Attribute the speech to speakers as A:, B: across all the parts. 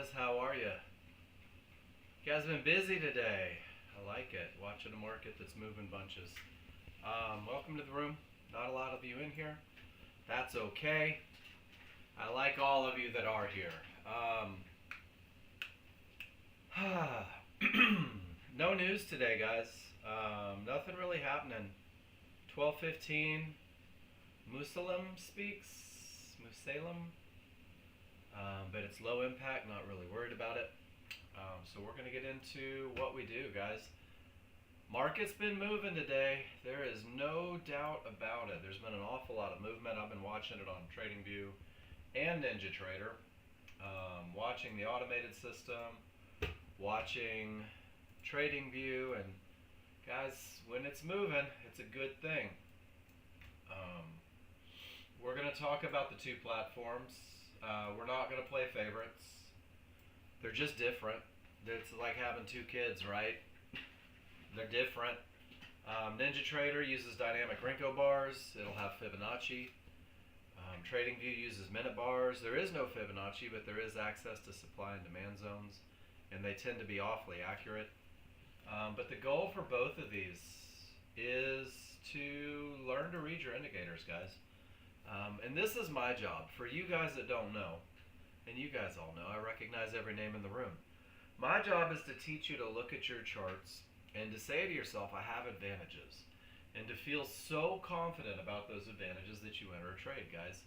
A: guys, how are you? You guys been busy today. I like it, watching a market that's moving bunches. Welcome to the room. Not a lot of you in here. That's okay. I like all of you that are here. No news today, guys. Nothing really happening. 12:15. Musalem speaks. Musalem. But it's low impact, not really worried about it. So we're going to get into what we do, guys. Market's been moving today. There is no doubt about it. There's been an awful lot of movement. I've been watching it on TradingView and NinjaTrader. Watching the automated system, watching TradingView, and guys, when it's moving, it's a good thing. We're going to talk about the two platforms. We're not going to play favorites. They're just different. It's like having two kids, right? They're different. NinjaTrader uses dynamic Renko bars. It'll have Fibonacci. TradingView uses minute bars. There is no Fibonacci, but there is access to supply and demand zones, and they tend to be awfully accurate. But the goal for both of these is to learn to read your indicators, guys. And this is my job. For you guys that don't know, and you guys all know, I recognize every name in the room. My job is to teach you to look at your charts and to say to yourself, I have advantages. And to feel so confident about those advantages that you enter a trade, guys.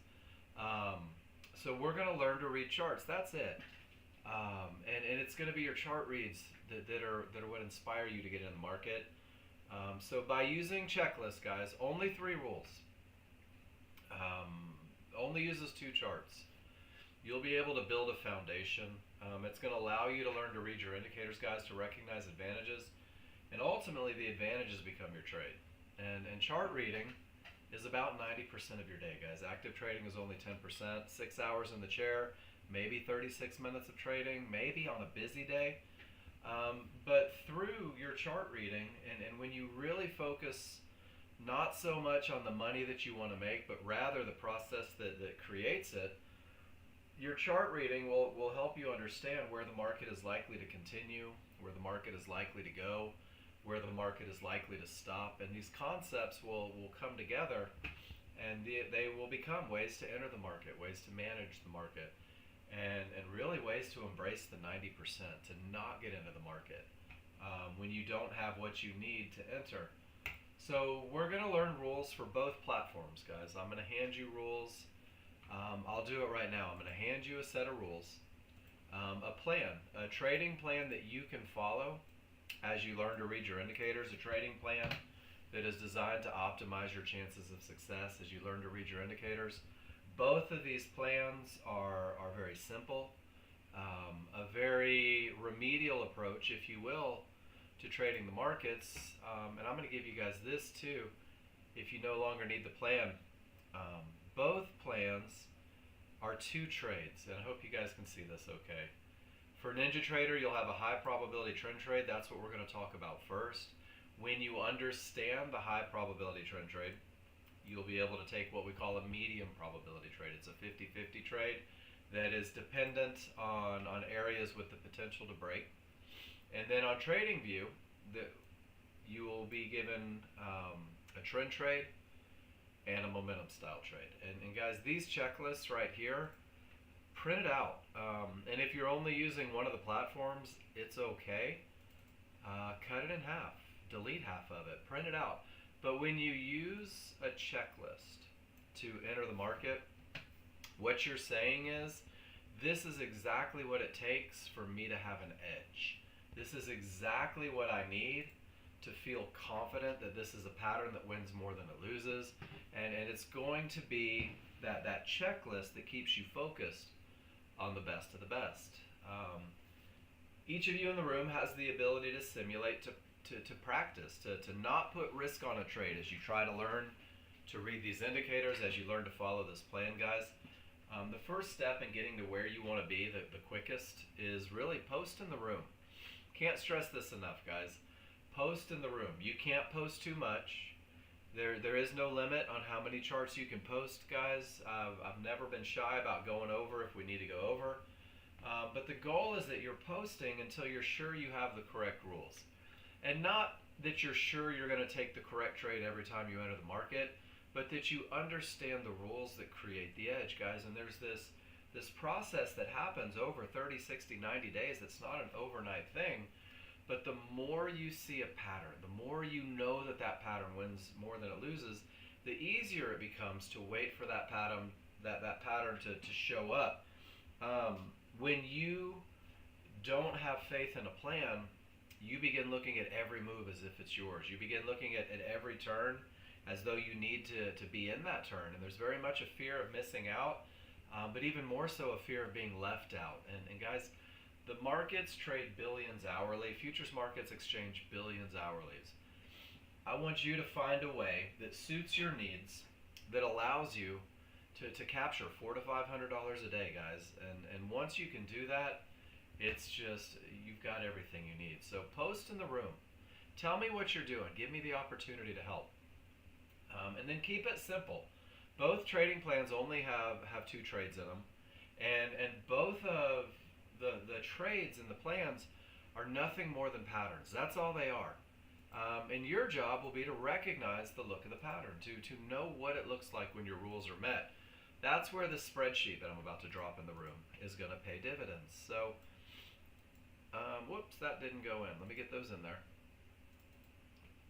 A: So we're going to learn to read charts. That's it. And it's going to be your chart reads that are what inspire you to get in the market. So by using checklists, guys, only 3 rules. Only uses 2 charts. You'll be able to build a foundation. It's going to allow you to learn to read your indicators, guys, to recognize advantages. And ultimately, the advantages become your trade. And chart reading is about 90% of your day, guys. Active trading is only 10%. 6 hours in the chair, maybe 36 minutes of trading, maybe on a busy day. But through your chart reading, and when you really focus not so much on the money that you want to make, but rather the process that creates it, your chart reading will help you understand where the market is likely to continue, where the market is likely to go, where the market is likely to stop. And these concepts will come together, and they will become ways to enter the market, ways to manage the market, and really ways to embrace the 90%, to not get into the market when you don't have what you need to enter. So we're going to learn rules for both platforms, guys. I'm going to hand you rules. I'll do it right now. I'm going to hand you a set of rules, a plan, a trading plan that you can follow as you learn to read your indicators, a trading plan that is designed to optimize your chances of success as you learn to read your indicators. Both of these plans are very simple, a very remedial approach, if you will, to trading the markets. And I'm going to give you guys this too if you no longer need the plan. Both plans are 2 trades, and I hope you guys can see this okay. For NinjaTrader, you'll have a high probability trend trade. That's what we're going to talk about first. When you understand the high probability trend trade, you'll be able to take what we call a medium probability trade. It's a 50-50 trade that is dependent on areas with the potential to break. And then on TradingView, you will be given a trend trade and a momentum style trade. And guys, these checklists right here, print it out. And if you're only using one of the platforms, it's okay. Cut it in half, delete half of it, print it out. But when you use a checklist to enter the market, what you're saying is, this is exactly what it takes for me to have an edge. This is exactly what I need to feel confident that this is a pattern that wins more than it loses. And it's going to be that checklist that keeps you focused on the best of the best. Each of you in the room has the ability to simulate, to practice, to not put risk on a trade as you try to learn to read these indicators, as you learn to follow this plan, guys. The first step in getting to where you want to be the quickest is really post in the room. Can't stress this enough, guys. Post in the room. You can't post too much. There is no limit on how many charts you can post, guys. I've never been shy about going over if we need to go over. But the goal is that you're posting until you're sure you have the correct rules. And not that you're sure you're going to take the correct trade every time you enter the market, but that you understand the rules that create the edge, guys. And there's this process that happens over 30, 60, 90 days. It's not an overnight thing. But the more you see a pattern, the more you know that that pattern wins more than it loses, the easier it becomes to wait for that pattern to show up. When you don't have faith in a plan, you begin looking at every move as if it's yours. You begin looking at every turn as though you need to be in that turn. And there's very much a fear of missing out, but even more so a fear of being left out. And guys, the markets trade billions hourly. Futures markets exchange billions hourly. I want you to find a way that suits your needs, that allows you to capture $400 to $500 a day, guys. And once you can do that, it's just, you've got everything you need. So post in the room. Tell me what you're doing. Give me the opportunity to help. And then keep it simple. Both trading plans only have 2 trades in them. And both of the trades and the plans are nothing more than patterns. That's all they are. And your job will be to recognize the look of the pattern, to know what it looks like when your rules are met. That's where the spreadsheet that I'm about to drop in the room is going to pay dividends. So, whoops, that didn't go in. Let me get those in there.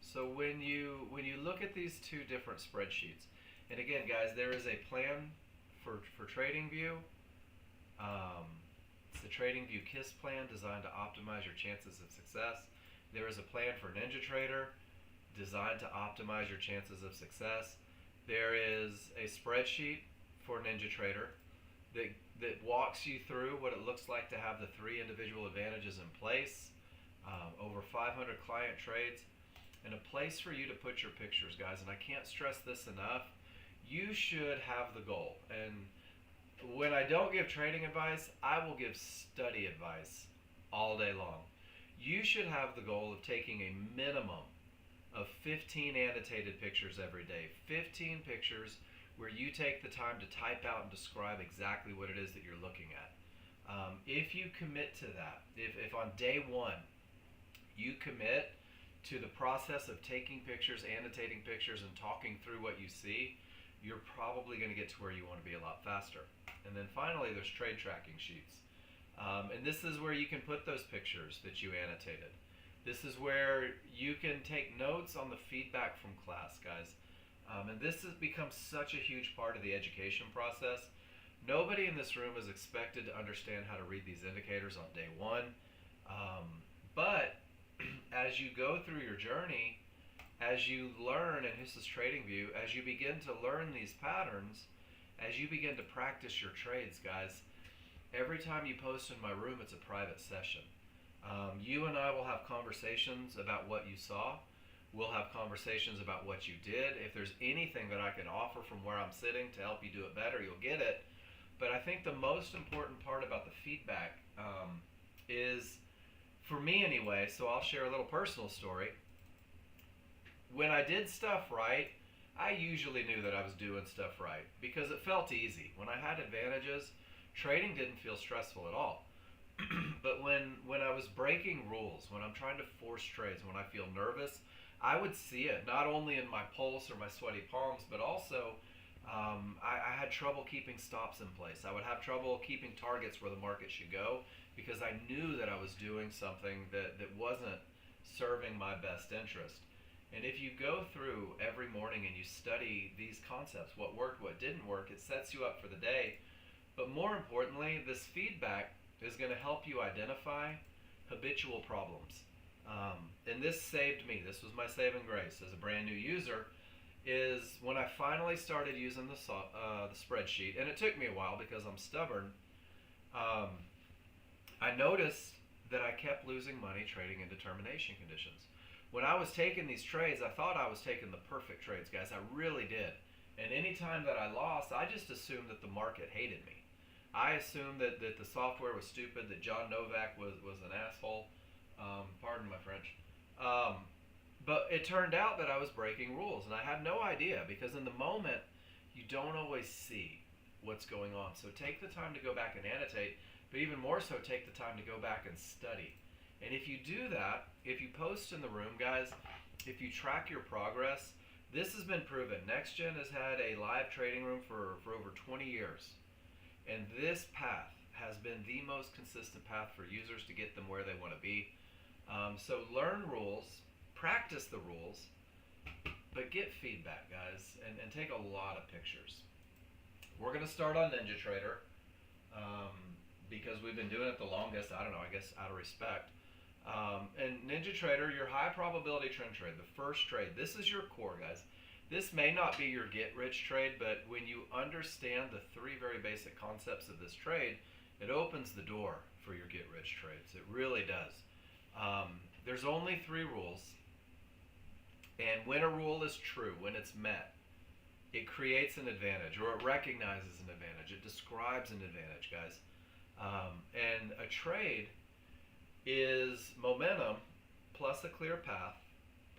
A: So when you look at these 2 different spreadsheets, and again, guys, there is a plan for TradingView. It's the TradingView KISS plan designed to optimize your chances of success. There is a plan for NinjaTrader designed to optimize your chances of success. There is a spreadsheet for NinjaTrader that walks you through what it looks like to have the 3 individual advantages in place, over 500 client trades, and a place for you to put your pictures, guys. And I can't stress this enough. You should have the goal. And when I don't give trading advice, I will give study advice all day long. You should have the goal of taking a minimum of 15 annotated pictures every day. 15 pictures where you take the time to type out and describe exactly what it is that you're looking at. If you commit to that, if on day 1 you commit to the process of taking pictures, annotating pictures, and talking through what you see, you're probably going to get to where you want to be a lot faster. And then finally, there's trade tracking sheets. And this is where you can put those pictures that you annotated. This is where you can take notes on the feedback from class, guys. And this has become such a huge part of the education process. Nobody in this room is expected to understand how to read these indicators on day 1. But as you go through your journey, as you learn, and this is TradingView, as you begin to learn these patterns, as you begin to practice your trades, guys, every time you post in my room, it's a private session. You and I will have conversations about what you saw. We'll have conversations about what you did. If there's anything that I can offer from where I'm sitting to help you do it better, you'll get it. But I think the most important part about the feedback is, for me anyway, so I'll share a little personal story. When I did stuff right, I usually knew that I was doing stuff right because it felt easy. When I had advantages, trading didn't feel stressful at all. But when I was breaking rules, when I'm trying to force trades, when I feel nervous, I would see it not only in my pulse or my sweaty palms, but also I had trouble keeping stops in place. I would have trouble keeping targets where the market should go because I knew that I was doing something that wasn't serving my best interest. And if you go through every morning and you study these concepts, what worked, what didn't work, it sets you up for the day. But more importantly, this feedback is going to help you identify habitual problems. And this saved me. This was my saving grace as a brand new user, is when I finally started using the spreadsheet, and it took me a while because I'm stubborn. I noticed that I kept losing money trading in determination conditions. When I was taking these trades, I thought I was taking the perfect trades, guys. I really did. And any time that I lost, I just assumed that the market hated me. I assumed that the software was stupid, that John Novak was an asshole. Pardon my French. But it turned out that I was breaking rules, and I had no idea because in the moment, you don't always see what's going on. So take the time to go back and annotate. but even more so, take the time to go back and study. And if you do that, if you post in the room, guys, if you track your progress, this has been proven. Nexgen has had a live trading room for over 20 years. And this path has been the most consistent path for users to get them where they want to be. So learn rules, practice the rules, but get feedback, guys, and take a lot of pictures. We're going to start on NinjaTrader because we've been doing it the longest, I don't know, I guess out of respect. And NinjaTrader, your high probability trend trade, the first trade, this is your core, guys. This may not be your get-rich trade, but when you understand the three very basic concepts of this trade, it opens the door for your get-rich trades. It really does. There's only three rules, and when a rule is true, when it's met, it creates an advantage, or it recognizes an advantage. It describes an advantage, guys. And a trade is momentum plus a clear path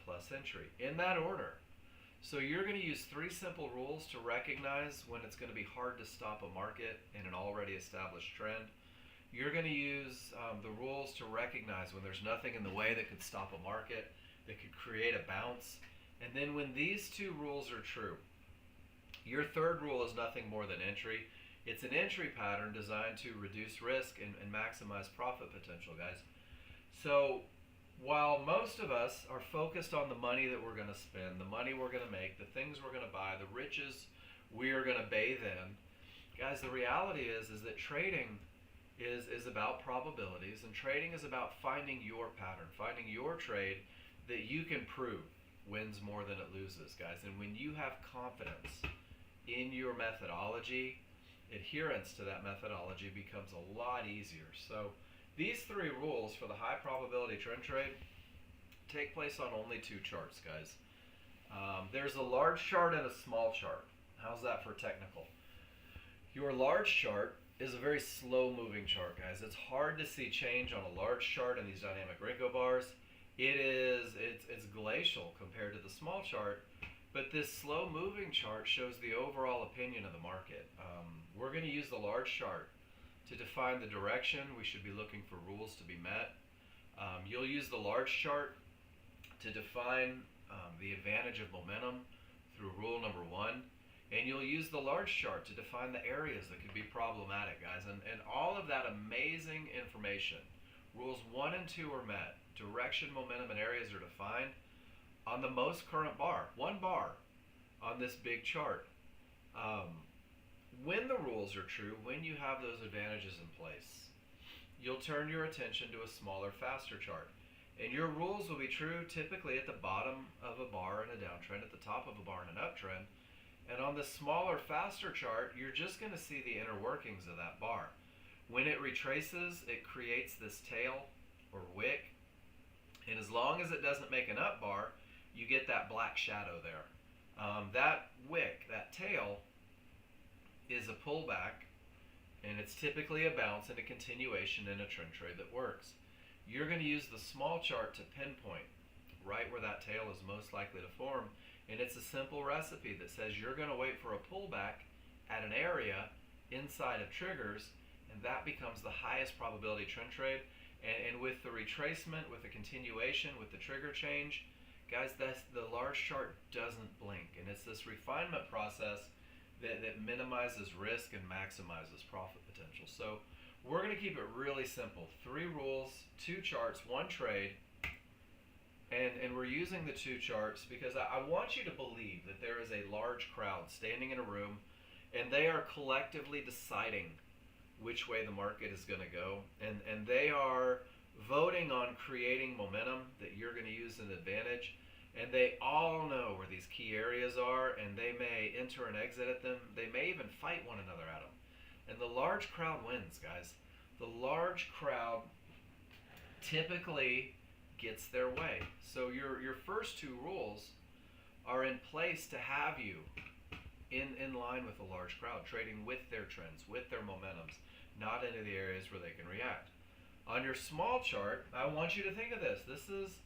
A: plus entry, in that order. So you're going to use three simple rules to recognize when it's going to be hard to stop a market in an already established trend. You're going to use the rules to recognize when there's nothing in the way that could stop a market, that could create a bounce. And then when these two rules are true, your third rule is nothing more than entry. It's an entry pattern designed to reduce risk and maximize profit potential, guys. So while most of us are focused on the money that we're going to spend, the money we're going to make, the things we're going to buy, the riches we are going to bathe in, guys, the reality is that trading is about probabilities, and trading is about finding your pattern, finding your trade that you can prove wins more than it loses, guys. And when you have confidence in your methodology, adherence to that methodology becomes a lot easier. So these three rules for the high probability trend trade take place on only two charts, guys. There's a large chart and a small chart. How's that for technical? Your large chart is a very slow moving chart, guys. It's hard to see change on a large chart in these dynamic Renko bars. It's glacial compared to the small chart, but this slow moving chart shows the overall opinion of the market. We're going to use the large chart to define the direction we should be looking for rules to be met. You'll use the large chart to define the advantage of momentum through rule number one. And you'll use the large chart to define the areas that could be problematic, guys. And all of that amazing information, rules 1 and 2 are met. Direction, momentum, and areas are defined on the most current bar, one bar on this big chart. When the rules are true, when you have those advantages in place, you'll turn your attention to a smaller, faster chart. And your rules will be true typically at the bottom of a bar in a downtrend, at the top of a bar in an uptrend. And on the smaller, faster chart, you're just going to see the inner workings of that bar. When it retraces, it creates this tail or wick. And as long as it doesn't make an up bar, you get that black shadow there. That wick, that tail, is a pullback, and it's typically a bounce and a continuation in a trend trade that works. You're going to use the small chart to pinpoint right where that tail is most likely to form. And it's a simple recipe that says you're going to wait for a pullback at an area inside of triggers, and that becomes the highest probability trend trade. And with the retracement, with the continuation, with the trigger change, guys, the large chart doesn't blink. And it's this refinement process that minimizes risk and maximizes profit potential. So we're going to keep it really simple. 3 rules, 2 charts, 1 trade. And we're using the 2 charts because I want you to believe that there is a large crowd standing in a room, and they are collectively deciding which way the market is going to go. And they are voting on creating momentum that you're going to use an advantage. And they all know where these key areas are, and they may enter and exit at them. They may even fight one another at them. And the large crowd wins, guys. The large crowd typically gets their way. So your first 2 rules are in place to have you in line with a large crowd, trading with their trends, with their momentums, not into the areas where they can react. On your small chart, I want you to think of this. This is,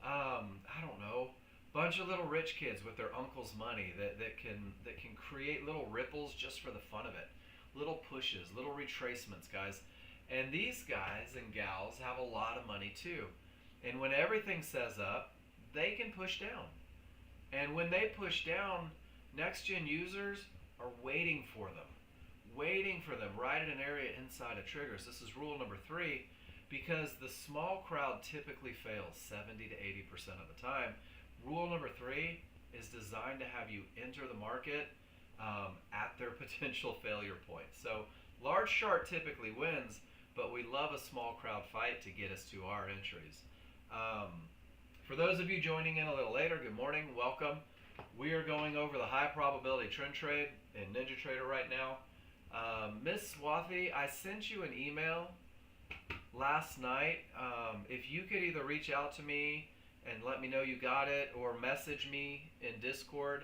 A: I don't know, bunch of little rich kids with their uncle's money that can create little ripples just for the fun of it. Little pushes, little retracements, guys. And these guys and gals have a lot of money too. And when everything says up, they can push down. And when they push down, Nexgen users are waiting for them right at an area inside of triggers. This is rule number 3, because the small crowd typically fails 70 to 80% of the time. Rule number 3 is designed to have you enter the market at their potential failure point. So large chart typically wins, but we love a small crowd fight to get us to our entries. For those of you joining in a little later, good morning, welcome. We are going over the high probability trend trade in NinjaTrader right now. Miss Swathi, I sent you an email last night. If you could either reach out to me and let me know you got it, or message me in Discord,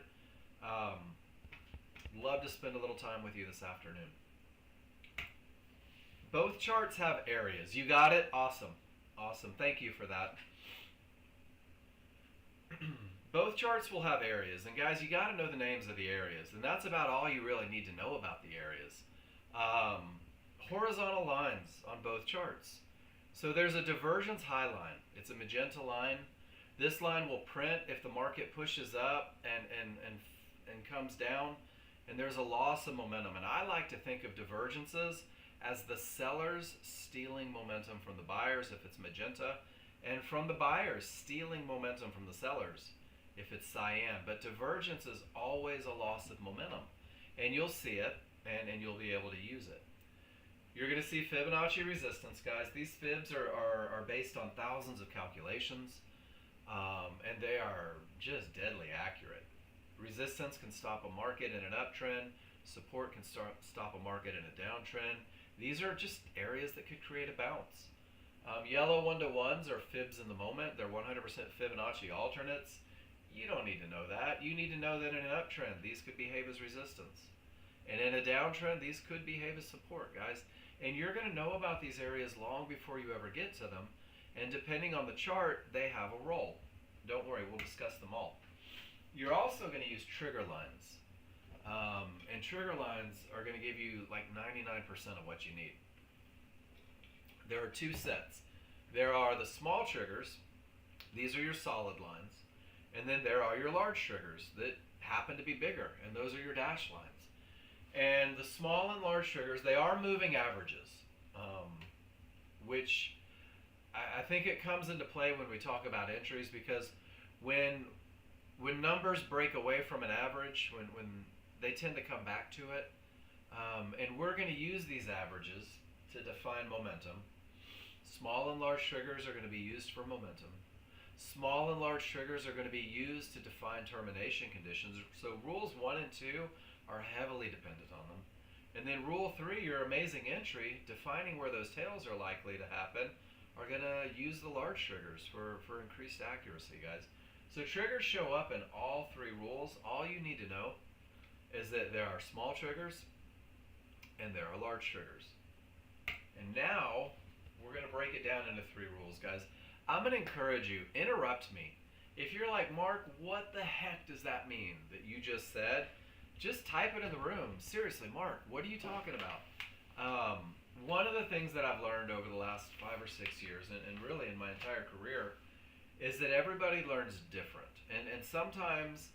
A: love to spend a little time with you this afternoon. Both charts have areas. You got it? Awesome. Awesome. Thank you for that. Both charts will have areas. And guys, you got to know the names of the areas. And that's about all you really need to know about the areas. Horizontal lines on both charts. So there's a divergence high line. It's a magenta line. This line will print if the market pushes up and comes down. And there's a loss of momentum. And I like to think of divergences as the sellers stealing momentum from the buyers if it's magenta, and from the buyers stealing momentum from the sellers if it's cyan. But divergence is always a loss of momentum, and you'll see it, and you'll be able to use it. You're going to see Fibonacci resistance, guys. These fibs are based on thousands of calculations, and they are just deadly accurate. Resistance can stop a market in an uptrend. Support can stop a market in a downtrend. These are just areas that could create a bounce. Yellow 1-to-1s are fibs in the moment. They're 100% Fibonacci alternates. You don't need to know that. You need to know that in an uptrend, these could behave as resistance. And in a downtrend, these could behave as support, guys. And you're going to know about these areas long before you ever get to them. And depending on the chart, they have a role. Don't worry, we'll discuss them all. You're also going to use trigger lines. And trigger lines are going to give you like 99% of what you need. There are two sets. There are the small triggers. These are your solid lines. And then there are your large triggers that happen to be bigger. And those are your dash lines. And the small and large triggers, they are moving averages, which I think it comes into play when we talk about entries, because when numbers break away from an average, when they tend to come back to it, and we're going to use these averages to define momentum. Small and large triggers are going to be used for momentum. Small and large triggers are going to be used to define termination conditions. So rules 1 and 2 are heavily dependent on them. And then rule 3, your amazing entry, defining where those tails are likely to happen, are going to use the large triggers for increased accuracy, guys. So triggers show up in all 3 rules. All you need to know is that there are small triggers and there are large triggers. And now we're going to break it down into 3 rules, guys. I'm going to encourage you, interrupt me. If you're like, Mark, what the heck does that mean that you just said? Just type it in the room. Seriously, Mark, what are you talking about? One of the things that I've learned over the last 5 or 6 years, and really in my entire career, is that everybody learns different. And sometimes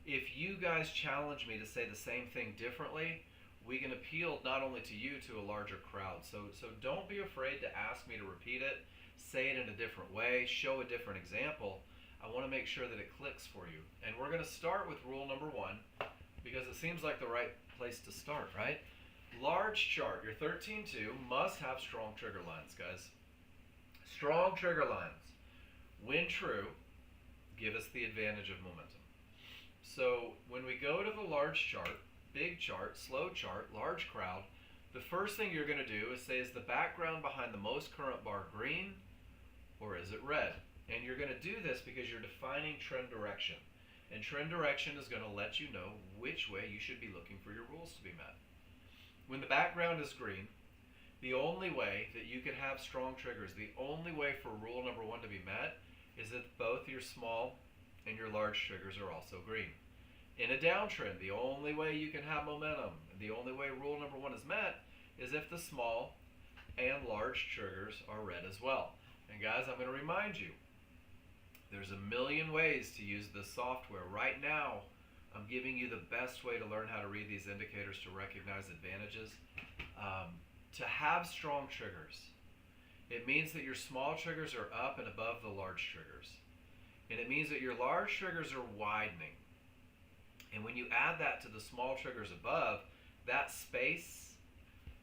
A: if you guys challenge me to say the same thing differently, we can appeal not only to you, to a larger crowd. So don't be afraid to ask me to repeat it, say it in a different way, show a different example. I want to make sure that it clicks for you. And we're going to start with rule number 1, because it seems like the right place to start, right? Large chart, your 13-2 must have strong trigger lines, guys. Strong trigger lines, when true, give us the advantage of momentum. So when we go to the large chart, big chart, slow chart, large crowd, the first thing you're going to do is say, is the background behind the most current bar green, or is it red? And you're going to do this because you're defining trend direction. And trend direction is going to let you know which way you should be looking for your rules to be met. When the background is green, the only way that you can have strong triggers, the only way for rule number 1 to be met, is if both your small and your large triggers are also green. In a downtrend, the only way you can have momentum, the only way rule number 1 is met, is if the small and large triggers are read as well. And guys, I'm going to remind you, there's a million ways to use this software. Right now, I'm giving you the best way to learn how to read these indicators to recognize advantages. To have strong triggers, it means that your small triggers are up and above the large triggers. And it means that your large triggers are widening. And when you add that to the small triggers above, that space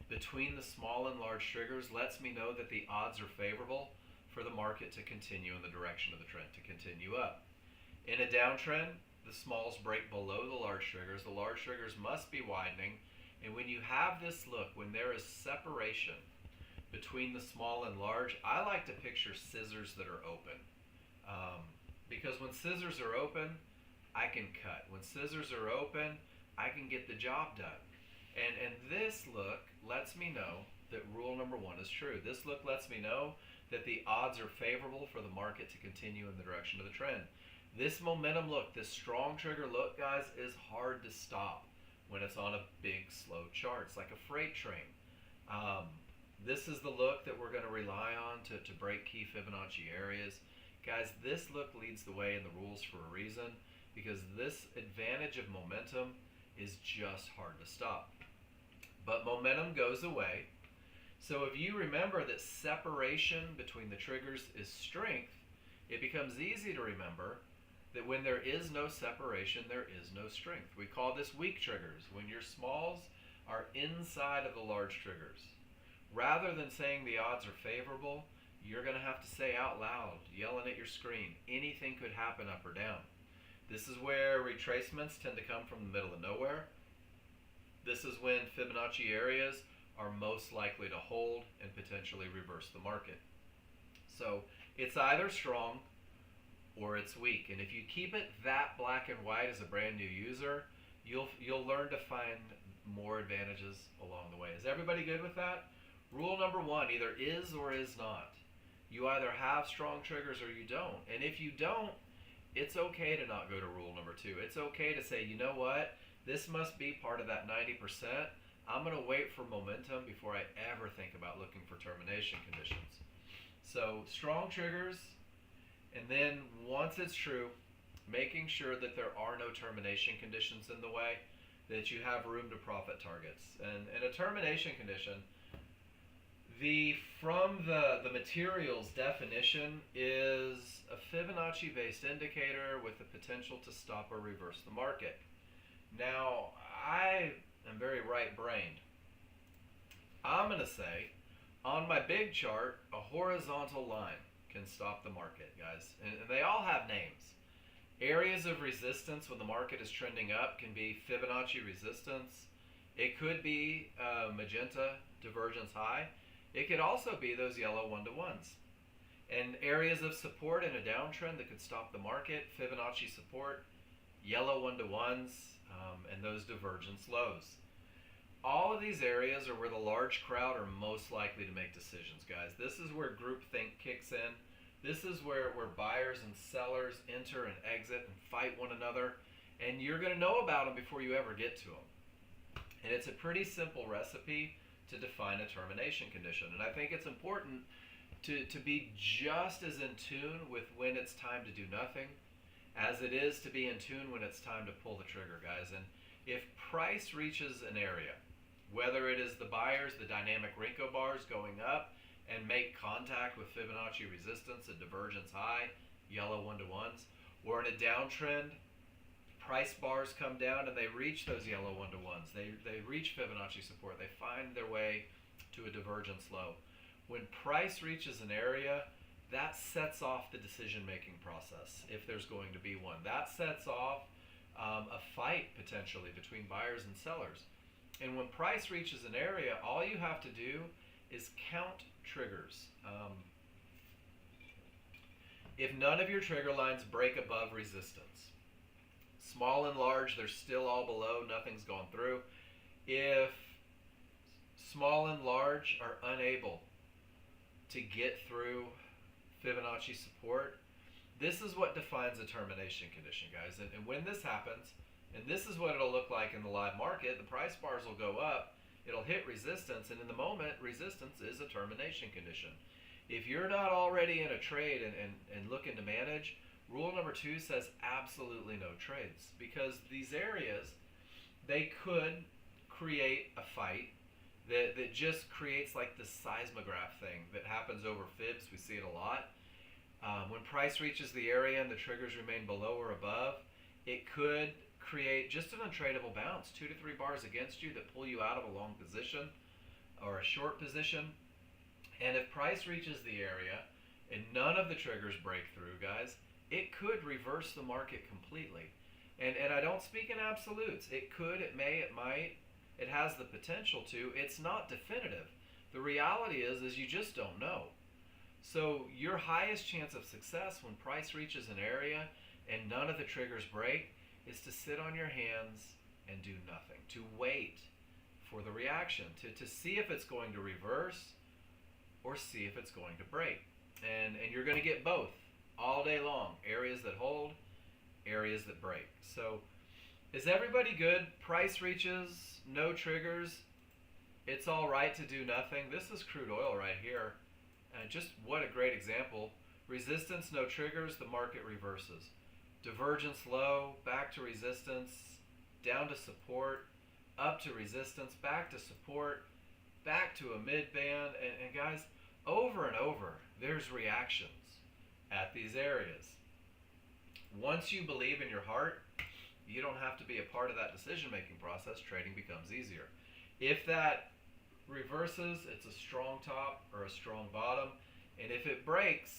A: between the small and large triggers lets me know that the odds are favorable for the market to continue in the direction of the trend, to continue up. In a downtrend, the smalls break below the large triggers. The large triggers must be widening. And when you have this look, when there is separation between the small and large, I like to picture scissors that are open. Because when scissors are open, I can cut. When scissors are open, I can get the job done. And this look lets me know that rule number one is true. This look lets me know that the odds are favorable for the market to continue in the direction of the trend. This momentum look, this strong trigger look, guys, is hard to stop when it's on a big, slow chart. It's like a freight train. This is the look that we're going to rely on to break key Fibonacci areas. Guys, this look leads the way in the rules for a reason, because this advantage of momentum is just hard to stop. But momentum goes away. So if you remember that separation between the triggers is strength, it becomes easy to remember that when there is no separation, there is no strength. We call this weak triggers, when your smalls are inside of the large triggers. Rather than saying the odds are favorable, you're going to have to say out loud, yelling at your screen, anything could happen up or down. This is where retracements tend to come from the middle of nowhere. This is when Fibonacci areas are most likely to hold and potentially reverse the market. So it's either strong or it's weak. And if you keep it that black and white as a brand new user, you'll learn to find more advantages along the way. Is everybody good with that? Rule number one, either is or is not. You either have strong triggers or you don't. And if you don't, it's okay to not go to rule number two. It's okay to say, you know what? This must be part of that 90%. I'm going to wait for momentum before I ever think about looking for termination conditions. So strong triggers, and then once it's true, making sure that there are no termination conditions in the way, that you have room to profit targets. And a termination condition, from the materials definition, is a Fibonacci based indicator with the potential to stop or reverse the market. Now, I am very right-brained. I'm going to say, on my big chart, a horizontal line can stop the market, guys. And they all have names. Areas of resistance when the market is trending up can be Fibonacci resistance. It could be magenta divergence high. It could also be those yellow one-to-ones. And areas of support in a downtrend that could stop the market, Fibonacci support, yellow one-to-ones, and those divergence lows. All of these areas are where the large crowd are most likely to make decisions, guys. This is where groupthink kicks in. This is where buyers and sellers enter and exit and fight one another. And you're going to know about them before you ever get to them. And it's a pretty simple recipe to define a termination condition. And I think it's important to be just as in tune with when it's time to do nothing as it is to be in tune when it's time to pull the trigger, guys. And if price reaches an area, whether it is the buyers, the dynamic Renko bars going up and make contact with Fibonacci resistance at divergence high, yellow one-to-ones, or in a downtrend, price bars come down and they reach those yellow one-to-ones. They reach Fibonacci support. They find their way to a divergence low. When price reaches an area, that sets off the decision-making process, if there's going to be one. That sets off a fight, potentially, between buyers and sellers. And when price reaches an area, all you have to do is count triggers. If none of your trigger lines break above resistance, small and large, they're still all below, nothing's gone through. If small and large are unable to get through Fibonacci support, this is what defines a termination condition, guys. And when this happens, and this is what it'll look like in the live market, the price bars will go up. it'll hit resistance, and in the moment, resistance is a termination condition. If you're not already in a trade and looking to manage, rule number 2 says absolutely no trades, because these areas, they could create a fight that just creates like this seismograph thing that happens over fibs. We see it a lot. When price reaches the area and the triggers remain below or above, it could create just an untradeable bounce, 2 to 3 bars against you that pull you out of a long position or a short position. And if price reaches the area and none of the triggers break through, guys, it could reverse the market completely. And I don't speak in absolutes. It could, it may, it might. It has the potential to. It's not definitive. The reality is you just don't know. So your highest chance of success when price reaches an area and none of the triggers break is to sit on your hands and do nothing, to wait for the reaction, to see if it's going to reverse or see if it's going to break. And you're going to get both all day long, areas that hold, areas that break. So is everybody good? Price reaches, no triggers, it's all right to do nothing. This is crude oil right here. Just what a great example. Resistance, no triggers, the market reverses. Divergence low, back to resistance, down to support, up to resistance, back to support, back to a mid-band. And guys, over and over, there's reactions at these areas. Once you believe in your heart, you don't have to be a part of that decision-making process. Trading becomes easier. If that reverses, it's a strong top or a strong bottom. And if it breaks,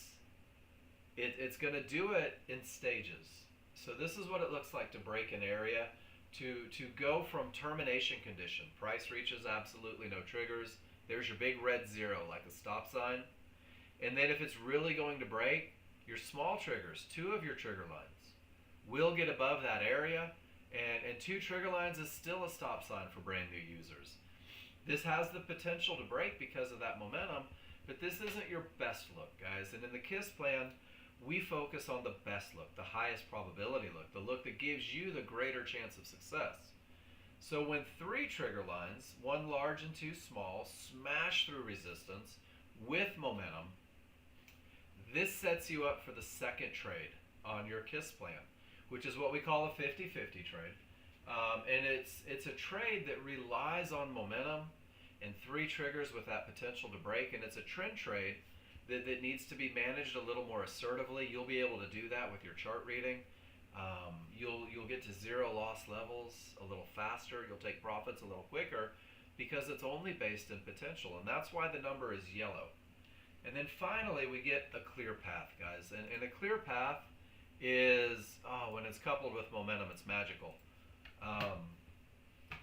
A: it's going to do it in stages. So this is what it looks like to break an area, to go from termination condition. Price reaches absolutely no triggers. There's your big red 0, like a stop sign. And then if it's really going to break, your small triggers, 2 of your trigger lines, will get above that area. And 2 trigger lines is still a stop sign for brand new users. This has the potential to break because of that momentum, but this isn't your best look, guys. And in the KISS plan, we focus on the best look, the highest probability look, the look that gives you the greater chance of success. So when 3 trigger lines, 1 large and 2 small, smash through resistance with momentum, this sets you up for the second trade on your KISS plan, which is what we call a 50-50 trade. And it's a trade that relies on momentum and 3 triggers with that potential to break, and it's a trend trade that needs to be managed a little more assertively. You'll be able to do that with your chart reading. You'll get to 0 loss levels a little faster. You'll take profits a little quicker because it's only based in potential, and that's why the number is yellow. And then finally, we get a clear path, guys. And a clear path is, when it's coupled with momentum, it's magical.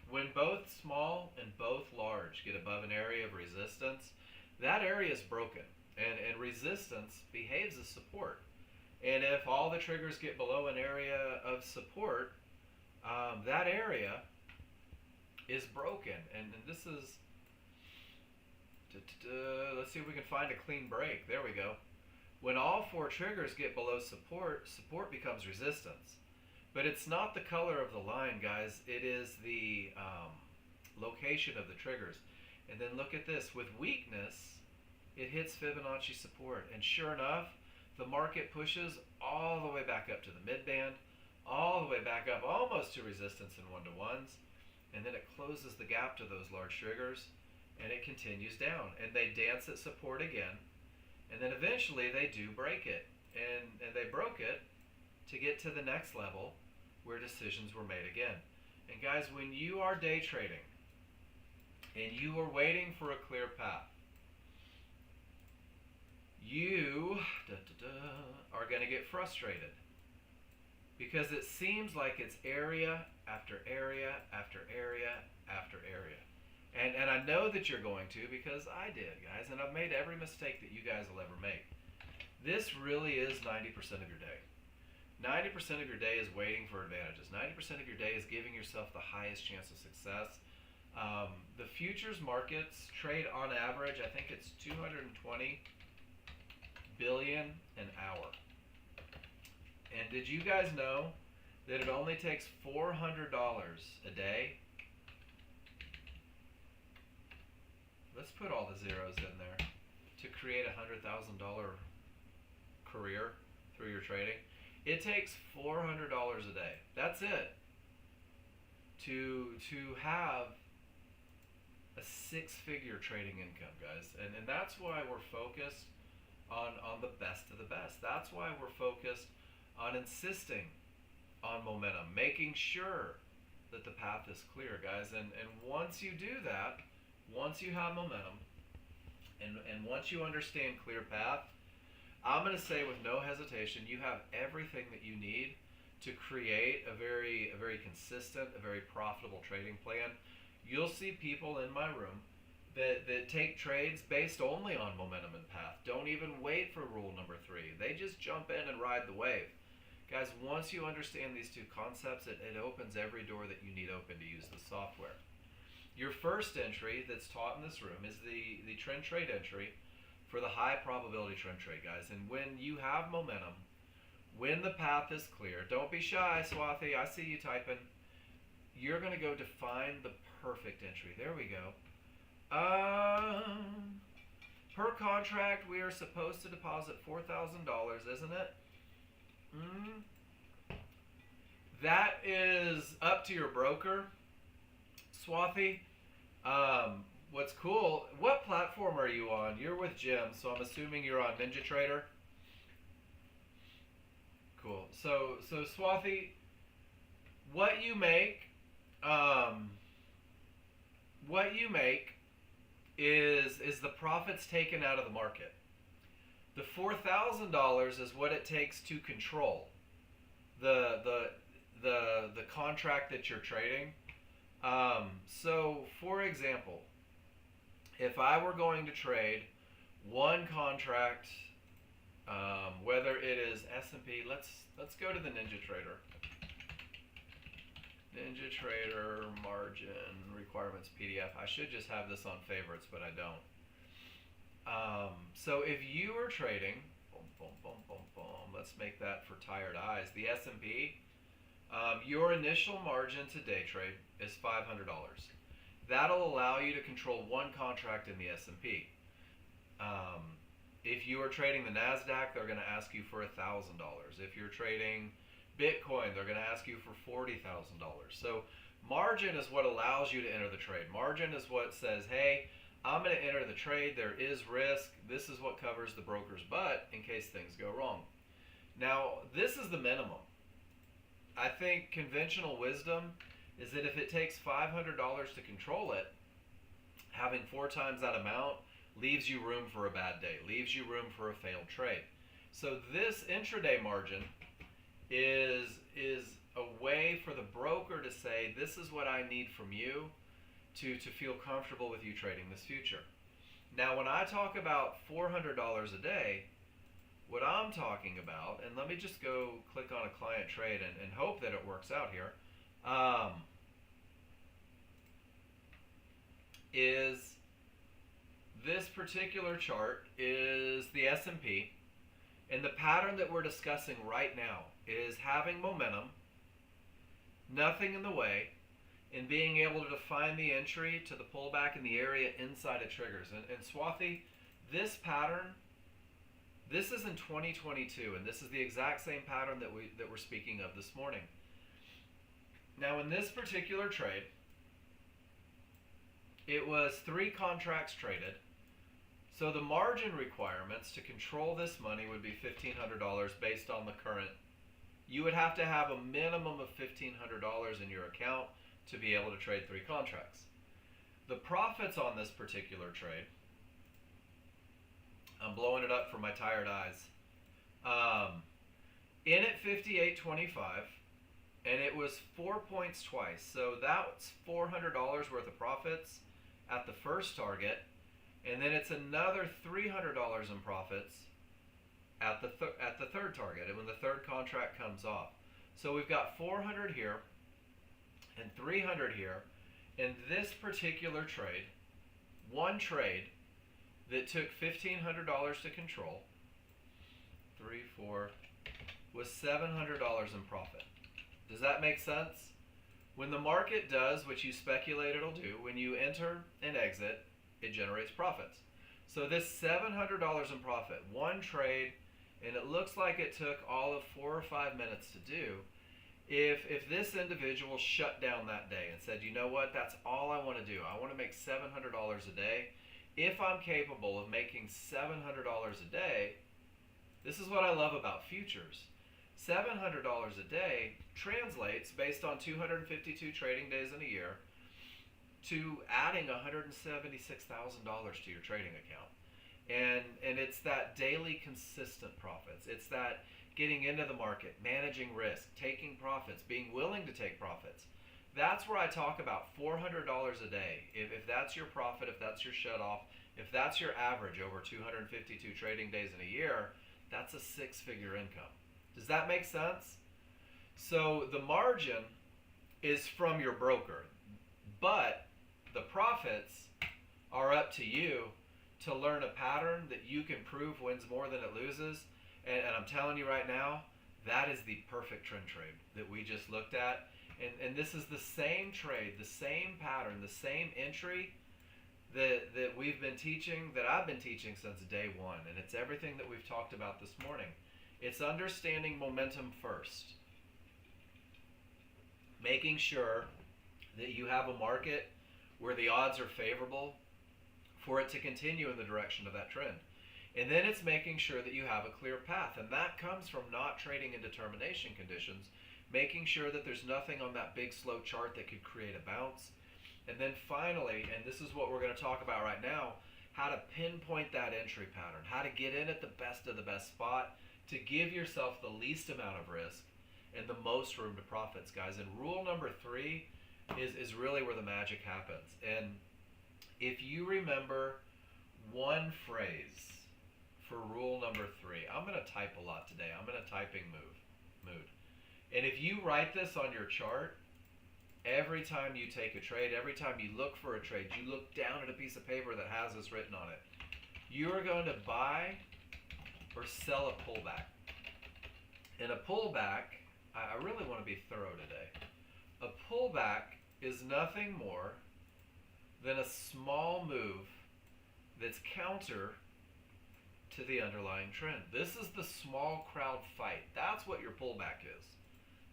A: When both small and both large get above an area of resistance, that area is broken, and resistance behaves as support. And if all the triggers get below an area of support, that area is broken. And this is, let's see if we can find a clean break. There we go. When all 4 triggers get below support, support becomes resistance. But it's not the color of the line, guys. It is the location of the triggers. And then look at this. With weakness, it hits Fibonacci support. And sure enough, the market pushes all the way back up to the mid-band, all the way back up almost to resistance in 1-to-1s. And then it closes the gap to those large triggers, and it continues down. And they dance at support again. And then eventually they do break it. And they broke it to get to the next level where decisions were made again. And guys, when you are day trading and you are waiting for a clear path, you are going to get frustrated because it seems like it's area after area after area after area. And I know that you're going to, because I did, guys, and I've made every mistake that you guys will ever make. This really is 90% of your day. 90% of your day is waiting for advantages. 90% of your day is giving yourself the highest chance of success. The futures markets trade on average, I think it's 220 billion an hour. And did you guys know that it only takes $400 a day let's put all the zeros in there, to create $100,000 career through your trading, it takes $400 a day. That's it. To have a six-figure trading income, guys. And that's why we're focused on the best of the best. That's why we're focused on insisting on momentum, making sure that the path is clear, guys. And once you do that, once you have momentum, and once you understand clear path, I'm going to say with no hesitation, you have everything that you need to create a very consistent, a very profitable trading plan. You'll see people in my room that take trades based only on momentum and path. Don't even wait for rule number 3. They just jump in and ride the wave. Guys, once you understand these two concepts, it opens every door that you need open to use the software. Your first entry that's taught in this room is the trend trade entry for the high probability trend trade, guys. And when you have momentum, when the path is clear, don't be shy, Swathi, I see you typing. You're going to go define the perfect entry. There we go. Per contract, we are supposed to deposit $4,000, isn't it? That is up to your broker, Swathi. What's cool, what platform are you on? You're with Jim, so I'm assuming you're on NinjaTrader. Cool. So Swathi, what you make is the profits taken out of the market. The $4,000 is what it takes to control the contract that you're trading. So for example, if I were going to trade one contract, whether it is S&P, let's go to the NinjaTrader. NinjaTrader margin requirements PDF. I should just have this on favorites, but I don't. So if you are trading, let's make that for tired eyes, the S&P, your initial margin to day trade is $500. That'll allow you to control one contract in the S&P. If you are trading the NASDAQ, they're going to ask you for $1,000. If you're trading Bitcoin, they're going to ask you for $40,000. So margin is what allows you to enter the trade. Margin is what says, hey, I'm going to enter the trade. There is risk. This is what covers the broker's butt in case things go wrong. Now, this is the minimum. I think conventional wisdom is that if it takes $500 to control it, having 4 times that amount leaves you room for a bad day, leaves you room for a failed trade. So this intraday margin is a way for the broker to say, this is what I need from you to feel comfortable with you trading this future. Now, when I talk about $400 a day, what I'm talking about, and let me just go click on a client trade and hope that it works out here, is this particular chart is the S&P, and the pattern that we're discussing right now is having momentum, nothing in the way, and being able to define the entry to the pullback in the area inside of triggers. And Swathi, this pattern, this is in 2022, and this is the exact same pattern that we're speaking of this morning. Now, in this particular trade, it was 3 contracts traded. So the margin requirements to control this money would be $1,500 based on the current. You would have to have a minimum of $1,500 in your account to be able to trade 3 contracts. The profits on this particular trade, I'm blowing it up for my tired eyes, in at 58.25, and it was 4 points twice. So that's $400 worth of profits at the first target, and then it's another $300 in profits at the third target, and when the third contract comes off. So we've got 400 here and 300 here in this particular trade, one trade that took $1,500 to control, 3, 4, was $700 in profit. Does that make sense? When the market does what you speculate it'll do, when you enter and exit, it generates profits. So this $700 in profit, one trade, and it looks like it took all of 4 or 5 minutes to do. If this individual shut down that day and said, you know what, that's all I want to do. I want to make $700 a day. If I'm capable of making $700 a day, this is what I love about futures. $700 a day translates, based on 252 trading days in a year, to adding $176,000 to your trading account. And it's that daily consistent profits. It's that getting into the market, managing risk, taking profits, being willing to take profits. That's where I talk about $400 a day. If that's your profit, if that's your shut off, if that's your average over 252 trading days in a year, that's a 6-figure income. Does that make sense? So the margin is from your broker, but the profits are up to you to learn a pattern that you can prove wins more than it loses. And I'm telling you right now, that is the perfect trend trade that we just looked at. And this is the same trade, the same pattern, the same entry that we've been teaching, that I've been teaching since day one. And it's everything that we've talked about this morning. It's understanding momentum first. Making sure that you have a market where the odds are favorable for it to continue in the direction of that trend. And then it's making sure that you have a clear path. And that comes from not trading in determination conditions, making sure that there's nothing on that big slow chart that could create a bounce. And then finally, and this is what we're going to talk about right now, how to pinpoint that entry pattern, how to get in at the best of the best spot to give yourself the least amount of risk and the most room to profits, guys. And rule number 3 is really where the magic happens. And if you remember one phrase for rule number 3, I'm going to type a lot today. I'm in a typing mood. And if you write this on your chart, every time you take a trade, every time you look for a trade, you look down at a piece of paper that has this written on it. You are going to buy or sell a pullback. And a pullback, I really want to be thorough today. A pullback is nothing more than a small move that's counter to the underlying trend. This is the small crowd fight. That's what your pullback is.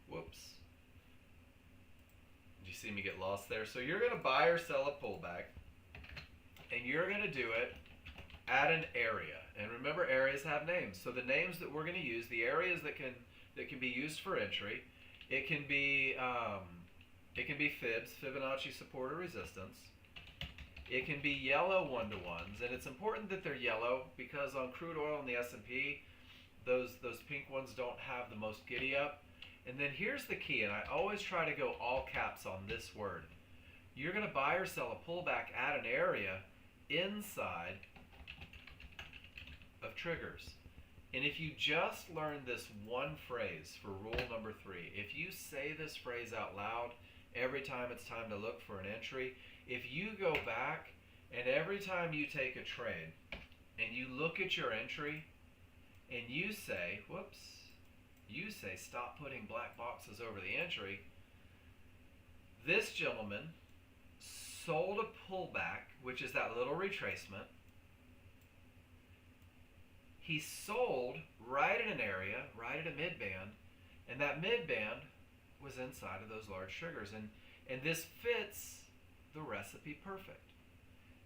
A: Whoops. Did you see me get lost there? So you're going to buy or sell a pullback, and you're going to do it at an area. And remember, areas have names. So the names that we're going to use, the areas that can be used for entry, it can be fibs, Fibonacci support or resistance. It can be yellow 1-to-1s, and it's important that they're yellow because on crude oil and the S&P, those pink ones don't have the most giddy up. And then here's the key, and I always try to go all caps on this word. You're going to buy or sell a pullback at an area inside of triggers. And if you just learn this one phrase for rule number 3, if you say this phrase out loud every time it's time to look for an entry, if you go back and every time you take a trade and you look at your entry and you say, stop putting black boxes over the entry, this gentleman sold a pullback, which is that little retracement. He sold right at an area, right at a mid-band, and that mid-band was inside of those large triggers. And this fits the recipe perfect.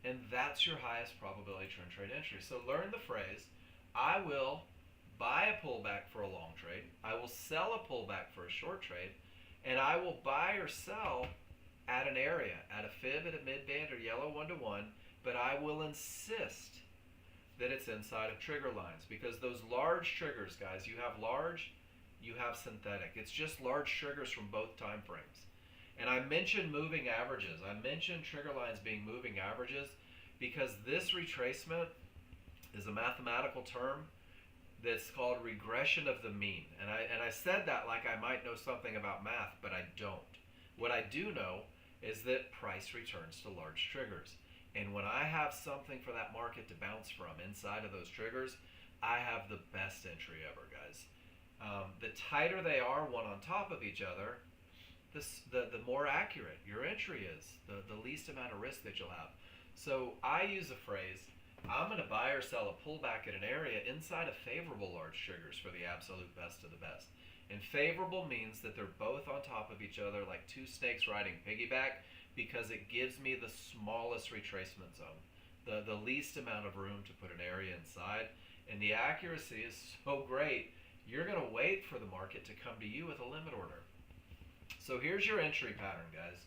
A: And that's your highest probability trend trade entry. So learn the phrase, I will buy a pullback for a long trade, I will sell a pullback for a short trade, and I will buy or sell at an area, at a fib, at a mid-band, or yellow 1-to-1, but I will insist that it's inside of trigger lines, because those large triggers, guys, you have large, you have synthetic. It's just large triggers from both time frames. And I mentioned moving averages. I mentioned trigger lines being moving averages because this retracement is a mathematical term that's called regression of the mean. And I said that like I might know something about math, but I don't. What I do know is that price returns to large triggers. And when I have something for that market to bounce from inside of those triggers, I have the best entry ever, guys. The tighter they are one on top of each other, the more accurate your entry is, the least amount of risk that you'll have. So I use a phrase, I'm going to buy or sell a pullback at an area inside of favorable large triggers for the absolute best of the best. And favorable means that they're both on top of each other like two snakes riding piggyback, because it gives me the smallest retracement zone, the least amount of room to put an area inside. And the accuracy is so great, you're going to wait for the market to come to you with a limit order. So here's your entry pattern, guys.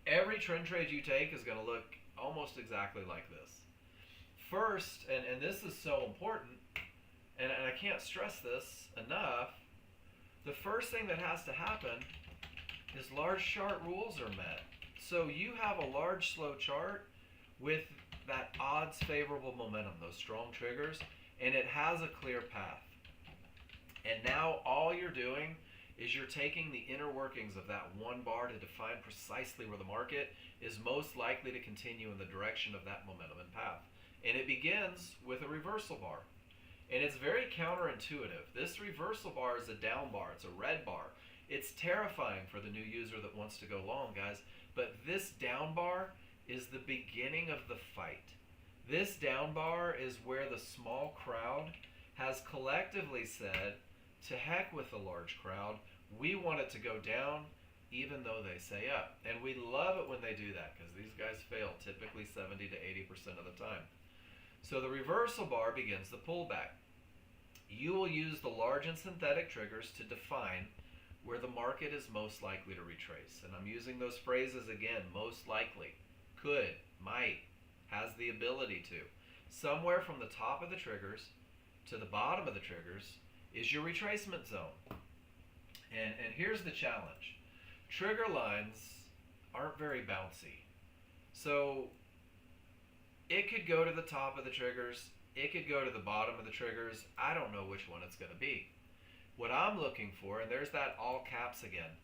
A: Every trend trade you take is going to look almost exactly like this. First, and this is so important, and I can't stress this enough, the first thing that has to happen is large chart rules are met. So you have a large slow chart with that odds favorable momentum, those strong triggers, and it has a clear path. And now all you're doing is you're taking the inner workings of that one bar to define precisely where the market is most likely to continue in the direction of that momentum and path. And it begins with a reversal bar. And it's very counterintuitive. This reversal bar is a down bar. It's a red bar. It's terrifying for the new user that wants to go long, guys. But this down bar is the beginning of the fight. This down bar is where the small crowd has collectively said, to heck with the large crowd, we want it to go down even though they say up. And we love it when they do that, because these guys fail typically 70 to 80% of the time. So the reversal bar begins the pullback. You will use the large and synthetic triggers to define where the market is most likely to retrace. And I'm using those phrases again, most likely, could, might, has the ability to. Somewhere from the top of the triggers to the bottom of the triggers is your retracement zone. And here's the challenge. Trigger lines aren't very bouncy. So it could go to the top of the triggers, it could go to the bottom of the triggers. I don't know which one it's going to be. What I'm looking for, and there's that all caps again,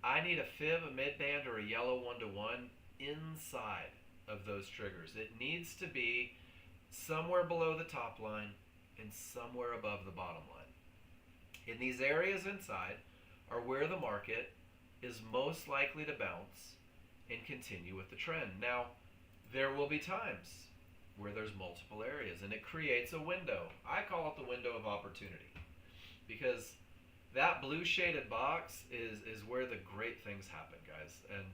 A: I need a fib, a midband, or a yellow 1-to-1 inside of those triggers. It needs to be somewhere below the top line and somewhere above the bottom line. In these areas inside are where the market is most likely to bounce and continue with the trend. Now, there will be times where there's multiple areas and it creates a window. I call it the window of opportunity, because that blue shaded box is where the great things happen, guys. And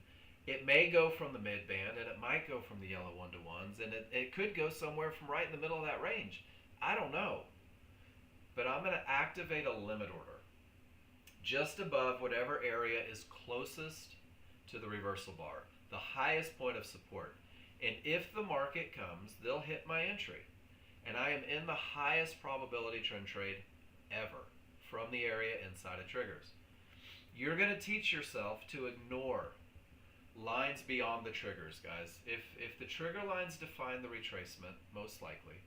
A: it may go from the mid band, and it might go from the yellow 1-to-1s, and it could go somewhere from right in the middle of that range. I don't know. But I'm going to activate a limit order just above whatever area is closest to the reversal bar, the highest point of support. And if the market comes, they'll hit my entry. And I am in the highest probability trend trade ever from the area inside of triggers. You're going to teach yourself to ignore lines beyond the triggers, guys. If the trigger lines define the retracement, most likely,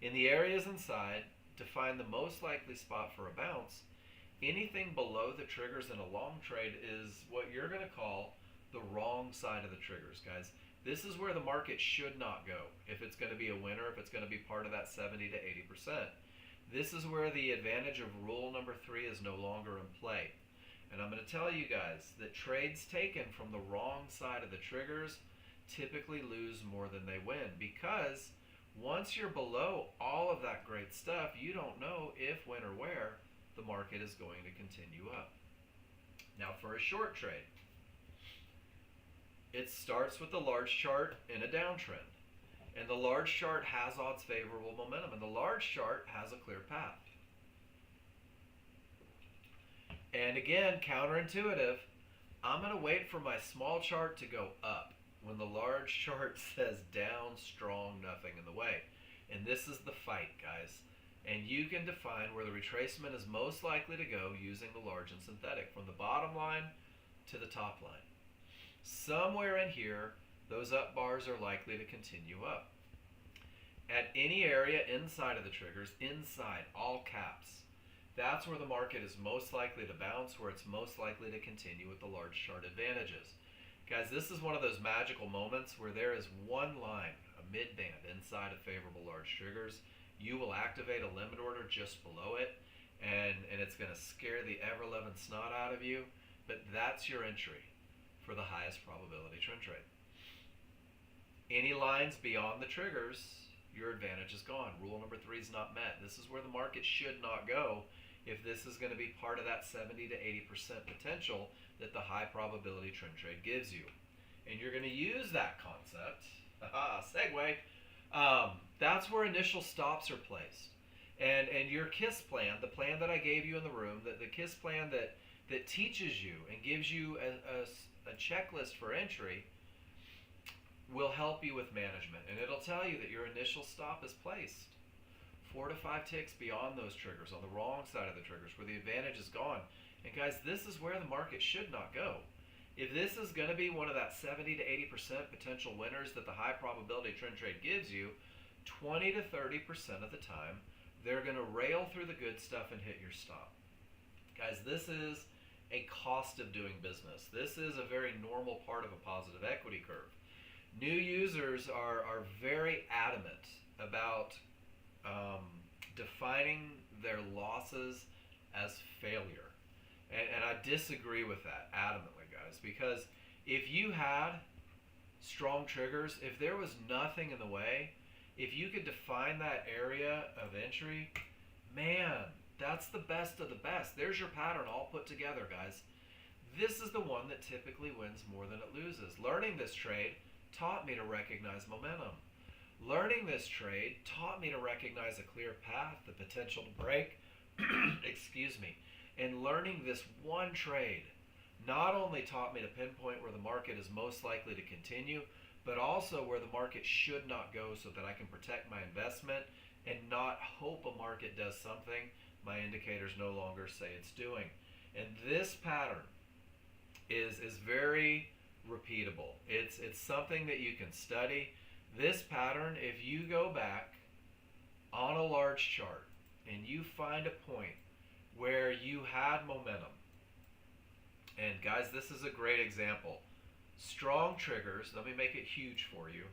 A: in the areas inside, define the most likely spot for a bounce, anything below the triggers in a long trade is what you're going to call the wrong side of the triggers, guys. This is where the market should not go if it's going to be a winner, if it's going to be part of that 70 to 80%. This is where the advantage of rule number 3 is no longer in play. And I'm going to tell you guys that trades taken from the wrong side of the triggers typically lose more than they win, because once you're below all of that great stuff, you don't know if, when, or where the market is going to continue up. Now, for a short trade, it starts with the large chart in a downtrend. And the large chart has odds favorable momentum, and the large chart has a clear path. And again, counterintuitive, I'm going to wait for my small chart to go up when the large chart says down, strong, nothing in the way. And this is the fight, guys. And you can define where the retracement is most likely to go using the large and synthetic, from the bottom line to the top line. Somewhere in here, those up bars are likely to continue up. At any area inside of the triggers, inside, all caps, that's where the market is most likely to bounce, where it's most likely to continue with the large chart advantages. Guys, this is one of those magical moments where there is one line, a mid-band inside of favorable large triggers. You will activate a limit order just below it, and it's going to scare the ever-loving snot out of you, but that's your entry for the highest probability trend trade. Any lines beyond the triggers, your advantage is gone. Rule number 3 is not met. This is where the market should not go if this is going to be part of that 70 to 80% potential that the high probability trend trade gives you. And you're going to use that concept, segue, that's where initial stops are placed. And your KISS plan, the plan that I gave you in the room, the KISS plan that teaches you and gives you a checklist for entry, will help you with management. And it'll tell you that your initial stop is placed 4 to 5 ticks beyond those triggers, on the wrong side of the triggers, where the advantage is gone. And guys, this is where the market should not go. If this is going to be one of that 70 to 80% potential winners that the high probability trend trade gives you, 20 to 30% of the time, they're going to rail through the good stuff and hit your stop. Guys, this is a cost of doing business. This is a very normal part of a positive equity curve. New users are very adamant about defining their losses as failure. And I disagree with that adamantly, guys, because if you had strong triggers, if there was nothing in the way, if you could define that area of entry, man, that's the best of the best. There's your pattern all put together, guys. This is the one that typically wins more than it loses. Learning this trade taught me to recognize momentum. Learning this trade taught me to recognize a clear path, the potential to break, excuse me. And learning this one trade not only taught me to pinpoint where the market is most likely to continue, but also where the market should not go, so that I can protect my investment and not hope a market does something my indicators no longer say it's doing. And this pattern is very repeatable. It's something that you can study. This pattern, if you go back on a large chart and you find a point where you had momentum, and guys, this is a great example. Strong triggers, let me make it huge for you.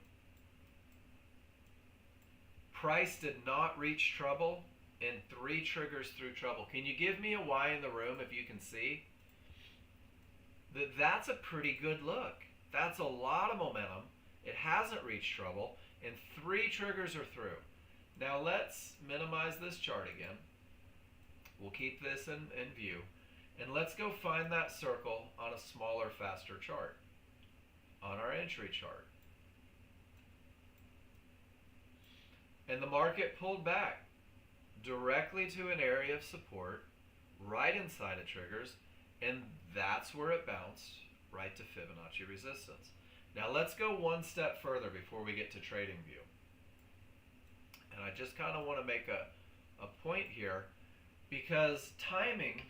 A: Price did not reach trouble, and 3 triggers through trouble. Can you give me a Y in the room if you can see? That's a pretty good look. That's a lot of momentum. It hasn't reached trouble, and 3 triggers are through. Now let's minimize this chart again. We'll keep this in view. And let's go find that circle on a smaller, faster chart, on our entry chart. And the market pulled back directly to an area of support right inside of triggers, and that's where it bounced right to Fibonacci resistance. Now let's go one step further before we get to trading view. And I just kind of want to make a point here, because timing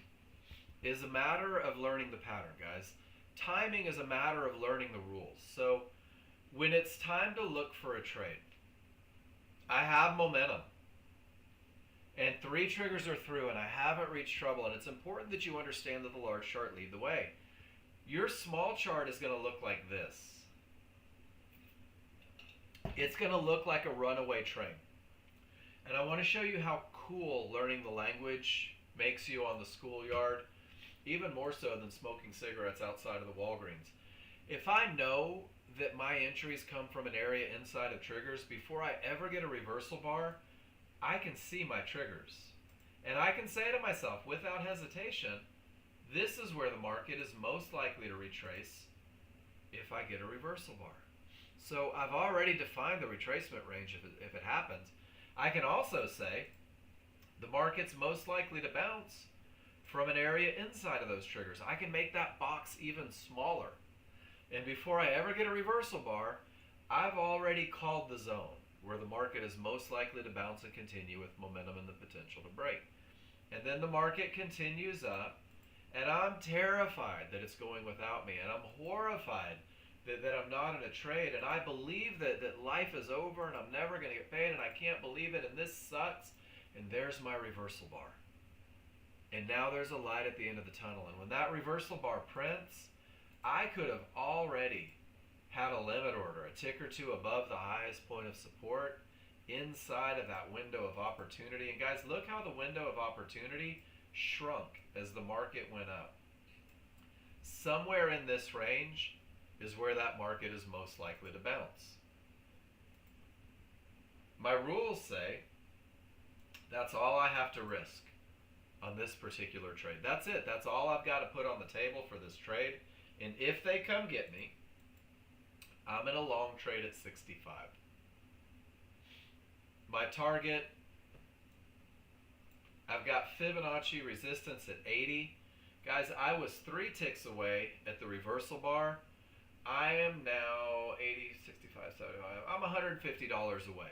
A: is a matter of learning the pattern, guys. Timing is a matter of learning the rules. So when it's time to look for a trade, I have momentum, and 3 triggers are through, and I haven't reached trouble, and it's important that you understand that the large chart lead the way. Your small chart is going to look like this. It's going to look like a runaway train. And I want to show you how cool learning the language makes you on the schoolyard, even more so than smoking cigarettes outside of the Walgreens. If I know that my entries come from an area inside of triggers, before I ever get a reversal bar, I can see my triggers. And I can say to myself without hesitation, this is where the market is most likely to retrace if I get a reversal bar. So I've already defined the retracement range if it happens. I can also say the market's most likely to bounce from an area inside of those triggers. I can make that box even smaller. And before I ever get a reversal bar, I've already called the zone where the market is most likely to bounce and continue with momentum and the potential to break. And then the market continues up, and I'm terrified that it's going without me, and I'm horrified that I'm not in a trade, and I believe that life is over and I'm never going to get paid, and I can't believe it, and this sucks, and there's my reversal bar. And now there's a light at the end of the tunnel, and when that reversal bar prints, I could have already had a limit order, a tick or two above the highest point of support inside of that window of opportunity. And guys, look how the window of opportunity shrunk as the market went up. Somewhere in this range is where that market is most likely to bounce. My rules say that's all I have to risk on this particular trade. That's it. That's all I've got to put on the table for this trade. And if they come get me, I'm in a long trade at 65. My target, I've got Fibonacci resistance at 80. Guys, I was 3 ticks away at the reversal bar. I am now 80, 65, 75. I'm $150 away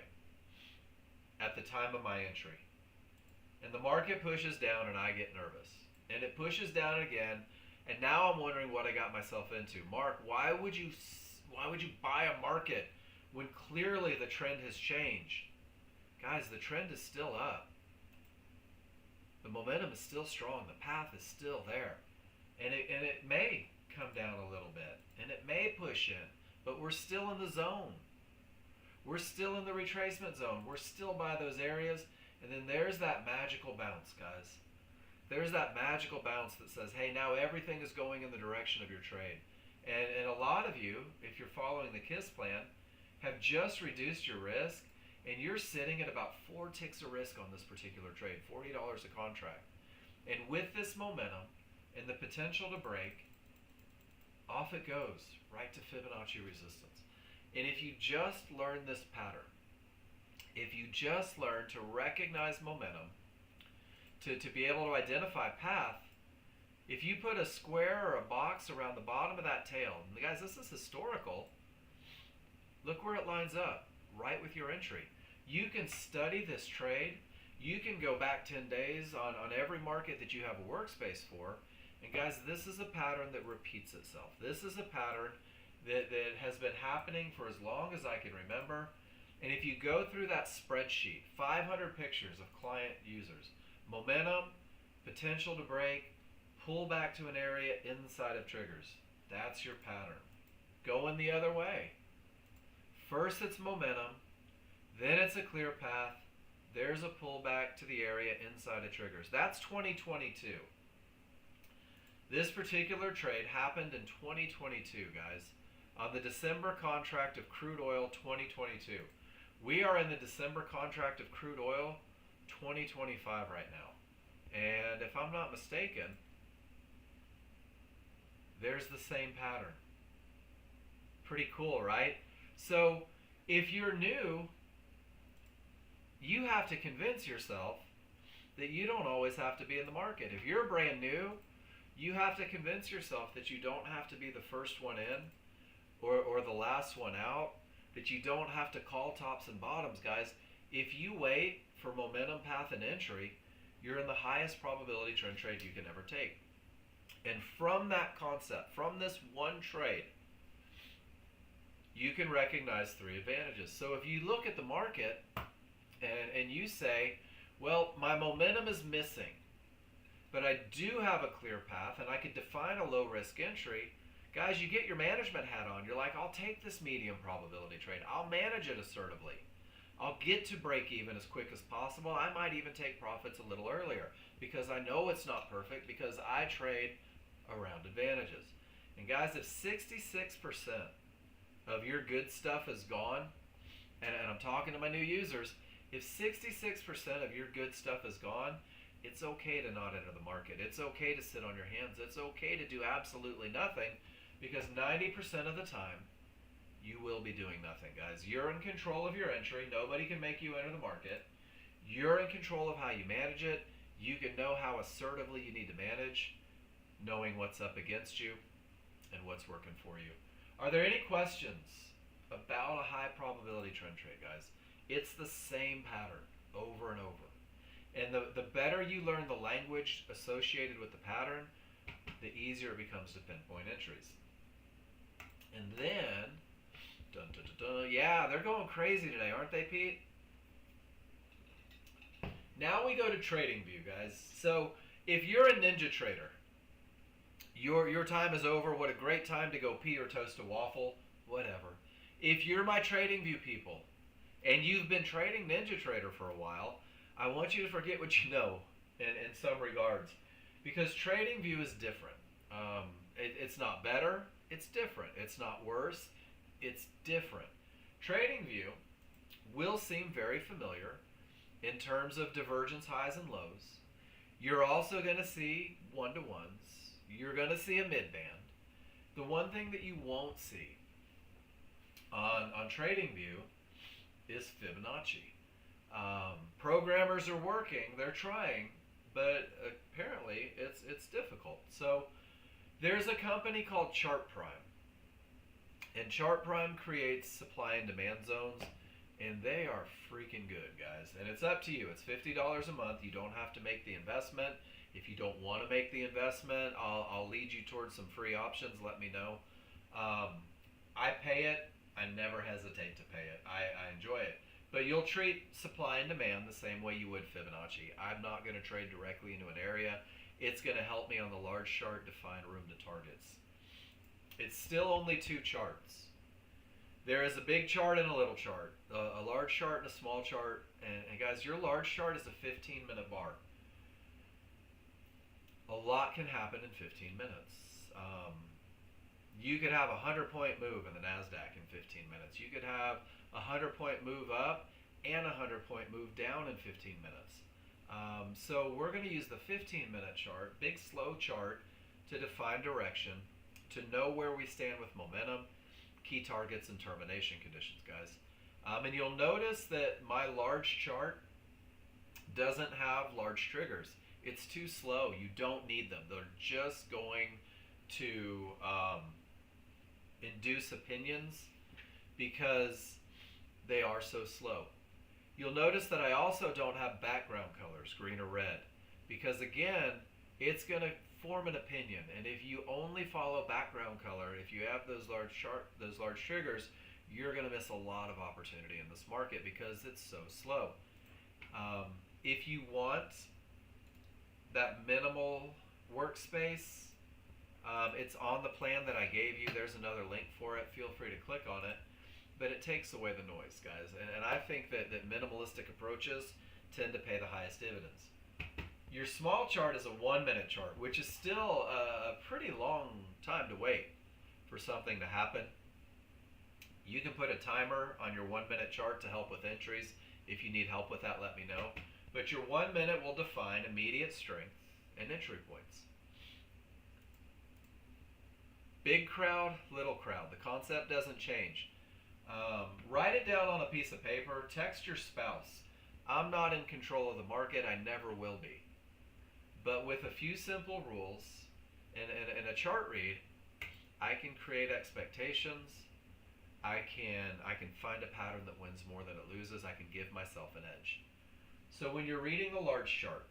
A: at the time of my entry. And the market pushes down and I get nervous. And it pushes down again. And now I'm wondering what I got myself into. Mark, why would you buy a market when clearly the trend has changed? Guys, the trend is still up. The momentum is still strong. The path is still there. And it may come down a little bit. And it may push in. But we're still in the zone. We're still in the retracement zone. We're still by those areas. And then there's that magical bounce, guys. There's that magical bounce that says, hey, now everything is going in the direction of your trade. And a lot of you, if you're following the KISS plan, have just reduced your risk, and you're sitting at about 4 ticks of risk on this particular trade, $40 a contract. And with this momentum and the potential to break, off it goes, right to Fibonacci resistance. And if you just learn this pattern, if you just learn to recognize momentum, to be able to identify path, if you put a square or a box around the bottom of that tail, and guys, this is historical, look where it lines up, right with your entry. You can study this trade. You can go back 10 days on every market that you have a workspace for. And guys, this is a pattern that repeats itself. This is a pattern that has been happening for as long as I can remember. And if you go through that spreadsheet, 500 pictures of client users, momentum, potential to break, pull back to an area inside of triggers. That's your pattern. Going the other way. First it's momentum, then it's a clear path, there's a pullback to the area inside of triggers. That's 2022. This particular trade happened in 2022, guys, on the December contract of crude oil 2022. We are in the December contract of crude oil 2025 right now. And if I'm not mistaken, there's the same pattern. Pretty cool, right? So if you're new, you have to convince yourself that you don't always have to be in the market. If you're brand new, you have to convince yourself that you don't have to be the first one in or the last one out, that you don't have to call tops and bottoms, guys. If you wait for momentum, path, and entry, you're in the highest probability trend trade you can ever take. And from that concept, from this one trade, you can recognize 3 advantages. So if you look at the market and you say, well, my momentum is missing, but I do have a clear path and I could define a low risk entry, guys, you get your management hat on. You're like, I'll take this medium probability trade. I'll manage it assertively. I'll get to break even as quick as possible. I might even take profits a little earlier because I know it's not perfect, because I trade around advantages. And guys, if 66% of your good stuff is gone, and I'm talking to my new users, if 66% of your good stuff is gone, it's okay to not enter the market. It's okay to sit on your hands. It's okay to do absolutely nothing, because 90% of the time, you will be doing nothing, guys. You're in control of your entry. Nobody can make you enter the market. You're in control of how you manage it. You can know how assertively you need to manage, knowing what's up against you and what's working for you. Are there any questions about a high probability trend trade, guys? It's the same pattern over and over. And the better you learn the language associated with the pattern, the easier it becomes to pinpoint entries. And then, dun, dun, dun, dun, yeah, they're going crazy today, aren't they, Pete? Now we go to TradingView, guys. So if you're a ninja trader, your time is over. What a great time to go pee or toast a waffle, whatever. If you're my TradingView people and you've been trading NinjaTrader for a while, I want you to forget what you know in some regards, because TradingView is different. It's not better, it's different. It's not worse, it's different. TradingView will seem very familiar in terms of divergence highs and lows. You're also going to see one-to-ones. You're going to see a mid-band. The one thing that you won't see on TradingView is Fibonacci. Programmers are working, they're trying, but apparently it's difficult. So there's a company called Chart Prime, and Chart Prime creates supply and demand zones, and they are freaking good, guys. And it's up to you. It's $50 a month. You don't have to make the investment. If you don't want to make the investment, I'll lead you towards some free options. Let me know. I pay it. I never hesitate to pay it. I enjoy it. But you'll treat supply and demand the same way you would Fibonacci. I'm not going to trade directly into an area. It's going to help me on the large chart define room to targets. It's still only two charts. There is a big chart and a little chart, a large chart and a small chart. And guys, your large chart is a 15-minute bar. A lot can happen in 15 minutes. You could have a 100-point move in the NASDAQ in 15 minutes. You could have a 100-point move up and a 100-point move down in 15 minutes. So we're going to use the 15-minute chart, big slow chart, to define direction, to know where we stand with momentum, key targets, and termination conditions, guys. And you'll notice that my large chart doesn't have large triggers. It's too slow. You don't need them. They're just going to induce opinions because they are so slow. You'll notice that I also don't have background colors, green or red, because again, it's going to form an opinion. And if you only follow background color, if you have those large triggers, you're going to miss a lot of opportunity in this market because it's so slow. If you want that minimal workspace, it's on the plan that I gave you. There's another link for it. Feel free to click on it. But it takes away the noise, guys. And I think that minimalistic approaches tend to pay the highest dividends. Your small chart is a 1-minute chart, which is still a pretty long time to wait for something to happen. You can put a timer on your 1-minute chart to help with entries. If you need help with that, let me know. But your 1 minute will define immediate strength and entry points. Big crowd, little crowd. The concept doesn't change. Write it down on a piece of paper. Text your spouse. I'm not in control of the market. I never will be. But with a few simple rules and a chart read, I can create expectations. I can find a pattern that wins more than it loses. I can give myself an edge. So when you're reading a large chart,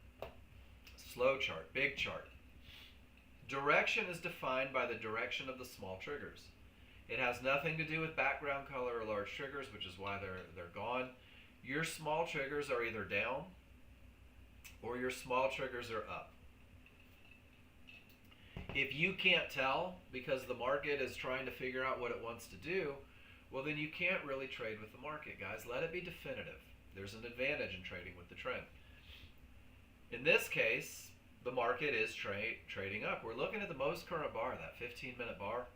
A: slow chart, big chart, direction is defined by the direction of the small triggers. It has nothing to do with background color or large triggers, which is why they're gone. Your small triggers are either down or your small triggers are up. If you can't tell because the market is trying to figure out what it wants to do, well then you can't really trade with the market, guys. Let it be definitive. There's an advantage in trading with the trend. In this case, the market is trading up. We're looking at the most current bar, that 15-minute bar.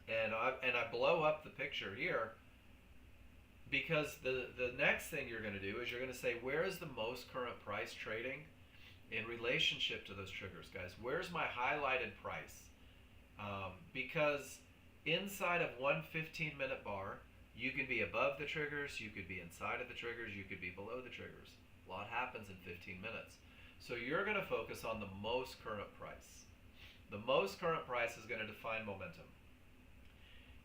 A: And I blow up the picture here because the next thing you're going to do is you're going to say, where is the most current price trading in relationship to those triggers, guys? Where's my highlighted price? Because inside of one 15-minute bar, you can be above the triggers, you could be inside of the triggers, you could be below the triggers. A lot happens in 15 minutes. So you're going to focus on the most current price. The most current price is going to define momentum.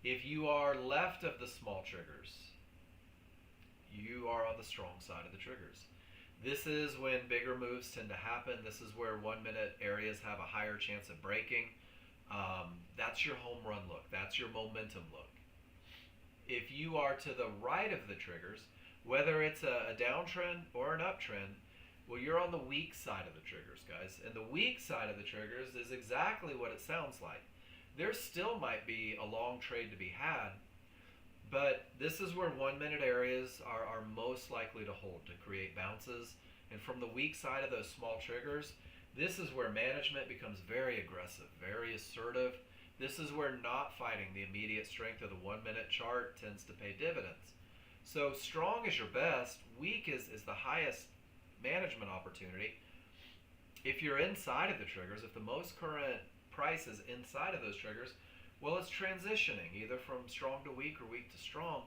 A: If you are left of the small triggers, you are on the strong side of the triggers. This is when bigger moves tend to happen. This is where 1-minute areas have a higher chance of breaking. That's your home run look. That's your momentum look. If you are to the right of the triggers, whether it's a downtrend or an uptrend, well, you're on the weak side of the triggers, guys. And the weak side of the triggers is exactly what it sounds like. There still might be a long trade to be had, but this is where 1-minute areas are most likely to hold, to create bounces. And from the weak side of those small triggers, this is where management becomes very aggressive, very assertive. This is where not fighting the immediate strength of the 1-minute chart tends to pay dividends. So strong is your best, weak is the highest management opportunity. If you're inside of the triggers, if the most current price is inside of those triggers, well, it's transitioning either from strong to weak or weak to strong.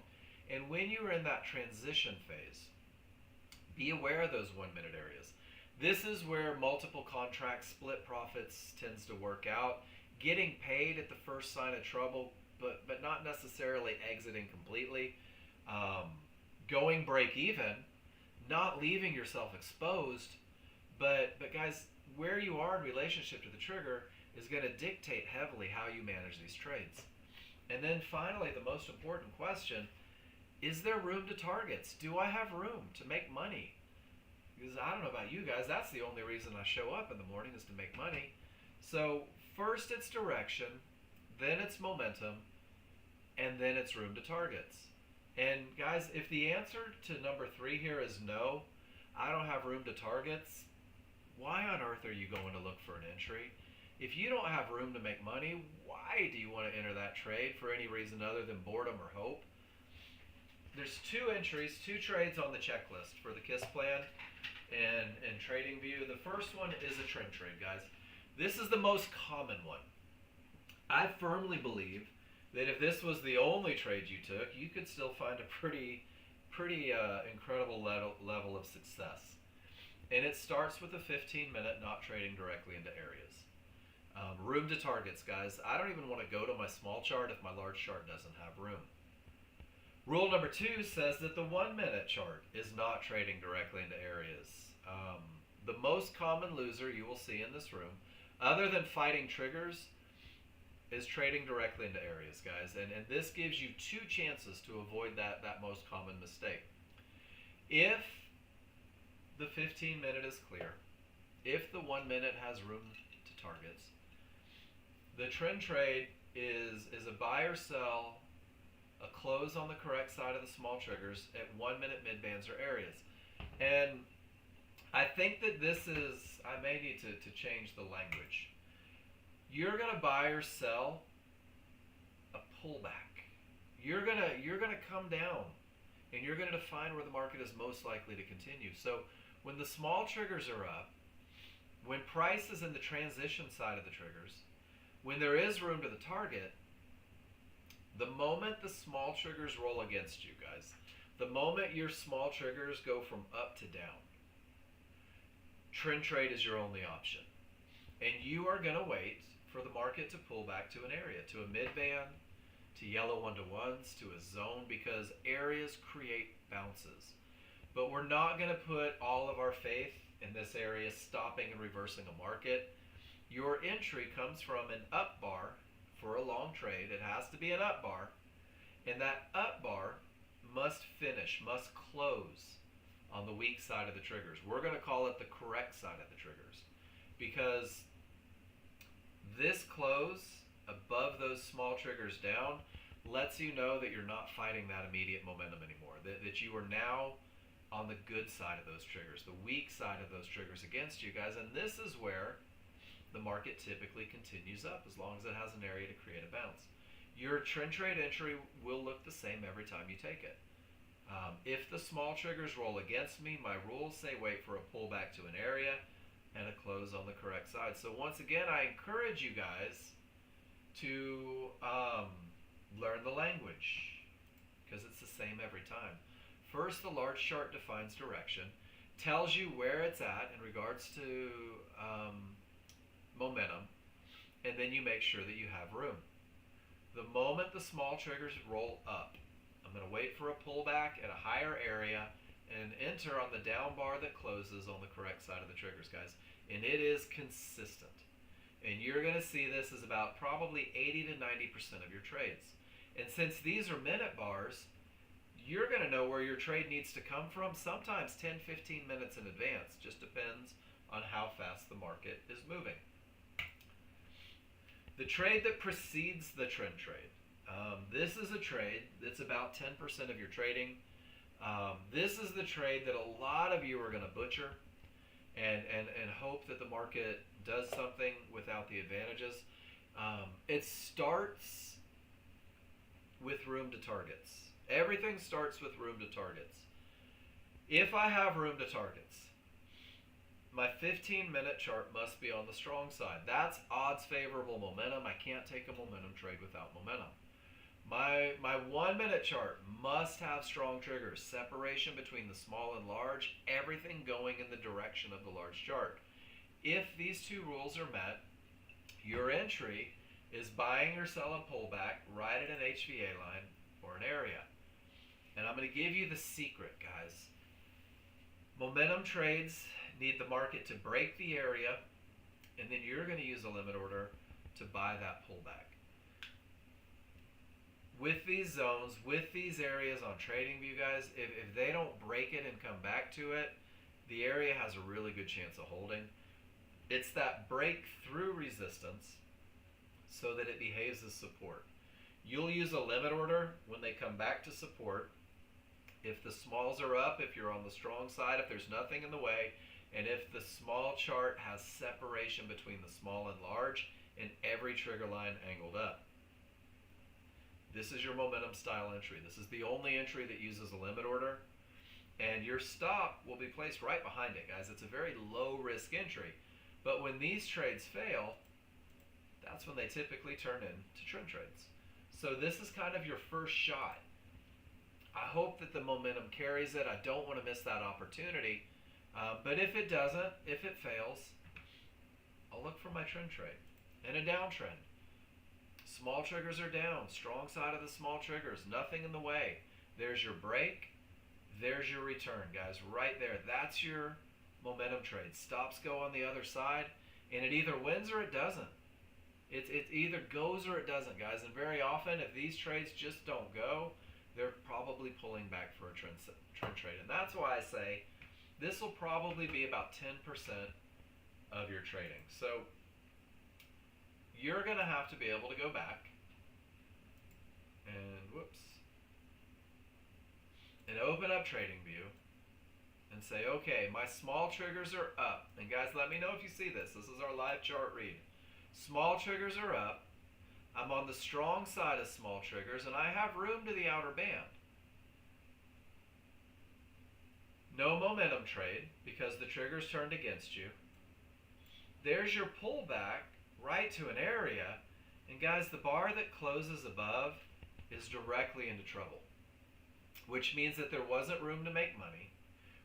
A: And when you are in that transition phase, be aware of those 1 minute areas. This is where multiple contract split profits tends to work out. Getting paid at the first sign of trouble, but not necessarily exiting completely. Um, Going break even, not leaving yourself exposed, but guys, where you are in relationship to the trigger is going to dictate heavily how you manage these trades. And then finally, the most important question, is there room to targets? Do I have room to make money? Because I don't know about you guys, that's the only reason I show up in the morning is to make money. So first it's direction, then it's momentum, and then it's room to targets. And guys, if the answer to number 3 here is no, I don't have room to targets, why on earth are you going to look for an entry? If you don't have room to make money, why do you want to enter that trade for any reason other than boredom or hope? There's 2 entries, 2 trades on the checklist for the KISS plan and trading view. The first one is a trend trade, guys. This is the most common one. I firmly believe that if this was the only trade you took, you could still find a pretty incredible level of success. And it starts with a 15-minute not trading directly into areas. Room to targets, guys. I don't even want to go to my small chart if my large chart doesn't have room. Rule number 2 says that the 1 minute chart is not trading directly into areas. The most common loser you will see in this room, other than fighting triggers, is trading directly into areas, guys. And this gives you 2 chances to avoid that most common mistake. If the 15-minute is clear, if the 1 minute has room to targets, the trend trade is a buy or sell, a close on the correct side of the small triggers at 1 minute mid bands or areas. And I think that this is, I may need to change the language. You're going to buy or sell a pullback. You're going to come down and you're going to define where the market is most likely to continue. So when the small triggers are up, when price is in the transition side of the triggers, when there is room to the target, the moment the small triggers roll against you, guys, the moment your small triggers go from up to down, trend trade is your only option. And you are going to wait for the market to pull back to an area, to a mid band, to yellow 1-to-1s, to a zone, because areas create bounces. But we're not going to put all of our faith in this area stopping and reversing a market. Your entry comes from an up bar for a long trade. It has to be an up bar, and that up bar must finish, must close on the weak side of the triggers. We're going to call it the correct side of the triggers, because this close above those small triggers down lets you know that you're not fighting that immediate momentum anymore, that you are now on the good side of those triggers, the weak side of those triggers against you, guys. And this is where the market typically continues up, as long as it has an area to create a bounce. Your trend trade entry will look the same every time you take it. If the small triggers roll against me, my rules say wait for a pullback to an area and a close on the correct side. So once again, I encourage you guys to learn the language, because it's the same every time. First, the large chart defines direction, tells you where it's at in regards to momentum, and then you make sure that you have room. The moment the small triggers roll up, I'm going to wait for a pullback at a higher area and enter on the down bar that closes on the correct side of the triggers, guys. And it is consistent. And you're going to see this as about probably 80 to 90% of your trades. And since these are minute bars, you're going to know where your trade needs to come from sometimes 10-15 minutes in advance. Just depends on how fast the market is moving. The trade that precedes the trend trade. This is a trade that's about 10% of your trading. This is the trade that a lot of you are going to butcher and hope that the market does something without the advantages. It starts with room to targets. Everything starts with room to targets. If I have room to targets, my 15-minute chart must be on the strong side. That's odds favorable momentum. I can't take a momentum trade without momentum. My 1-minute chart must have strong triggers, separation between the small and large, everything going in the direction of the large chart. If these two rules are met, your entry is buying or selling pullback right at an HVA line or an area. And I'm going to give you the secret, guys. Momentum trades need the market to break the area, and then you're going to use a limit order to buy that pullback. With these zones, with these areas on TradingView, guys, if they don't break it and come back to it, the area has a really good chance of holding. It's that breakthrough resistance so that it behaves as support. You'll use a limit order when they come back to support. If the smalls are up, if you're on the strong side, if there's nothing in the way, and if the small chart has separation between the small and large, and every trigger line angled up. This is your momentum style entry. This is the only entry that uses a limit order, and your stop will be placed right behind it, guys. It's a very low risk entry, but when these trades fail, that's when they typically turn into trend trades. So this is kind of your first shot. I hope that the momentum carries it. I don't want to miss that opportunity. But if it doesn't, if it fails, I'll look for my trend trade and a downtrend. Small triggers are down. Strong side of the small triggers. Nothing in the way. There's your break. There's your return, guys. Right there. That's your momentum trade. Stops go on the other side, and it either wins or it doesn't. It either goes or it doesn't, guys. And very often, if these trades just don't go, they're probably pulling back for a trend trade. And that's why I say this will probably be about 10% of your trading. So you're going to have to be able to go back and open up TradingView and say, okay, my small triggers are up. And guys, let me know if you see this. This is our live chart read. Small triggers are up. I'm on the strong side of small triggers, and I have room to the outer band. No momentum trade because the triggers turned against you. There's your pullback right to an area, and guys, the bar that closes above is directly into trouble, which means that there wasn't room to make money,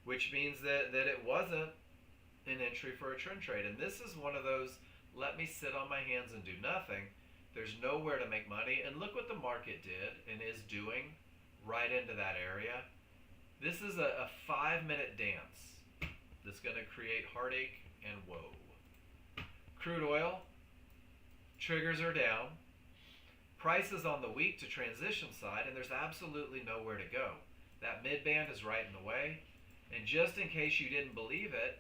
A: which means that it wasn't an entry for a trend trade. And this is one of those, let me sit on my hands and do nothing. There's nowhere to make money. And look what the market did and is doing right into that area. This is a 5-minute dance that's going to create heartache and woe. Crude oil, triggers are down. Prices on the week to transition side, and there's absolutely nowhere to go. That mid-band is right in the way. And just in case you didn't believe it,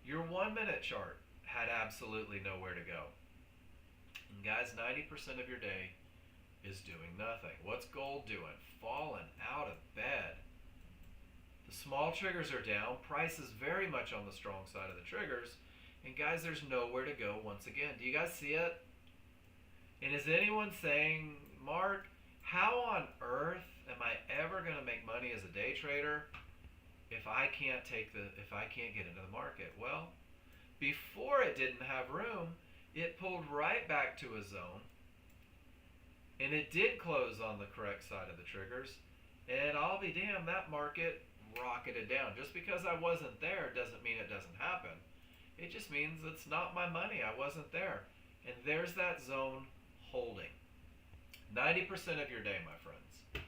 A: your 1-minute chart had absolutely nowhere to go. And guys, 90% of your day is doing nothing. What's gold doing? Falling out of bed. The small triggers are down. Price is very much on the strong side of the triggers. And guys, there's nowhere to go once again. Do you guys see it? And is anyone saying, Mark, how on earth am I ever going to make money as a day trader if I can't get into the market? Well, before it didn't have room, it pulled right back to a zone, and it did close on the correct side of the triggers, and I'll be damned, that market rocketed down. Just because I wasn't there doesn't mean it doesn't happen. It just means it's not my money. I wasn't there. And there's that zone holding. 90% of your day, my friends.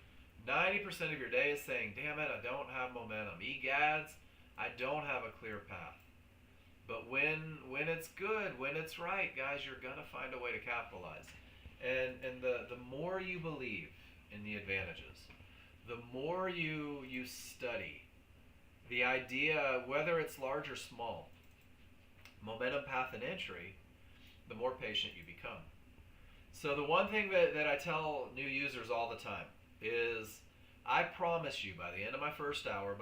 A: 90% of your day is saying, damn it, I don't have momentum. Egads, I don't have a clear path. But when it's good, when it's right, guys, you're going to find a way to capitalize. And the more you believe in the advantages, the more you study the idea, whether it's large or small, momentum path and entry, the more patient you become. So the one thing that I tell new users all the time is, I promise you by the end of my first hour,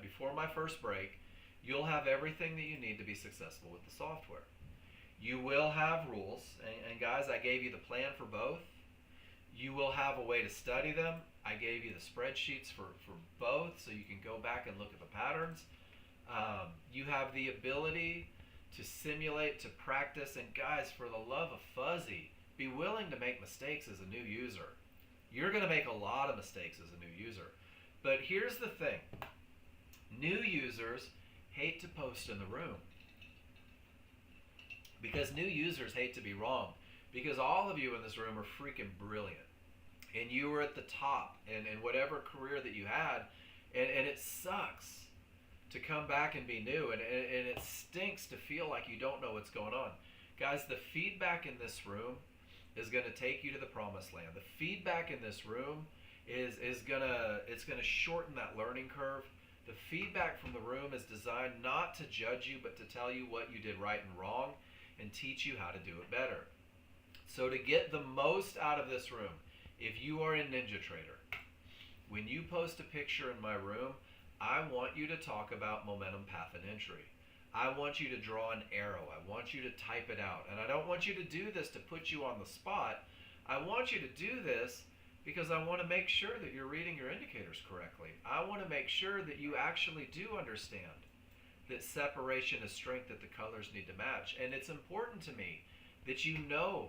A: before my first break, you'll have everything that you need to be successful with the software. You will have rules, and guys, I gave you the plan for both. You will have a way to study them. I gave you the spreadsheets for both so you can go back and look at the patterns. You have the ability to simulate, to practice, and guys, for the love of fuzzy, be willing to make mistakes as a new user. You're going to make a lot of mistakes as a new user. But here's the thing. New users hate to post in the room because new users hate to be wrong, because all of you in this room are freaking brilliant and you were at the top in whatever career that you had, and it sucks to come back and be new, and it stinks to feel like you don't know what's going on. Guys, the feedback in this room is going to take you to the promised land. The feedback in this room is gonna shorten that learning curve. The feedback from the room is designed not to judge you, but to tell you what you did right and wrong and teach you how to do it better. So to get the most out of this room, if you are in NinjaTrader, when you post a picture in my room, I want you to talk about momentum, path, and entry. I want you to draw an arrow. I want you to type it out. And I don't want you to do this to put you on the spot. I want you to do this because I want to make sure that you're reading your indicators correctly. I want to make sure that you actually do understand that separation is strength, that the colors need to match. And it's important to me that you know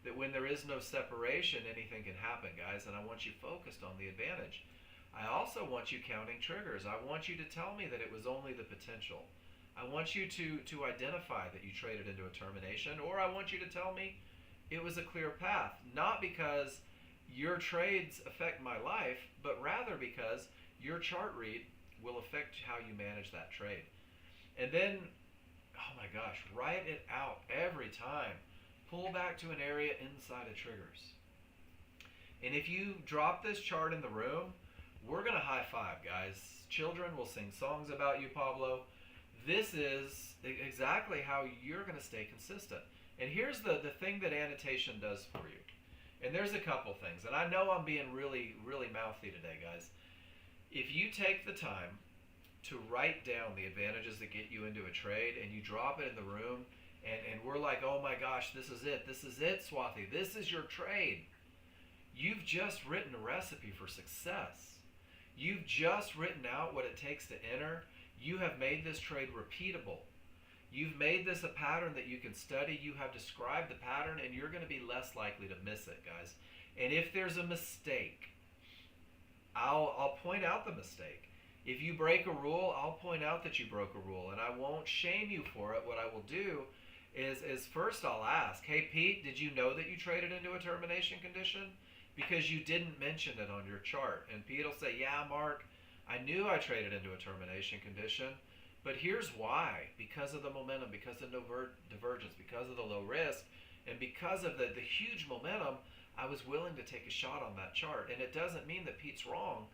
A: that when there is no separation, anything can happen, guys. And I want you focused on the advantage. I also want you counting triggers. I want you to tell me that it was only the potential. I want you to identify that you traded into a termination, or I want you to tell me it was a clear path, not because your trades affect my life, but rather because your chart read will affect how you manage that trade. And then, oh my gosh, write it out every time. Pull back to an area inside of triggers. And if you drop this chart in the room, we're going to high five, guys. Children will sing songs about you, Pablo. This is exactly how you're going to stay consistent. And here's the thing that annotation does for you. And there's a couple things. And I know I'm being really, really mouthy today, guys. If you take the time to write down the advantages that get you into a trade and you drop it in the room, and we're like, oh my gosh, this is it, Swathi. This is your trade. You've just written a recipe for success. You've just written out what it takes to enter. You have made this trade repeatable. You've made this a pattern that you can study. You have described the pattern, and you're going to be less likely to miss it, guys. And if there's a mistake, I'll point out the mistake. If you break a rule, I'll point out that you broke a rule, and I won't shame you for it. What I will do is first I'll ask, hey, Pete, did you know that you traded into a termination condition? Because you didn't mention it on your chart. And Pete will say, yeah, Mark, I knew I traded into a termination condition, but here's why. Because of the momentum, because of no divergence, because of the low risk, and because of the huge momentum, I was willing to take a shot on that chart. And it doesn't mean that Pete's wrong.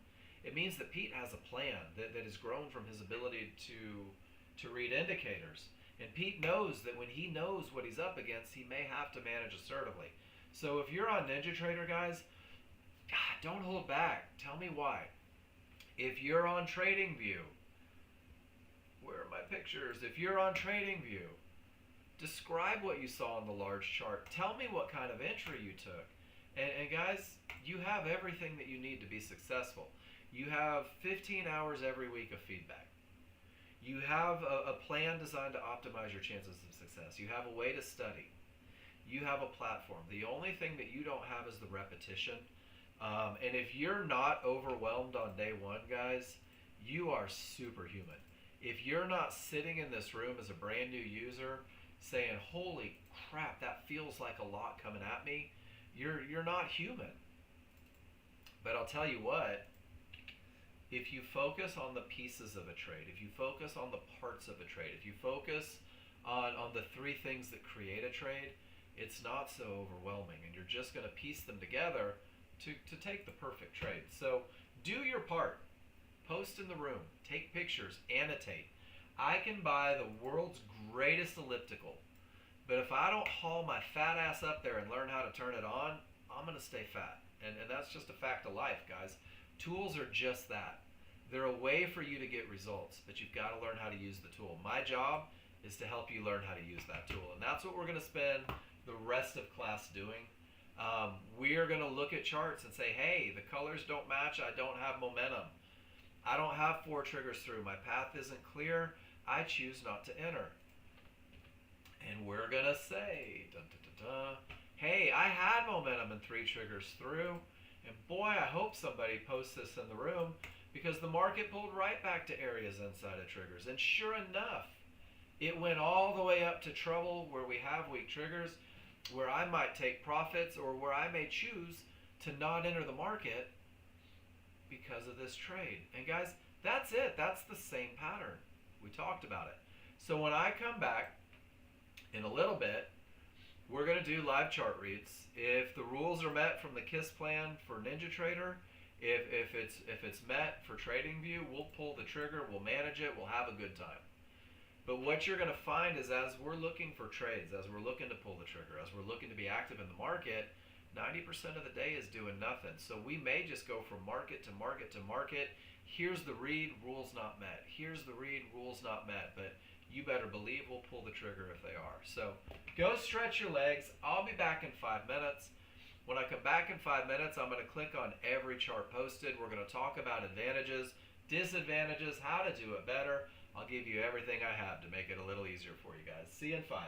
A: It means that Pete has a plan that has grown from his ability to read indicators. And Pete knows that when he knows what he's up against, he may have to manage assertively. So if you're on NinjaTrader, guys, don't hold back. Tell me why. If you're on TradingView, where are my pictures? If you're on TradingView, describe what you saw on the large chart. Tell me what kind of entry you took. And guys, you have everything that you need to be successful. You have 15 hours every week of feedback. You have a plan designed to optimize your chances of success. You have a way to study. You have a platform. The only thing that you don't have is the repetition. And if you're not overwhelmed on day one, guys, you are superhuman. If you're not sitting in this room as a brand new user saying, holy crap, that feels like a lot coming at me, you're not human. But I'll tell you what, if you focus on the pieces of a trade, if you focus on the parts of a trade, if you focus on the three things that create a trade, it's not so overwhelming, and you're just going to piece them together to take the perfect trade. So do your part. Post in the room. Take pictures. Annotate. I can buy the world's greatest elliptical, but if I don't haul my fat ass up there and learn how to turn it on, I'm going to stay fat. And that's just a fact of life, guys. Tools are just that. They're a way for you to get results, but you've got to learn how to use the tool. My job is to help you learn how to use that tool, and that's what we're going to spend the rest of class doing. We are going to look at charts and say, hey, the colors don't match. I don't have momentum. I don't have 4 triggers through. My path isn't clear. I choose not to enter. And we're going to say, dun, dun, dun, dun, hey, I had momentum and 3 triggers through. And boy, I hope somebody posts this in the room because the market pulled right back to areas inside of triggers. And sure enough, it went all the way up to trouble where we have weak triggers, where I might take profits or where I may choose to not enter the market because of this trade. And guys, that's it. That's the same pattern. We talked about it. So when I come back in a little bit, we're going to do live chart reads. If the rules are met from the KISS plan for NinjaTrader, if it's met for TradingView, we'll pull the trigger, we'll manage it, we'll have a good time. But what you're going to find is as we're looking for trades, as we're looking to pull the trigger, as we're looking to be active in the market, 90% of the day is doing nothing. So we may just go from market to market to market. Here's the read, rules not met. Here's the read, rules not met. But you better believe we'll pull the trigger if they are. So go stretch your legs. I'll be back in 5 minutes. When I come back in 5 minutes, I'm going to click on every chart posted. We're going to talk about advantages, disadvantages, how to do it better. I'll give you everything I have to make it a little easier for you guys. See you in 5.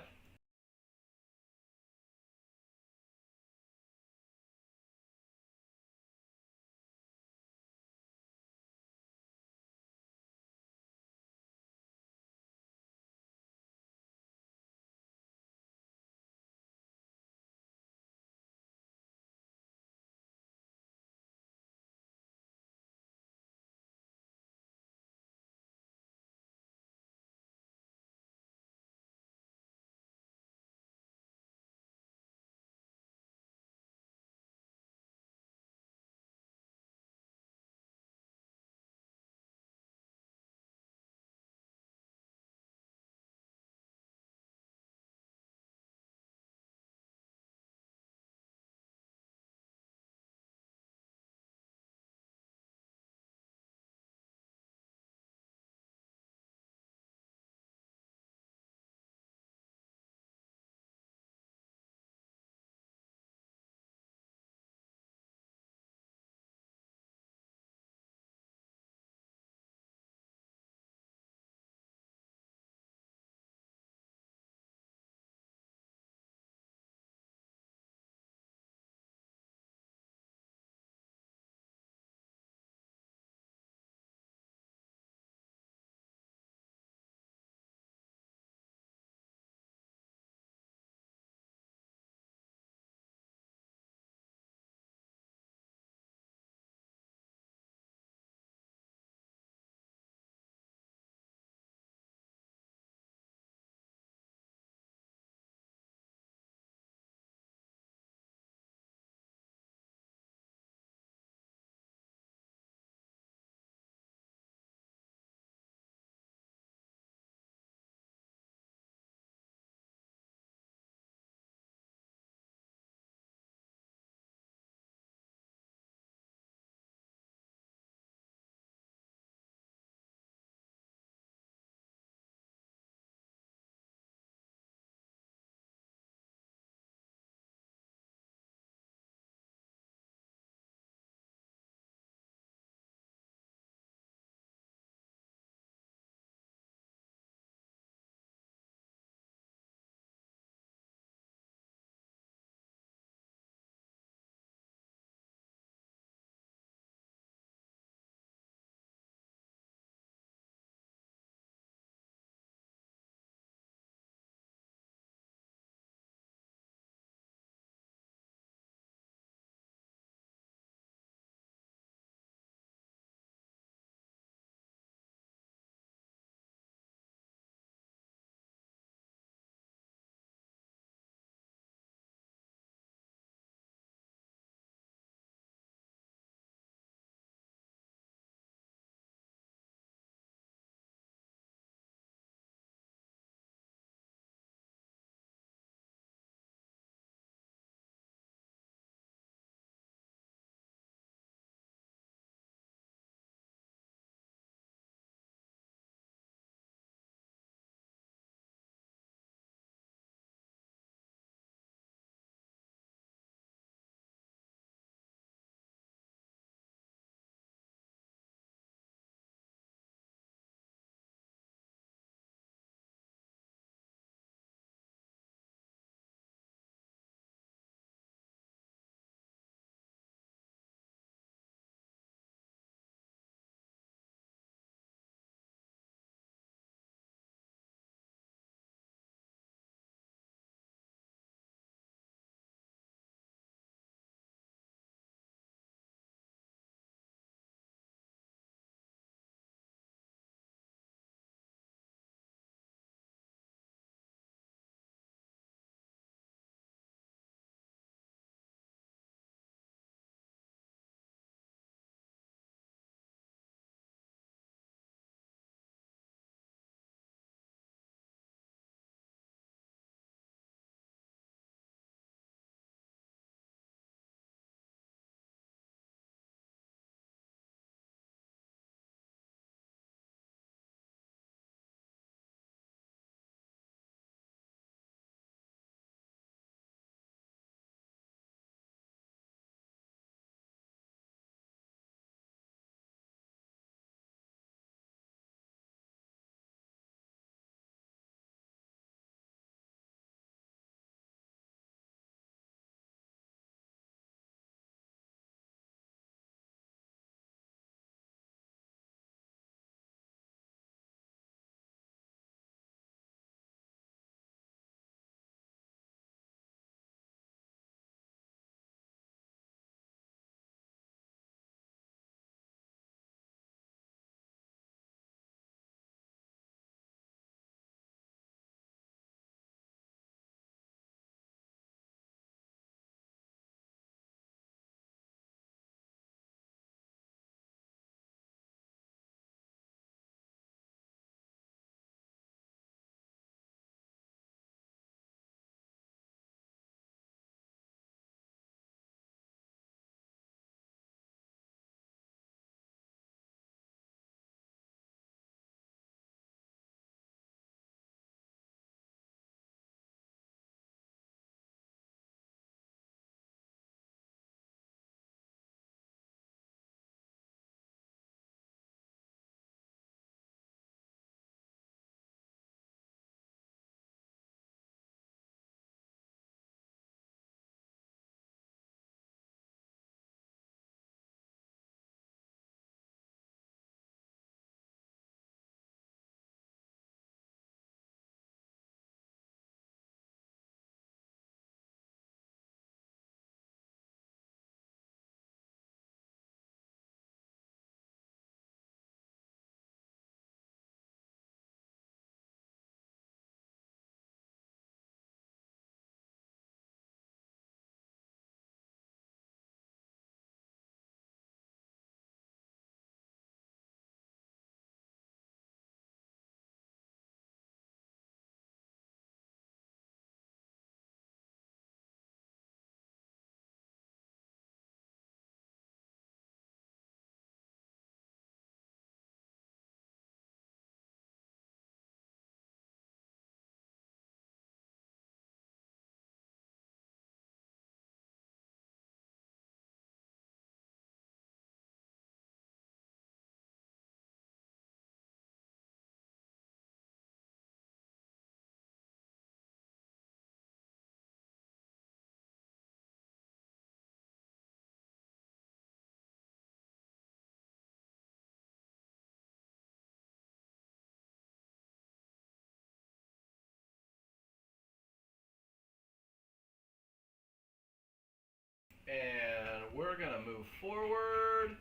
A: And we're going to move forward.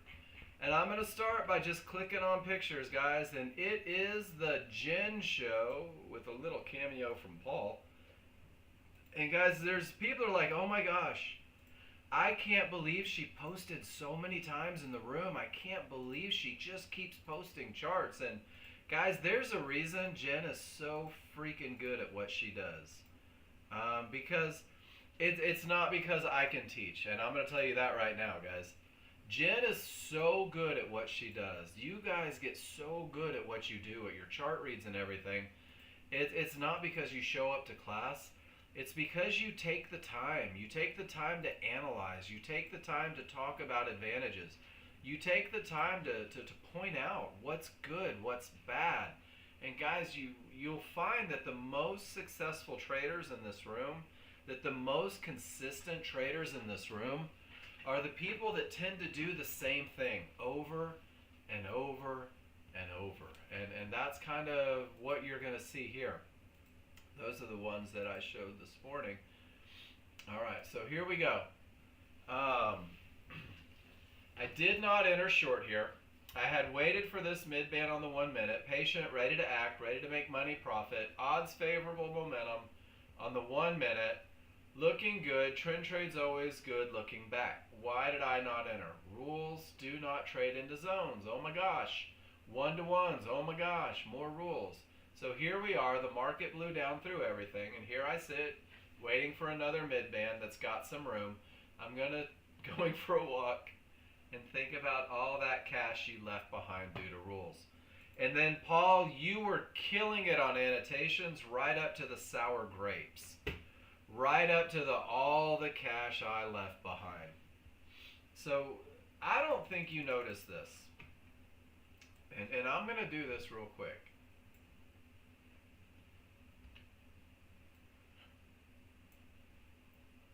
A: And I'm going to start by just clicking on pictures, guys. And it is the Jen show with a little cameo from Paul. And guys, there's people are like, oh my gosh, I can't believe she posted so many times in the room. I can't believe she just keeps posting charts. And guys, there's a reason Jen is so freaking good at what she does. Because it's not because I can teach. And I'm going to tell you that right now, guys. Jen is so good at what she does. You guys get so good at what you do, at your chart reads and everything. It's not because you show up to class. It's because you take the time. You take the time to analyze. You take the time to talk about advantages. You take the time to point out what's good, what's bad. And guys, you'll find that the most successful traders in this room, that the most consistent traders in this room are the people that tend to do the same thing over and over and over. And that's kind of what you're going to see here. Those are the ones that I showed this morning. All right, so here we go. I did not enter short here. I had waited for this mid-band on the 1 minute, patient, ready to act, ready to make money, profit, odds favorable momentum on the 1 minute, looking good, trend trade's always good, looking back. Why did I not enter? Rules, do not trade into zones. Oh my gosh. 1-to-1s, oh my gosh, more rules. So here we are, the market blew down through everything, and here I sit waiting for another mid-band that's got some room. I'm going for a walk and think about all that cash you left behind due to rules. And then, Paul, you were killing it on annotations right up to the sour grapes. Right up to all the cash I left behind. So I don't think you noticed this. And I'm going to do this real quick.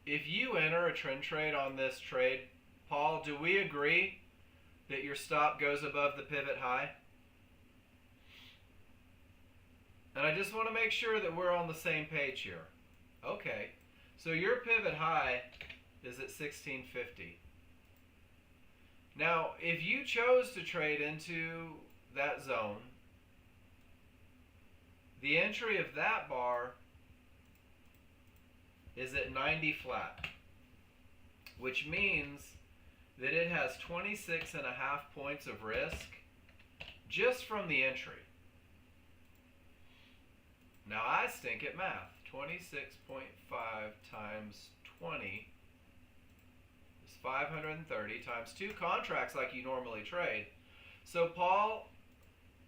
A: If you enter a trend trade on this trade, Paul, do we agree that your stop goes above the pivot high? And I just want to make sure that we're on the same page here. Okay, so your pivot high is at 1650. Now, if you chose to trade into that zone, the entry of that bar is at 90 flat, which means that it has 26.5 points of risk just from the entry. Now I stink at math. 26.5 times 20 is 530 times 2 contracts like you normally trade. So Paul,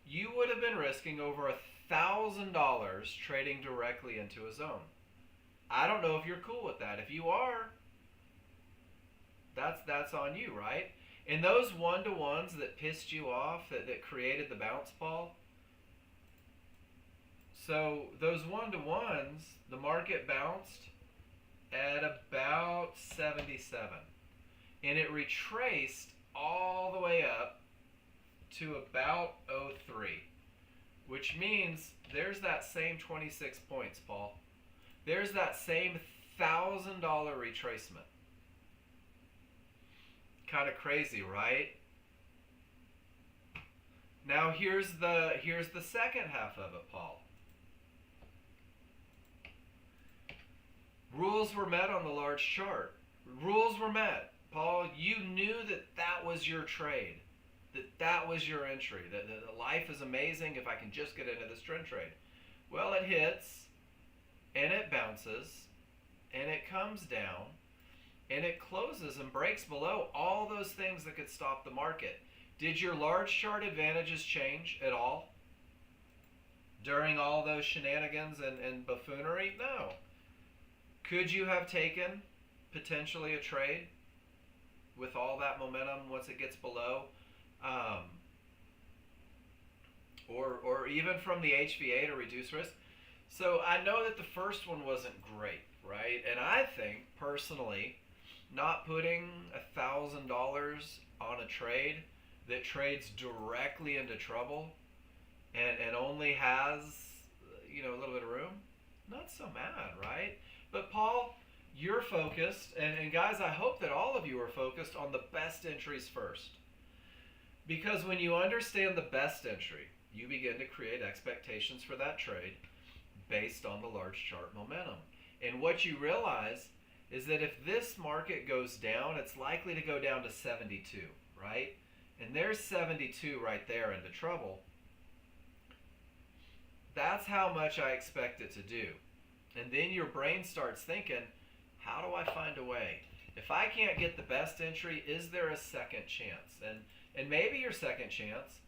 A: you would have been risking over $1,000 trading directly into a zone. I don't know if you're cool with that. If you are, that's on you, right? And those 1-to-1s that pissed you off, that created the bounce, Paul. So those 1-to-1s, the market bounced at about 77. And it retraced all the way up to about 03. Which means there's that same 26 points, Paul. There's that same $1,000 retracement. Kind of crazy, right? Now here's the second half of it, Paul. Rules were met on the large chart. Rules were met. Paul, you knew that was your trade. That was your entry. That life is amazing if I can just get into this trend trade. Well, it hits, and it bounces, and it comes down, and it closes and breaks below all those things that could stop the market. Did your large chart advantages change at all during all those shenanigans and buffoonery? No. Could you have taken potentially a trade with all that momentum once it gets below? Or even from the HVA to reduce risk? So I know that the first one wasn't great, right? And I think, personally, not putting $1,000 on a trade that trades directly into trouble and only has, a little bit of room, not so mad, right? But Paul, you're focused, and guys, I hope that all of you are focused on the best entries first. Because when you understand the best entry, you begin to create expectations for that trade based on the large chart momentum. And what you realize is that if this market goes down, it's likely to go down to 72, right? And there's 72 right there into trouble. That's how much I expect it to do. And then your brain starts thinking, how do I find a way? If I can't get the best entry, is there a second chance? And maybe your second chance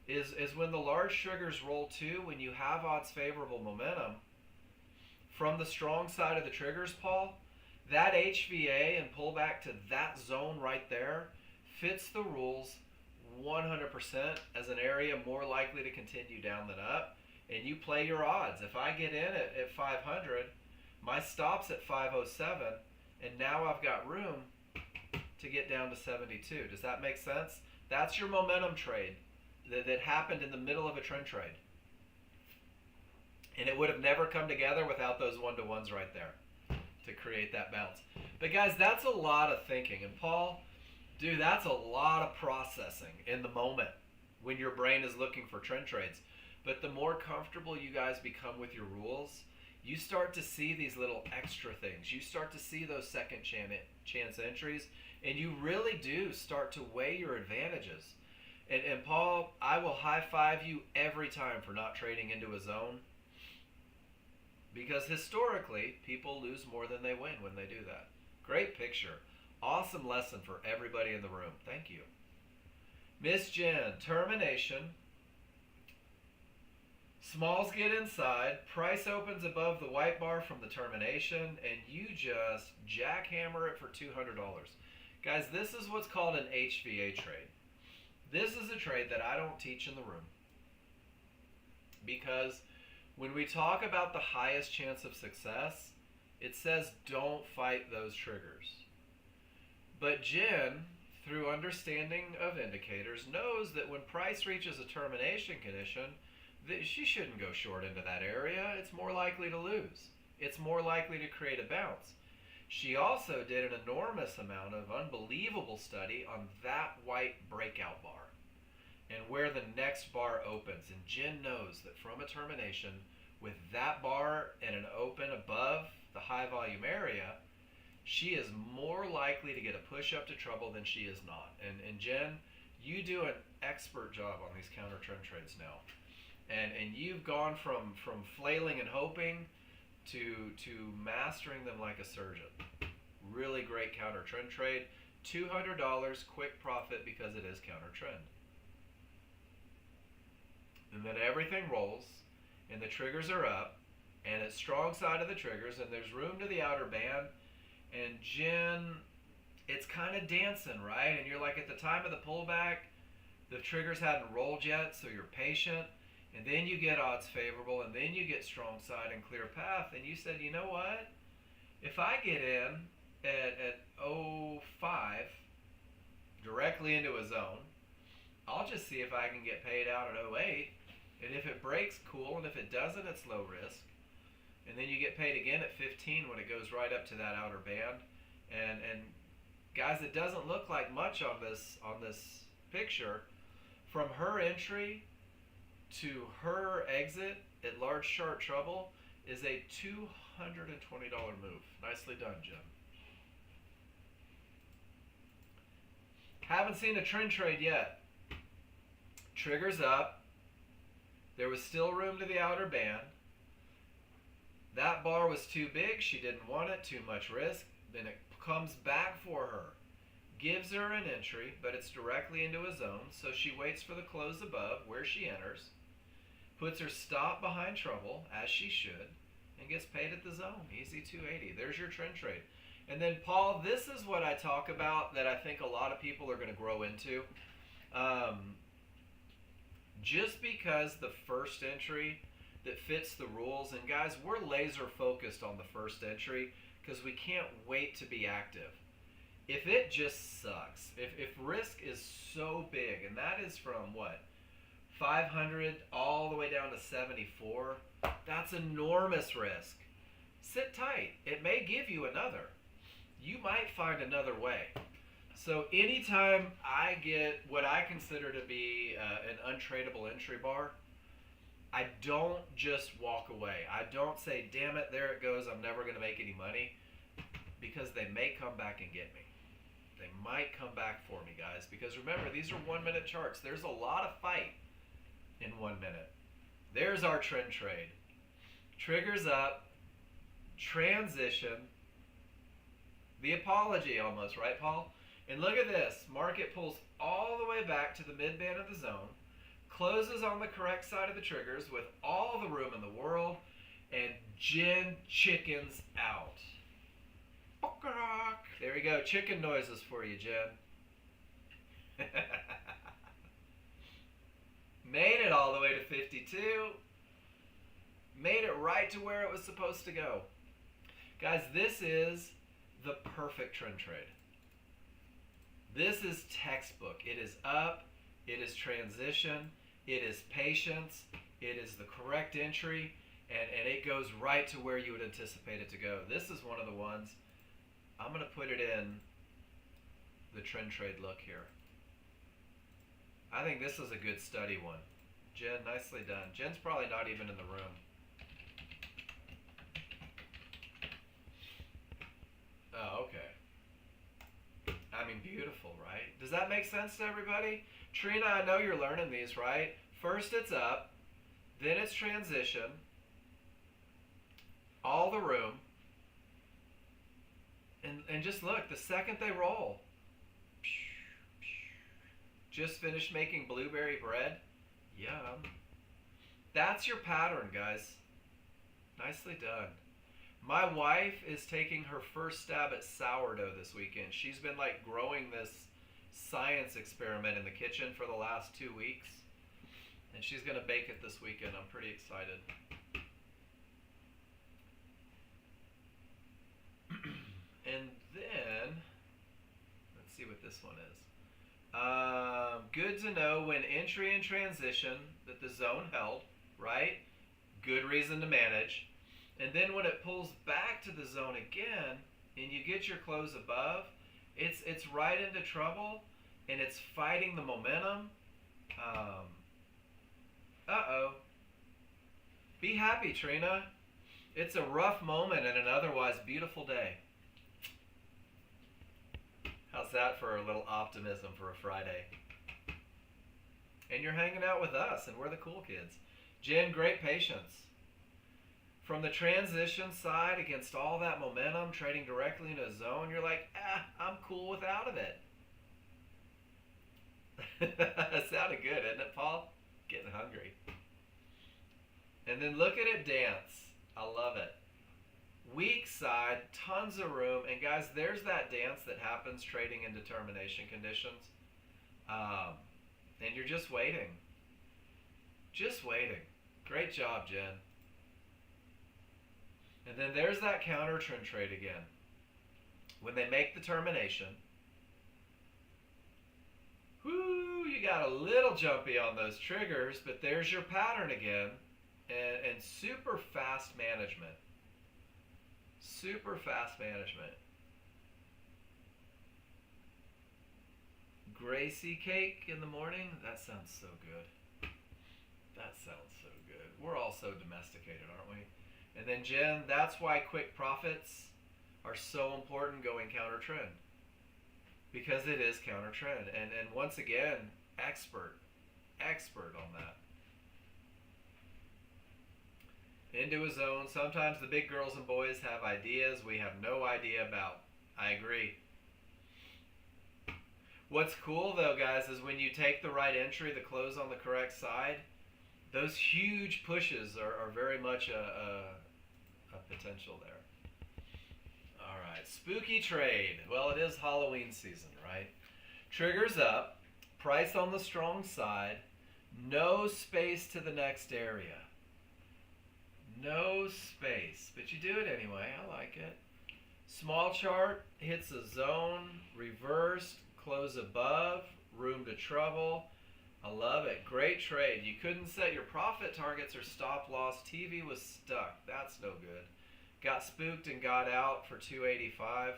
A: is when the large triggers roll too, when you have odds favorable momentum from the strong side of the triggers, Paul, that HVA and pullback to that zone right there fits the rules 100% as an area more likely to continue down than up. And you play your odds. If I get in at 500, my stop's at 507, and now I've got room to get down to 72. Does that make sense? That's your momentum trade that happened in the middle of a trend trade. And it would have never come together without those one-to-ones right there to create that bounce. But guys, that's a lot of thinking. And Paul, dude, that's a lot of processing in the moment when your brain is looking for trend trades. But the more comfortable you guys become with your rules, you start to see these little extra things. You start to see those second chance entries, and you really do start to weigh your advantages. And Paul, I will high five you every time for not trading into a zone, because historically, people lose more than they win when they do that. Great picture. Awesome lesson for everybody in the room. Thank you. Miss Jen, termination. Smalls get inside, price opens above the white bar from the termination, and you just jackhammer it for $200. Guys, this is what's called an HVA trade. This is a trade that I don't teach in the room. Because when we talk about the highest chance of success, it says don't fight those triggers. But Jen, through understanding of indicators, knows that when price reaches a termination condition, she shouldn't go short into that area. It's more likely to lose. It's more likely to create a bounce. She also did an enormous amount of unbelievable study on that white breakout bar and where the next bar opens. And Jen knows that from a termination with that bar and an open above the high volume area, she is more likely to get a push up to trouble than she is not. And Jen, you do an expert job on these counter trend trades now. And you've gone from flailing and hoping to mastering them like a surgeon. Really great counter trend trade. $200 quick profit because it is counter trend. And then everything rolls and the triggers are up and it's strong side of the triggers and there's room to the outer band. And Jen, it's kind of dancing, right? And you're like, at the time of the pullback, the triggers hadn't rolled yet, so you're patient. And then you get odds favorable, and then you get strong side and clear path. And you said, you know what? If I get in at 05 directly into a zone, I'll just see if I can get paid out at 08. And if it breaks, cool. And if it doesn't, it's low risk. And then you get paid again at 15 when it goes right up to that outer band. And guys, it doesn't look like much on this picture. From her entry to her exit at large chart trouble is a $220 move. Nicely done, Jim. Haven't seen a trend trade yet. Triggers up. There was still room to the outer band. That bar was too big. She didn't want it. Too much risk. Then it comes back for her. Gives her an entry, but it's directly into a zone. So she waits for the close above where she enters. Puts her stop behind trouble, as she should, and gets paid at the zone. Easy 280. There's your trend trade. And then, Paul, this is what I talk about that I think a lot of people are going to grow into. Just because the first entry that fits the rules, and guys, we're laser focused on the first entry because we can't wait to be active. If it just sucks, if risk is so big, and that is from what? 500 all the way down to 74, that's enormous risk. Sit tight. It may give you another. You might find another way. So anytime I get what I consider to be an untradeable entry bar, I don't just walk away. I don't say, damn it, there it goes, I'm never going to make any money, because they may come back and get me. They might come back for me, guys, because remember, these are 1 minute charts. There's a lot of fight in 1 minute. There's our trend trade. Triggers up, transition, the apology almost, right, Paul? And look at this. Market pulls all the way back to the mid-band of the zone, closes on the correct side of the triggers with all the room in the world, and Jen chickens out. There we go. Chicken noises for you, Jen. Made it all the way to 52. Made it right to where it was supposed to go. Guys, this is the perfect trend trade. This is textbook. It is up. It is transition. It is patience. It is the correct entry. And it goes right to where you would anticipate it to go. This is one of the ones. I'm going to put it in the trend trade look here. I think this is a good study one. Jen, nicely done. Jen's probably not even in the room. Oh, okay. I mean, beautiful, right? Does that make sense to everybody? Trina, I know you're learning these, right? First it's up, then it's transition, all the room, and just look, the second they roll, just finished making blueberry bread. Yum. That's your pattern, guys. Nicely done. My wife is taking her first stab at sourdough this weekend. She's been like growing this science experiment in the kitchen for the last 2 weeks. And she's going to bake it this weekend. I'm pretty excited. And then, let's see what this one is. Good to know when entry and transition that the zone held, right? Good reason to manage. And then when it pulls back to the zone again and you get your close above, it's right into trouble and it's fighting the momentum. Uh-oh. Be happy, Trina. It's a rough moment in an otherwise beautiful day. How's that for a little optimism for a Friday? And you're hanging out with us, and we're the cool kids. Jen, great patience. From the transition side against all that momentum, trading directly into a zone, you're like, I'm cool with out of it. That sounded good, isn't it, Paul? Getting hungry. And then look at it dance. I love it. Weak side, tons of room. And guys, there's that dance that happens trading in determination conditions. And you're just waiting. Just waiting. Great job, Jen. And then there's that counter trend trade again. When they make the termination, whoo, you got a little jumpy on those triggers, but there's your pattern again. And super fast management. Super fast management. Gracie cake in the morning? That sounds so good. That sounds so good. We're all so domesticated, aren't we? And then Jen, that's why quick profits are so important going counter trend. Because it is counter trend. And once again, expert on that. Into a zone. Sometimes the big girls and boys have ideas we have no idea about. I agree. What's cool though, guys, is when you take the right entry, the close on the correct side, those huge pushes are very much a potential there. All right, spooky trade. Well, it is Halloween season, right? Triggers up, price on the strong side, no space to the next area. No space, but you do it anyway. I like it. Small chart hits a zone, reversed, close above, room to trouble. I love it. Great trade. You couldn't set your profit targets or stop loss. TV was stuck. That's no good. Got spooked and got out for 285.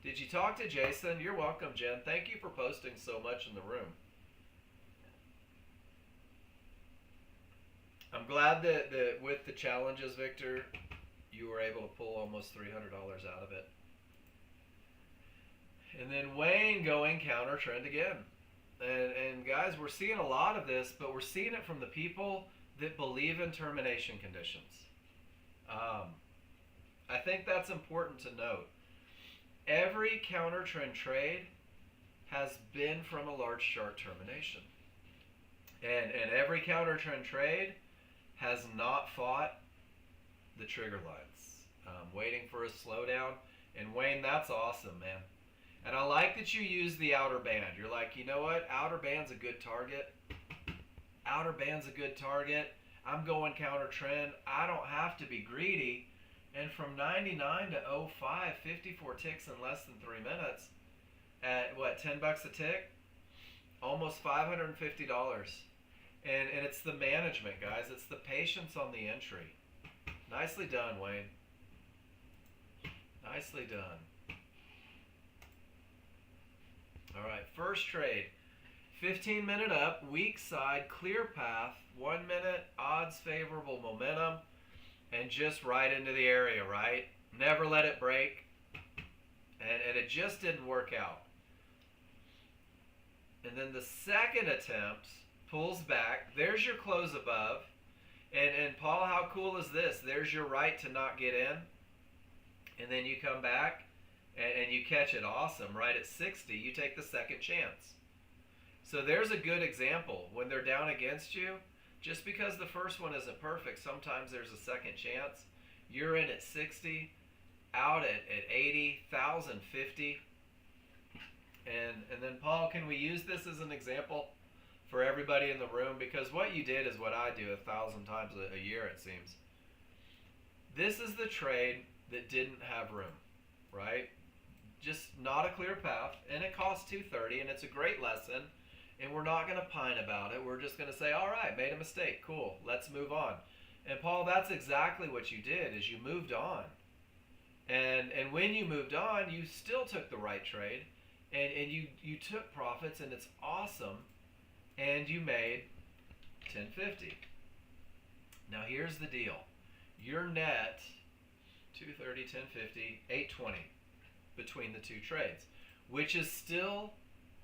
A: Did you talk to Jason? You're welcome, Jen. Thank you for posting so much in the room. I'm glad that with the challenges, Victor, you were able to pull almost $300 out of it. And then Wayne going counter trend again. And guys, we're seeing a lot of this, but we're seeing it from the people that believe in termination conditions. I think that's important to note. Every counter trend trade has been from a large chart termination. And every counter trend trade has not fought the trigger lines, waiting for a slowdown. And Wayne, that's awesome, man. And I like that you use the outer band. You're like, you know what? Outer band's a good target. Outer band's a good target. I'm going counter trend. I don't have to be greedy. And from 99 to 05, 54 ticks in less than 3 minutes at what, 10 bucks a tick? Almost $550. And it's the management, guys. It's the patience on the entry. Nicely done, Wayne. Nicely done. All right, first trade. 15-minute up, weak side, clear path, 1 minute, odds favorable momentum, and just right into the area, right? Never let it break. And it just didn't work out. And then the second attempt pulls back. There's your close above. And Paul, how cool is this? There's your right to not get in. And then you come back and you catch it awesome. Right at 60, you take the second chance. So there's a good example. When they're down against you, just because the first one isn't perfect, sometimes there's a second chance. You're in at 60, out at 80, 1,050. And then Paul, can we use this as an example for everybody in the room? Because what you did is what I do 1,000 times a year, it seems. This is the trade that didn't have room, right? Just not a clear path, and it costs $230, and it's a great lesson. And we're not going to pine about it. We're just going to say, all right, made a mistake. Cool. Let's move on. And Paul, that's exactly what you did, is you moved on. And when you moved on, you still took the right trade. And you took profits, and it's awesome. And you made $10.50. Now, here's the deal. Your net, $230, $10.50, $8.20 between the two trades, which is still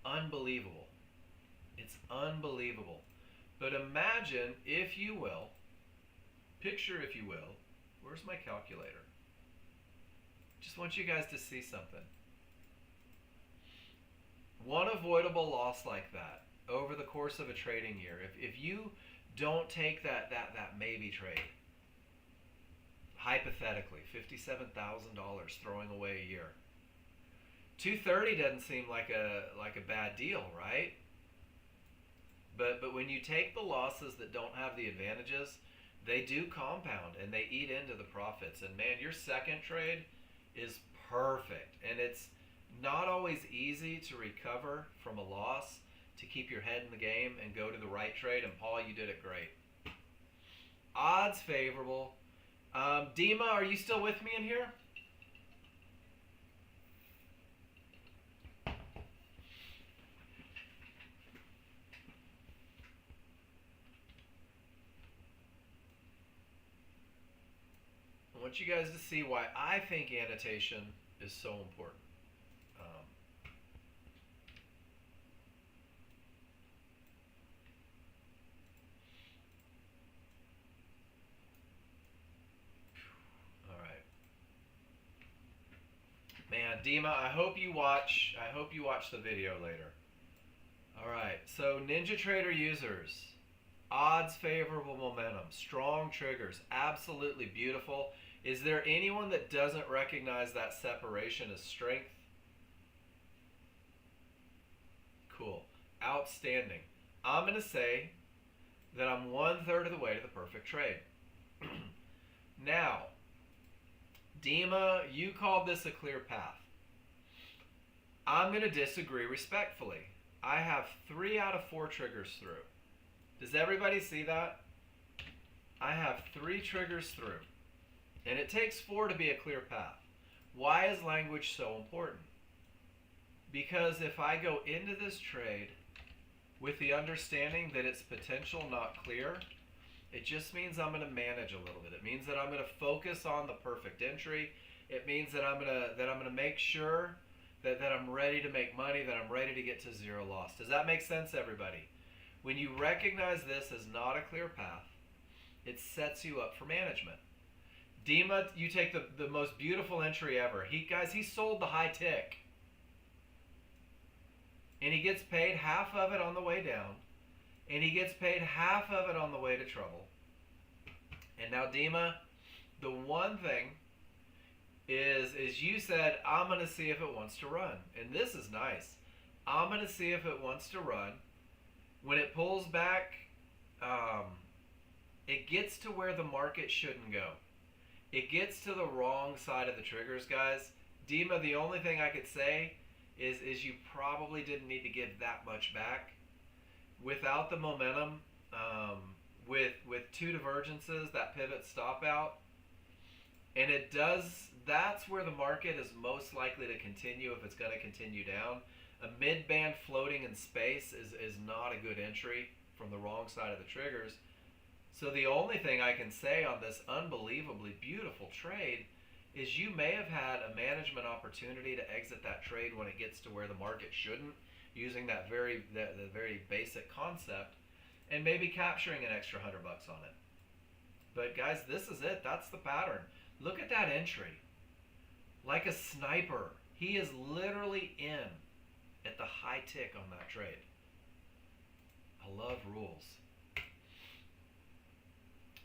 A: unbelievable. It's unbelievable. But imagine, if you will, picture, if you will, where's my calculator? Just want you guys to see something. One avoidable loss like that over the course of a trading year, if you don't take that maybe trade, hypothetically, $57,000 throwing away a year. $230 doesn't seem like a bad deal, right? But when you take the losses that don't have the advantages, they do compound and they eat into the profits. And man, your second trade is perfect. And it's not always easy to recover from a loss, to keep your head in the game and go to the right trade. And Paul, you did it great. Odds favorable. Dima, are you still with me in here? I want you guys to see why I think annotation is so important. All right, man, Dima, I hope you watch the video later. All right, so NinjaTrader users, odds favorable momentum, strong triggers, absolutely beautiful. Is there anyone that doesn't recognize that separation as strength? Cool. Outstanding. I'm going to say that I'm 1/3 of the way to the perfect trade. Now, Dima, you called this a clear path. I'm going to disagree respectfully. I have 3 out of 4 triggers through. Does everybody see that? I have 3 triggers through. And it takes 4 to be a clear path. Why is language so important? Because if I go into this trade with the understanding that its potential not clear, it just means I'm going to manage a little bit. It means that I'm going to focus on the perfect entry. It means that I'm going to make sure that I'm ready to make money, that I'm ready to get to zero loss. Does that make sense, everybody? When you recognize this as not a clear path, it sets you up for management. Dima, you take the most beautiful entry ever. He sold the high tick. And he gets paid half of it on the way down. And he gets paid half of it on the way to trouble. And now, Dima, the one thing is you said, I'm going to see if it wants to run. And this is nice. I'm going to see if it wants to run. When it pulls back, it gets to where the market shouldn't go. It gets to the wrong side of the triggers, guys. Dima, the only thing I could say is you probably didn't need to give that much back. Without the momentum, with 2 divergences, that pivot stop out, and it does, that's where the market is most likely to continue if it's going to continue down. A mid-band floating in space is not a good entry from the wrong side of the triggers. So the only thing I can say on this unbelievably beautiful trade is you may have had a management opportunity to exit that trade when it gets to where the market shouldn't, using the very basic concept, and maybe capturing an extra $100 on it. But guys, this is it. That's the pattern. Look at that entry. Like a sniper. He is literally in at the high tick on that trade. I love rules.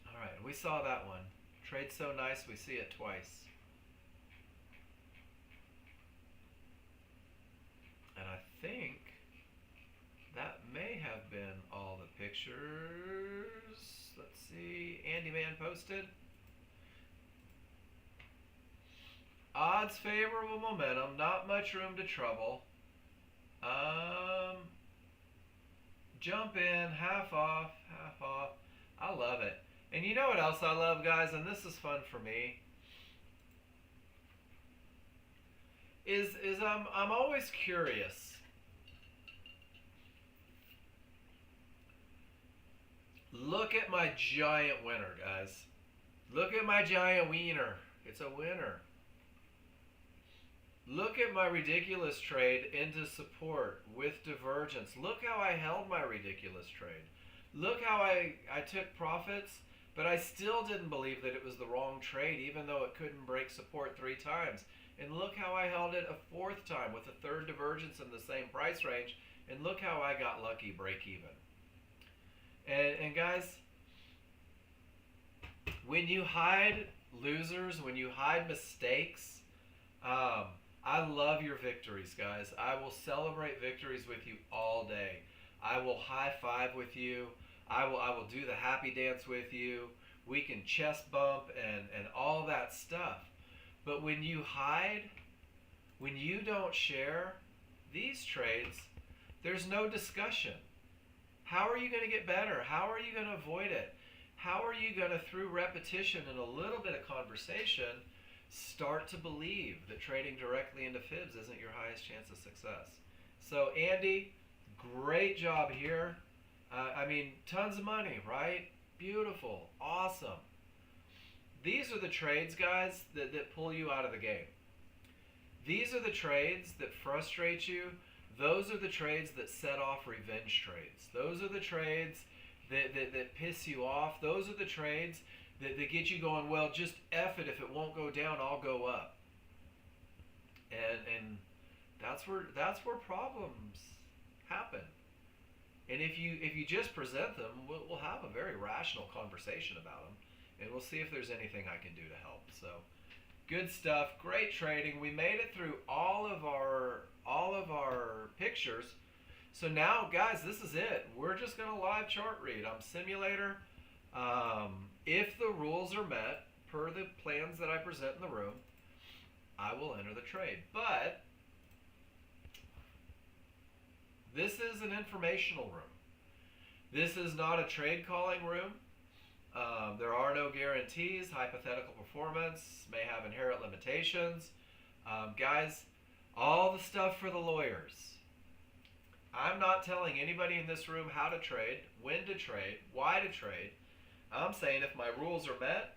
A: All right, we saw that one. Trade's so nice, we see it twice. And I think that may have been all the pictures. Let's see. Andy Man posted. Odds favorable momentum. Not much room to trouble. Jump in. Half off. Half off. I love it. And you know what else I love, guys? And this is fun for me. Is I'm always curious. Look at my giant winner, guys. Look at my giant wiener. It's a winner. Look at my ridiculous trade into support with divergence. Look how I held my ridiculous trade. Look how I took profits, but I still didn't believe that it was the wrong trade, even though it couldn't break support 3 times. And look how I held it a 4th time with a 3rd divergence in the same price range. And look how I got lucky break even. And guys, when you hide losers, when you hide mistakes, I love your victories, guys. I will celebrate victories with you all day. I will high five with you. I will do the happy dance with you. We can chest bump and all that stuff. But when you hide, when you don't share these trades, there's no discussion. How are you going to get better? How are you going to avoid it? How are you going to, through repetition and a little bit of conversation, start to believe that trading directly into fibs isn't your highest chance of success? So Andy, great job here. I mean, tons of money, right? Beautiful. Awesome. These are the trades, guys, that pull you out of the game. These are the trades that frustrate you. Those are the trades that set off revenge trades. Those are the trades that piss you off. Those are the trades that get you going, well, just F it. If it won't go down, I'll go up. And that's where problems happen. And if you just present them, we'll have a very rational conversation about them. And we'll see if there's anything I can do to help. So, good stuff. Great trading. We made it through all of our pictures. So now, guys, this is it. We're just going to live chart read. I'm simulator. If the rules are met per the plans that I present in the room, I will enter the trade. But this is an informational room. This is not a trade calling room. There are no guarantees. Hypothetical performance may have inherent limitations. Guys, all the stuff for the lawyers. I'm not telling anybody in this room how to trade, when to trade, why to trade. I'm saying if my rules are met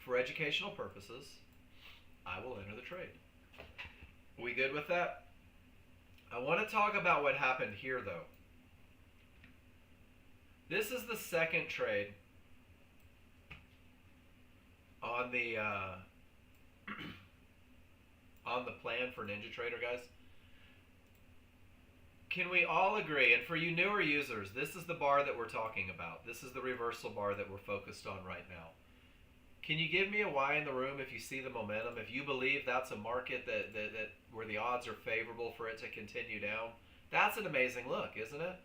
A: for educational purposes, I will enter the trade. We good with that? I want to talk about what happened here, though. This is the second trade on the on the plan for NinjaTrader, guys. Can we all agree, and for you newer users, this is the bar that we're talking about. This is the reversal bar that we're focused on right now. Can you give me a Y in the room if you see the momentum? If you believe that's a market that where the odds are favorable for it to continue down? That's an amazing look, isn't it?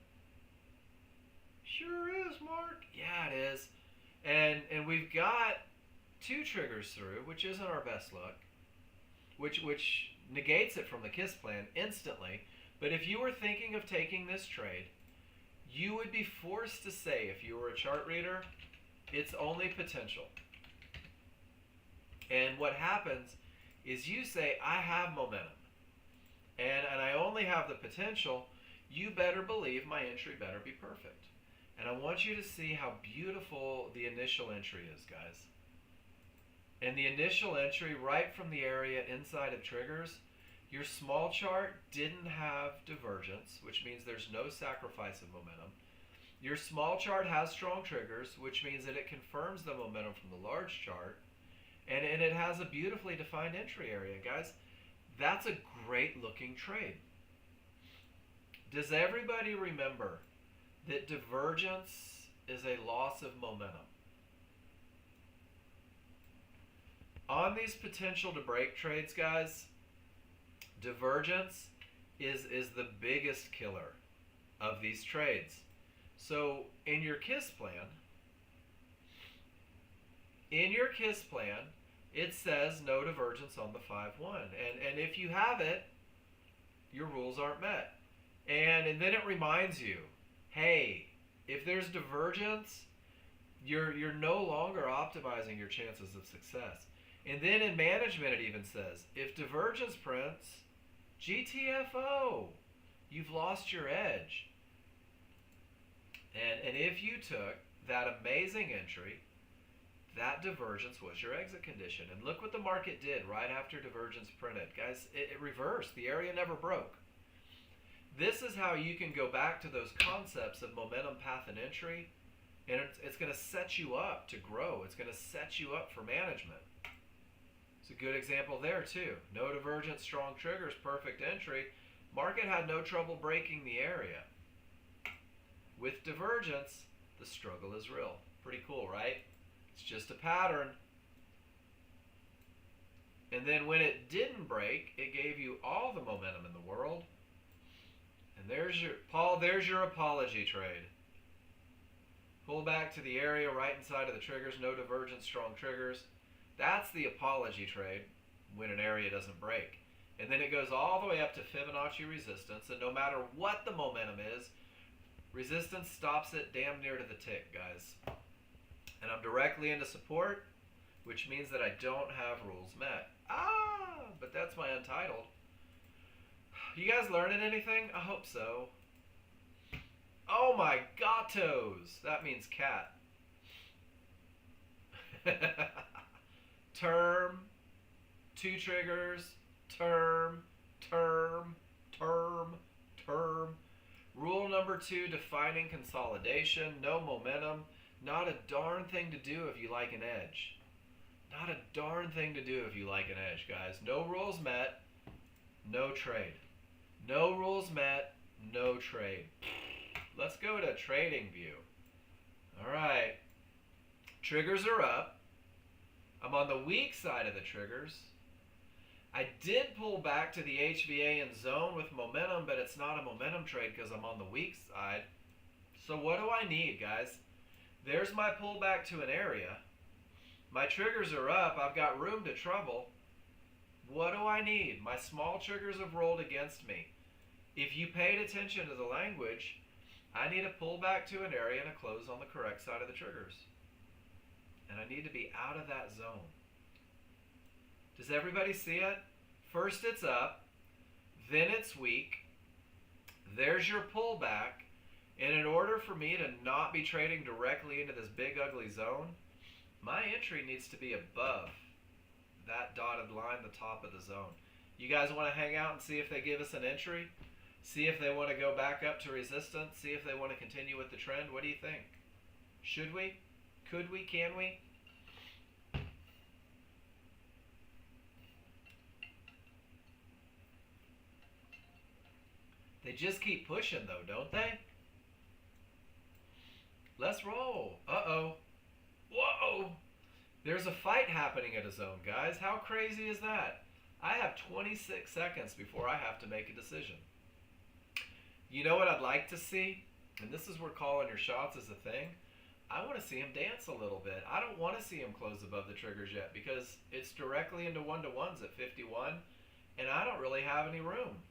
A: Sure is, Mark. Yeah, it is. And we've got two triggers through, which isn't our best luck, which negates it from the KISS plan instantly. But if you were thinking of taking this trade, you would be forced to say, if you were a chart reader, it's only potential. And what happens is you say, I have momentum, and I only have the potential. You better believe my entry better be perfect. And I want you to see how beautiful the initial entry is, guys. And the initial entry right from the area inside of triggers, your small chart didn't have divergence, which means there's no sacrifice of momentum. Your small chart has strong triggers, which means that it confirms the momentum from the large chart. And it has a beautifully defined entry area, guys. That's a great looking trade. Does everybody remember that divergence is a loss of momentum? On these potential to break trades, guys, divergence is the biggest killer of these trades. So in your KISS plan, it says no divergence on the 5-1. And if you have it, your rules aren't met. And then it reminds you, hey, if there's divergence, you're no longer optimizing your chances of success. And then in management it even says, if divergence prints, GTFO, you've lost your edge. And if you took that amazing entry, that divergence was your exit condition. And look what the market did right after divergence printed. Guys, it reversed. The area never broke. This is how you can go back to those concepts of momentum, path, and entry, and it's going to set you up to grow. It's going to set you up for management. It's a good example there too. No divergence, strong triggers, perfect entry. Market had no trouble breaking the area. With divergence, the struggle is real. Pretty cool, right? It's just a pattern. And then when it didn't break, it gave you all the momentum in the world. And there's your, Paul, there's your apology trade. Pull back to the area right inside of the triggers, no divergence, strong triggers. That's the apology trade when an area doesn't break. And then it goes all the way up to Fibonacci resistance, and no matter what the momentum is, resistance stops it damn near to the tick, guys. And I'm directly into support, which means that I don't have rules met. But that's my untitled. You guys learning anything? I hope so. Oh my gatos! That means cat. Term, two triggers, term, term, term, term. Rule number 2, defining consolidation, no momentum. Not a darn thing to do if you like an edge. Not a darn thing to do if you like an edge, guys. No rules met, no trade. No rules met, no trade. Let's go to trading view. All right. Triggers are up. I'm on the weak side of the triggers. I did pull back to the HVA and zone with momentum, but it's not a momentum trade because I'm on the weak side. So what do I need, guys? There's my pullback to an area. My triggers are up. I've got room to trouble. What do I need? My small triggers have rolled against me. If you paid attention to the language, I need a pullback to an area and a close on the correct side of the triggers. and I need to be out of that zone. Does everybody see it? First it's up, then it's weak, there's your pullback, and in order for me to not be trading directly into this big ugly zone, my entry needs to be above that dotted line, the top of the zone. You guys want to hang out and see if they give us an entry? See if they want to go back up to resistance? See if they want to continue with the trend? What do you think? Should we? Could we? Can we? They just keep pushing though, don't they? Let's roll. Uh-oh. Whoa! There's a fight happening at a zone, guys. How crazy is that? I have 26 seconds before I have to make a decision. You know what I'd like to see? And this is where calling your shots is a thing. I want to see him dance a little bit. I don't want to see him close above the triggers yet because it's directly into one-to-ones at 51, and I don't really have any room.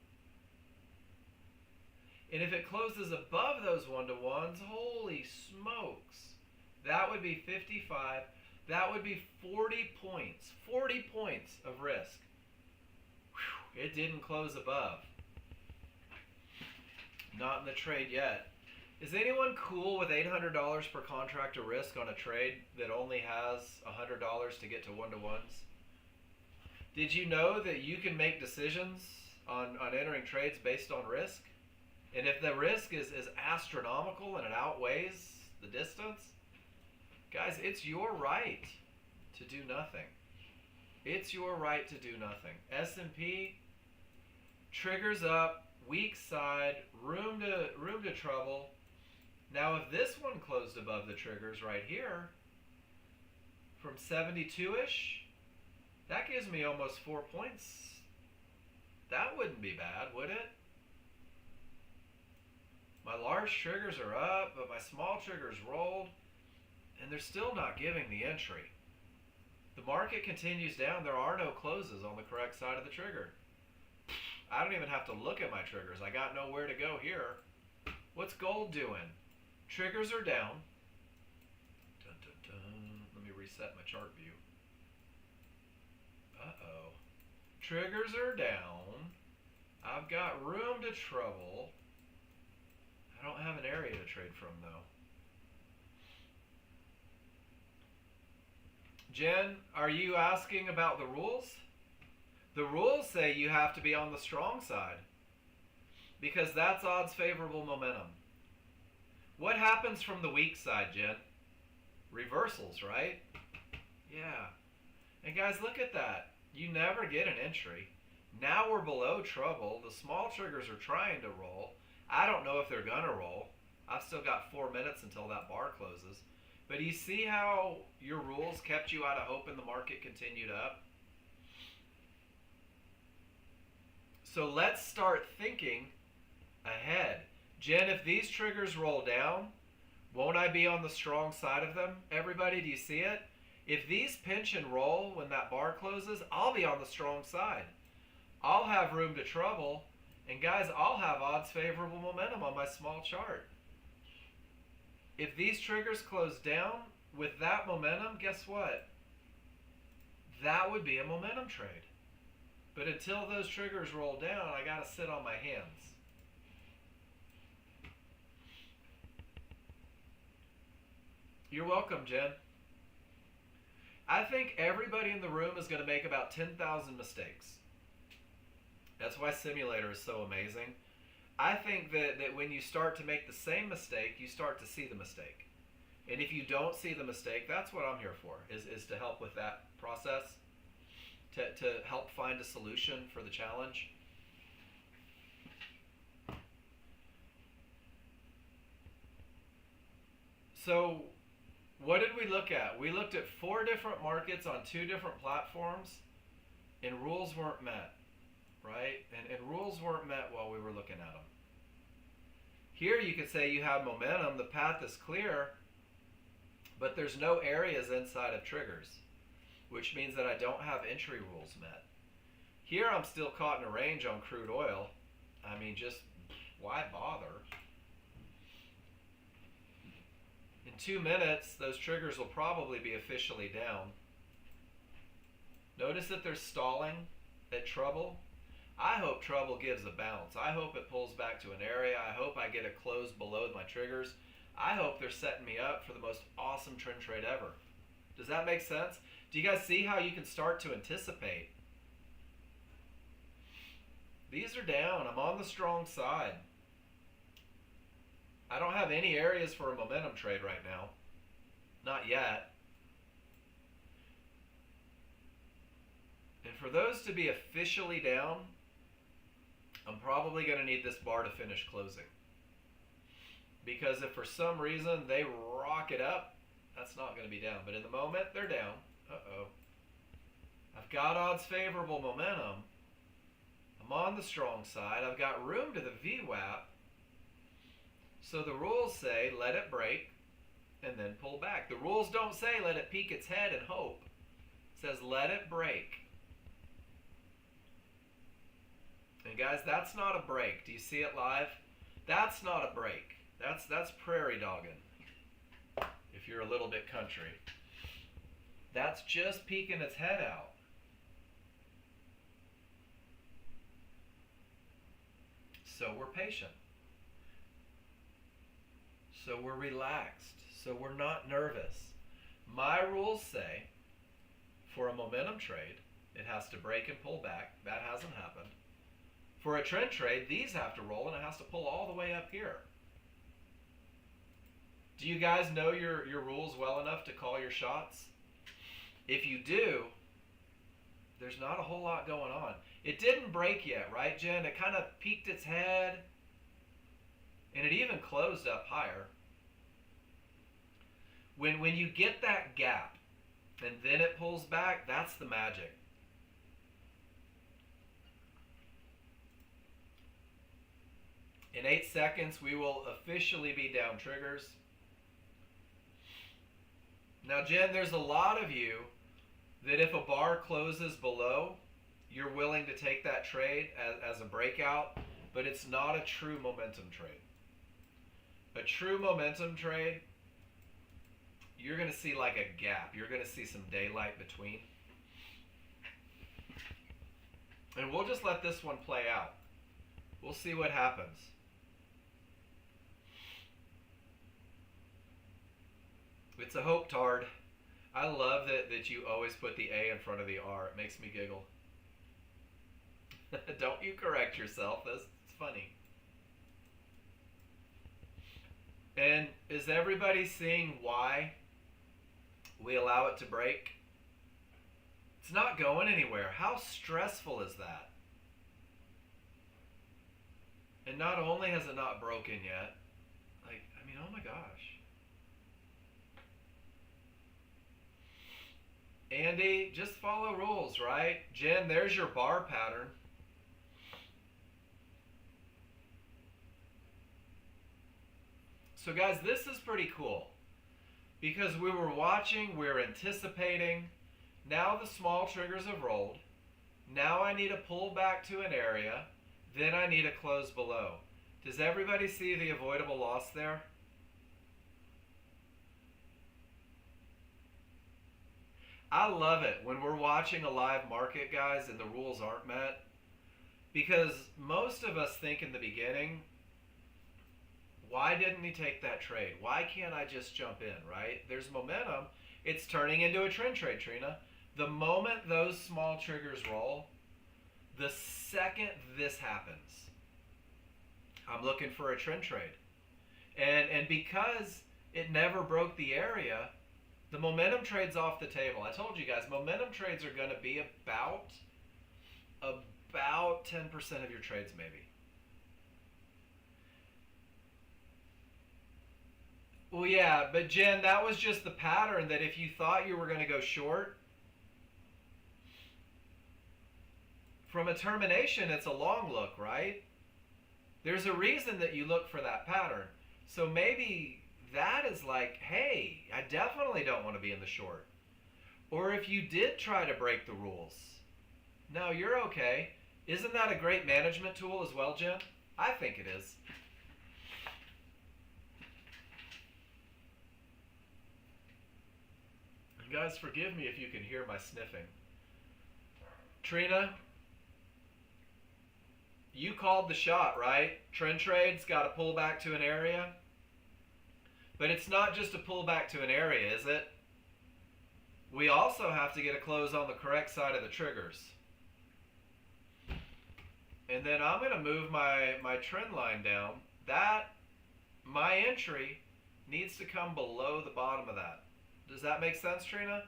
A: And if it closes above those one-to-ones, holy smokes, that would be 55. That would be 40 points. 40 points of risk. Whew, it didn't close above. Not in the trade yet. Is anyone cool with $800 per contract of risk on a trade that only has $100 to get to one-to-ones? Did you know that you can make decisions on entering trades based on risk? And if the risk is astronomical and it outweighs the distance, guys, it's your right to do nothing. It's your right to do nothing. S&P, triggers up, weak side, room to trouble. Now if this one closed above the triggers right here, from 72-ish, that gives me almost 4 points. That wouldn't be bad, would it? My large triggers are up, but my small triggers rolled, and they're still not giving the entry. The market continues down. There are no closes on the correct side of the trigger. I don't even have to look at my triggers. I got nowhere to go here. What's gold doing? Triggers are down. Dun, dun, dun. Let me reset my chart view. Uh-oh. Triggers are down. I've got room to trouble. I don't have an area to trade from, though. Jen, are you asking about the rules? The rules say you have to be on the strong side because that's odds favorable momentum. What happens from the weak side, Jen? Reversals, right? Yeah. And guys, look at that. You never get an entry. Now we're below trouble. The small triggers are trying to roll. I don't know if they're going to roll. I've still got 4 minutes until that bar closes. But do you see how your rules kept you out of hope and the market continued up? So let's start thinking ahead. Jen, if these triggers roll down, won't I be on the strong side of them? Everybody, do you see it? If these pinch and roll when that bar closes, I'll be on the strong side. I'll have room to trouble. And guys, I'll have odds favorable momentum on my small chart. If these triggers close down with that momentum, guess what? That would be a momentum trade. But until those triggers roll down, I got to sit on my hands. You're welcome, Jen. I think everybody in the room is going to make about 10,000 mistakes. That's why Simulator is so amazing. I think that when you start to make the same mistake, you start to see the mistake. And if you don't see the mistake, that's what I'm here for, is to help with that process, to help find a solution for the challenge. So what did we look at? We looked at 4 different markets on 2 different platforms, and rules weren't met. Right? And rules weren't met while we were looking at them. Here you could say you have momentum, the path is clear, but there's no areas inside of triggers, which means that I don't have entry rules met. Here I'm still caught in a range on crude oil. I mean, just why bother? In 2 minutes, those triggers will probably be officially down. Notice that they're stalling at trouble. I hope trouble gives a bounce. I hope it pulls back to an area. I hope I get a close below my triggers. I hope they're setting me up for the most awesome trend trade ever. Does that make sense? Do you guys see how you can start to anticipate? These are down. I'm on the strong side. I don't have any areas for a momentum trade right now. Not yet. And for those to be officially down, I'm probably going to need this bar to finish closing. Because if for some reason they rock it up, that's not going to be down. But in the moment, they're down. Uh-oh. I've got odds favorable momentum. I'm on the strong side. I've got room to the VWAP. So the rules say let it break and then pull back. The rules don't say let it peek its head and hope. It says let it break. And guys, that's not a break. Do you see it live? That's not a break. That's prairie dogging. If you're a little bit country. That's just peeking its head out. So we're patient. So we're relaxed. So we're not nervous. My rules say for a momentum trade, it has to break and pull back. That hasn't happened. For a trend trade, these have to roll and it has to pull all the way up here. Do you guys know your rules well enough to call your shots? If you do, there's not a whole lot going on. It didn't break yet, right, Jen? It kind of peeked its head, and it even closed up higher. When you get that gap, and then it pulls back, that's the magic. In 8 seconds, we will officially be down triggers. Now, Jen, there's a lot of you that if a bar closes below, you're willing to take that trade as a breakout, but it's not a true momentum trade. A true momentum trade, you're going to see like a gap. You're going to see some daylight between. And we'll just let this one play out. We'll see what happens. It's a hope tard. I love that you always put the A in front of the R. It makes me giggle. Don't you correct yourself. That's funny. And is everybody seeing why we allow it to break? It's not going anywhere. How stressful is that? And not only has it not broken yet, oh my gosh. Andy, just follow rules, right? Jen, there's your bar pattern. So guys, this is pretty cool because we were watching, we were anticipating. Now the small triggers have rolled. Now I need to pull back to an area. Then I need to close below. Does everybody see the avoidable loss there? I love it when we're watching a live market, guys, and the rules aren't met. Because most of us think in the beginning, why didn't he take that trade? Why can't I just jump in, right? There's momentum. It's turning into a trend trade, Trina. The moment those small triggers roll, the second this happens, I'm looking for a trend trade. And because it never broke the area, the momentum trade's off the table. I told you guys, momentum trades are going to be about 10% of your trades maybe. Well, yeah, but Jen, that was just the pattern that if you thought you were going to go short, from a termination, it's a long look, right? There's a reason that you look for that pattern. So maybe that is like, hey, I definitely don't want to be in the short. Or if you did try to break the rules, no, you're okay. Isn't that a great management tool as well, Jen? I think it is. Guys, forgive me if you can hear my sniffing. Trina, you called the shot, right? Trend trade's got to pull back to an area. But it's not just a pull back to an area, is it? We also have to get a close on the correct side of the triggers. And then I'm going to move my trend line down. My entry needs to come below the bottom of that. Does that make sense, Trina?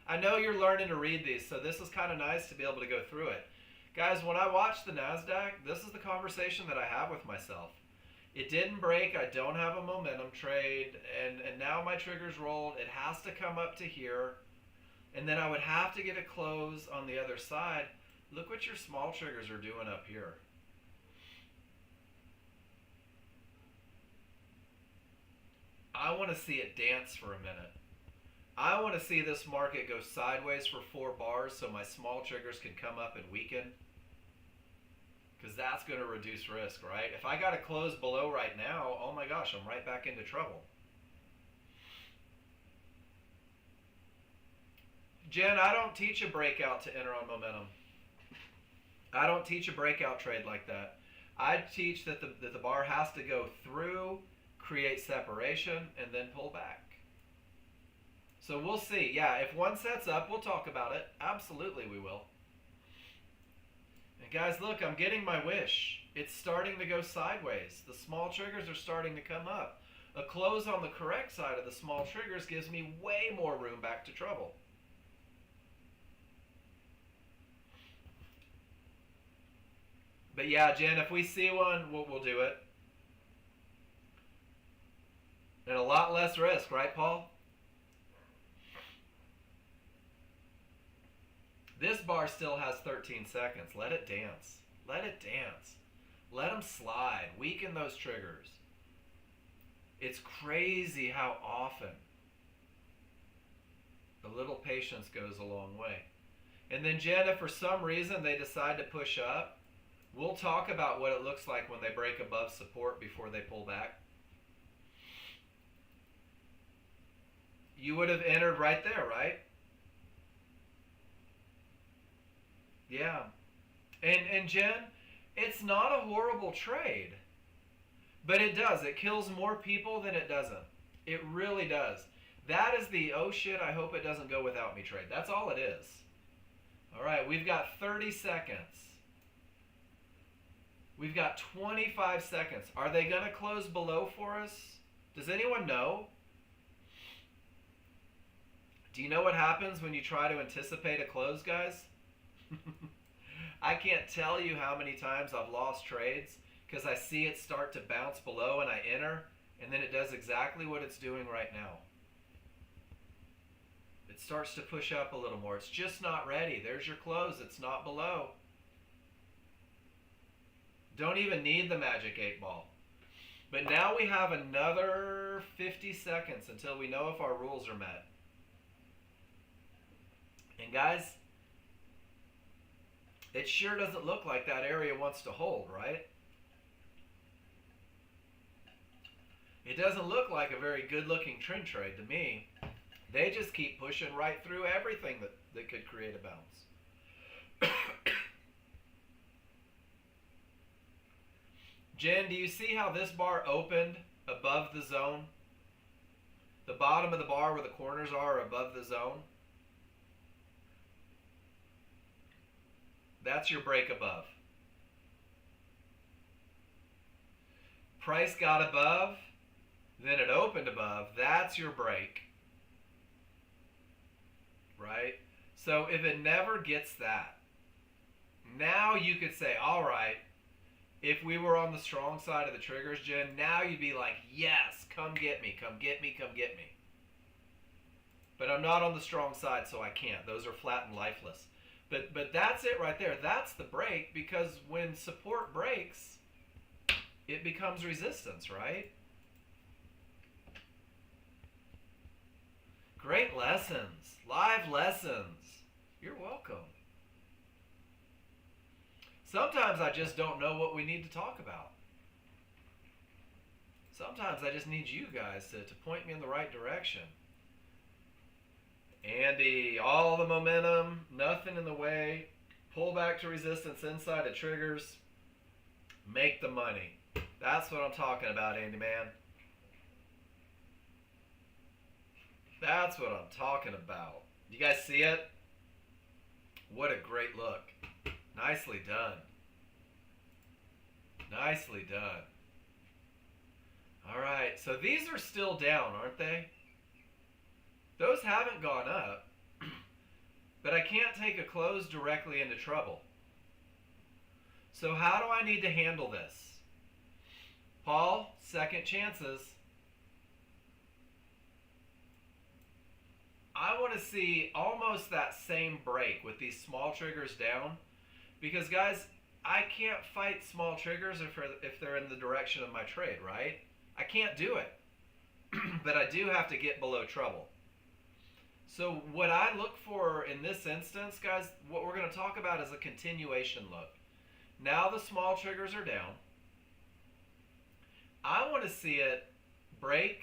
A: I know you're learning to read these, so this is kind of nice to be able to go through it. Guys, when I watch the NASDAQ, this is the conversation that I have with myself. It didn't break. I don't have a momentum trade, and now my trigger's rolled. It has to come up to here, and then I would have to get a close on the other side. Look what your small triggers are doing up here. I want to see it dance for a minute. I want to see this market go sideways for 4 bars so my small triggers can come up and weaken. Because that's going to reduce risk, right? If I got to close below right now, oh my gosh, I'm right back into trouble. Jen, I don't teach a breakout to enter on momentum. I don't teach a breakout trade like that. I teach that the bar has to go through, create separation, and then pull back. So we'll see. Yeah, if one sets up, we'll talk about it. Absolutely we will. And guys, look, I'm getting my wish. It's starting to go sideways. The small triggers are starting to come up. A close on the correct side of the small triggers gives me way more room back to trouble. But yeah, Jen, if we see one, we'll do it. And a lot less risk, right, Paul? This bar still has 13 seconds. Let it dance. Let it dance. Let them slide. Weaken those triggers. It's crazy how often a little patience goes a long way. And then, Jen, if for some reason they decide to push up, we'll talk about what it looks like when they break above support before they pull back. You would have entered right there, right? Yeah. And Jen, it's not a horrible trade. But it does. It kills more people than it doesn't. It really does. That is the, oh shit, I hope it doesn't go without me trade. That's all it is. All right, we've got 30 seconds. We've got 25 seconds. Are they going to close below for us? Does anyone know? Do you know what happens when you try to anticipate a close, guys? I can't tell you how many times I've lost trades because I see it start to bounce below and I enter, and then it does exactly what it's doing right now. It starts to push up a little more. It's just not ready. There's your close. It's not below. Don't even need the magic 8 ball. But now we have another 50 seconds until we know if our rules are met. And guys, it sure doesn't look like that area wants to hold, right? It doesn't look like a very good-looking trend trade to me. They just keep pushing right through everything that could create a bounce. Jen, do you see how this bar opened above the zone? The bottom of the bar where the corners are above the zone. That's your break above. Price got above, then it opened above. That's your break. Right? So if it never gets that, now you could say, all right, if we were on the strong side of the triggers, Jen, now you'd be like, yes, come get me, come get me, come get me. But I'm not on the strong side, so I can't. Those are flat and lifeless. But that's it right there. That's the break, because when support breaks, it becomes resistance, right? Great lessons. Live lessons. You're welcome. Sometimes I just don't know what we need to talk about. Sometimes I just need you guys to point me in the right direction. Andy, all the momentum, nothing in the way. Pull back to resistance inside of triggers. Make the money. That's what I'm talking about, Andy, man. That's what I'm talking about. You guys see it? What a great look. Nicely done. Nicely done. All right, so these are still down, aren't they? Those haven't gone up, but I can't take a close directly into trouble. So how do I need to handle this? Paul, second chances. I want to see almost that same break with these small triggers down, because guys, I can't fight small triggers if they're in the direction of my trade, right? I can't do it. But I do have to get below trouble. So what I look for in this instance, guys, what we're going to talk about is a continuation look. Now the small triggers are down. I want to see it break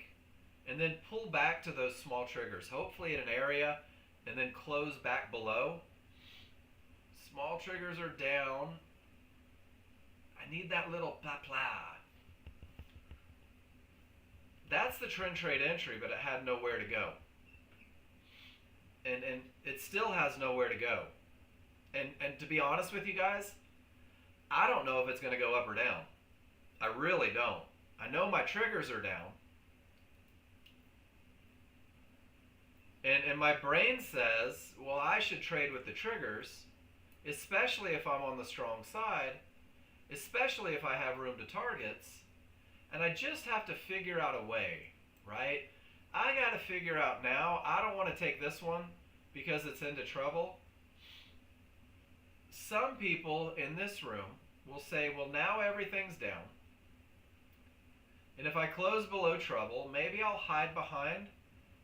A: and then pull back to those small triggers, hopefully in an area, and then close back below. Small triggers are down. I need that little blah. That's the trend trade entry, but it had nowhere to go. And it still has nowhere to go. And to be honest with you guys, I don't know if it's going to go up or down. I really don't. I know my triggers are down. And my brain says, well, I should trade with the triggers, especially if I'm on the strong side, especially if I have room to targets. And I just have to figure out a way, right? I got to figure out now, I don't want to take this one because it's into trouble. Some people in this room will say, well, now everything's down. And if I close below trouble, maybe I'll hide behind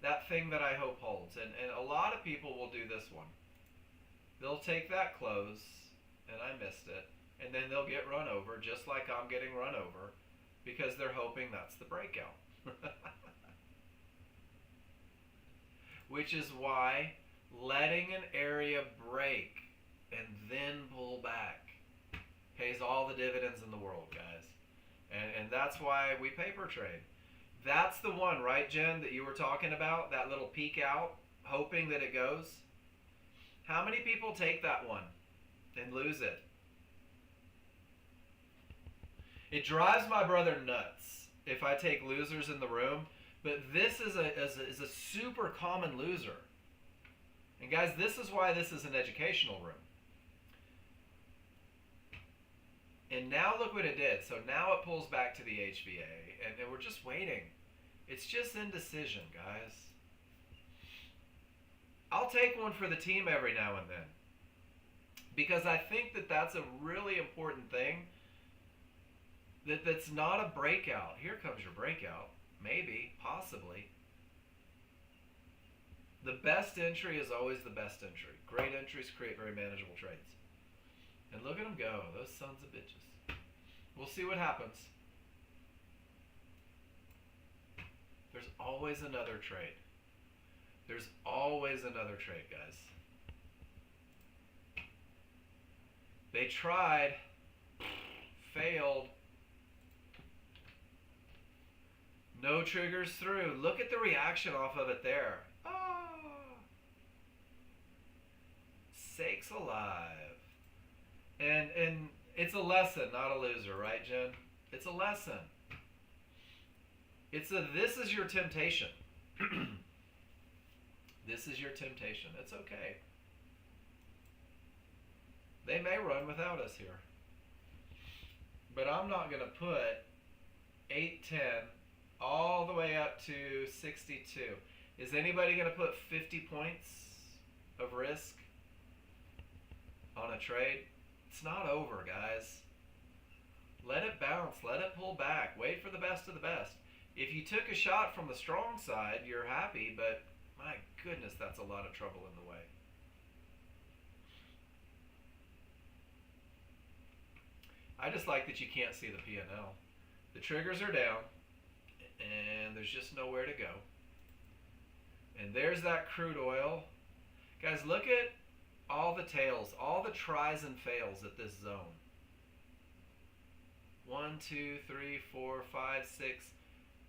A: that thing that I hope holds. And a lot of people will do this one. They'll take that close, and I missed it, and then they'll get run over just like I'm getting run over because they're hoping that's the breakout. Which is why letting an area break and then pull back pays all the dividends in the world, guys. And that's why we paper trade. That's the one, right, Jen, that you were talking about? That little peek out, hoping that it goes? How many people take that one and lose it? It drives my brother nuts if I take losers in the room, but this is a super common loser. And guys, this is why this is an educational room. And now look what it did. So now it pulls back to the HVA, and we're just waiting. It's just indecision, guys. I'll take one for the team every now and then, because I think that that's a really important thing. That's not a breakout. Here comes your breakout. Maybe, possibly. The best entry is always the best entry. Great entries create very manageable trades. And look at them go, those sons of bitches. We'll see what happens. There's always another trade. There's always another trade, guys. They tried, failed. No triggers through. Look at the reaction off of it there. Ah, sakes alive. And it's a lesson, not a loser, right, Jen? It's a lesson. This is your temptation. This is your temptation. It's okay. They may run without us here. But I'm not going to put 810 all the way up to 62. Is anybody going to put 50 points of risk on a trade? It's not over, guys. Let it bounce. Let it pull back. Wait for the best of the best. If you took a shot from the strong side, you're happy, but my goodness, that's a lot of trouble in the way. I just like that you can't see the P&L. The triggers are down, and there's just nowhere to go. And there's that crude oil. Guys, look at all the tails, all the tries and fails at this zone. 1, 2, 3, 4, 5, 6.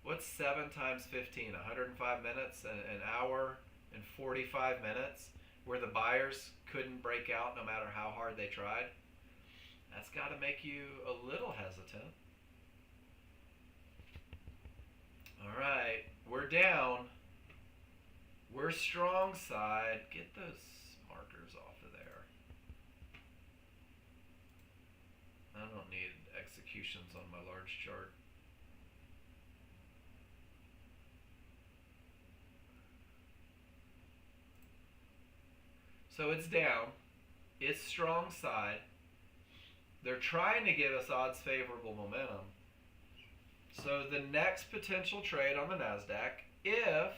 A: What's 7 times 15? 105 minutes, an hour and 45 minutes, where the buyers couldn't break out no matter how hard they tried. That's got to make you a little hesitant. All right, we're down. We're strong side. Get those markers off of there. I don't need executions on my large chart. So it's down. It's strong side. They're trying to give us odds favorable momentum. So the next potential trade on the NASDAQ, if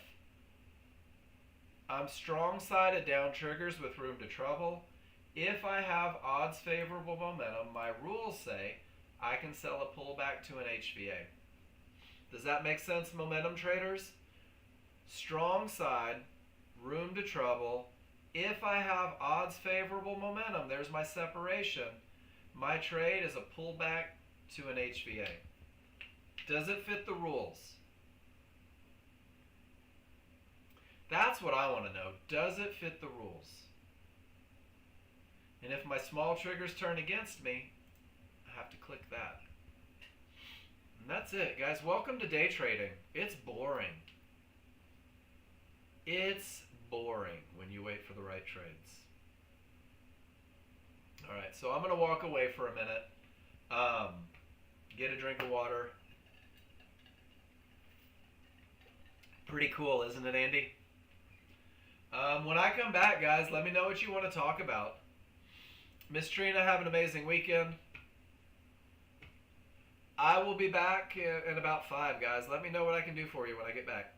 A: I'm strong sided down triggers with room to trouble, if I have odds favorable momentum, my rules say I can sell a pullback to an HVA. Does that make sense, momentum traders? Strong side, room to trouble. If I have odds favorable momentum, there's my separation. My trade is a pullback to an HVA. Does it fit the rules? That's what I want to know. Does it fit the rules? And if my small triggers turn against me, I have to click that. And that's it, guys. Welcome to day trading. It's boring. It's boring when you wait for the right trades. All right, so I'm going to walk away for a minute, get a drink of water. Pretty cool, isn't it, Andy? When I come back, guys, let me know what you want to talk about. Miss Trina, have an amazing weekend. I will be back in about 5, guys. Let me know what I can do for you when I get back.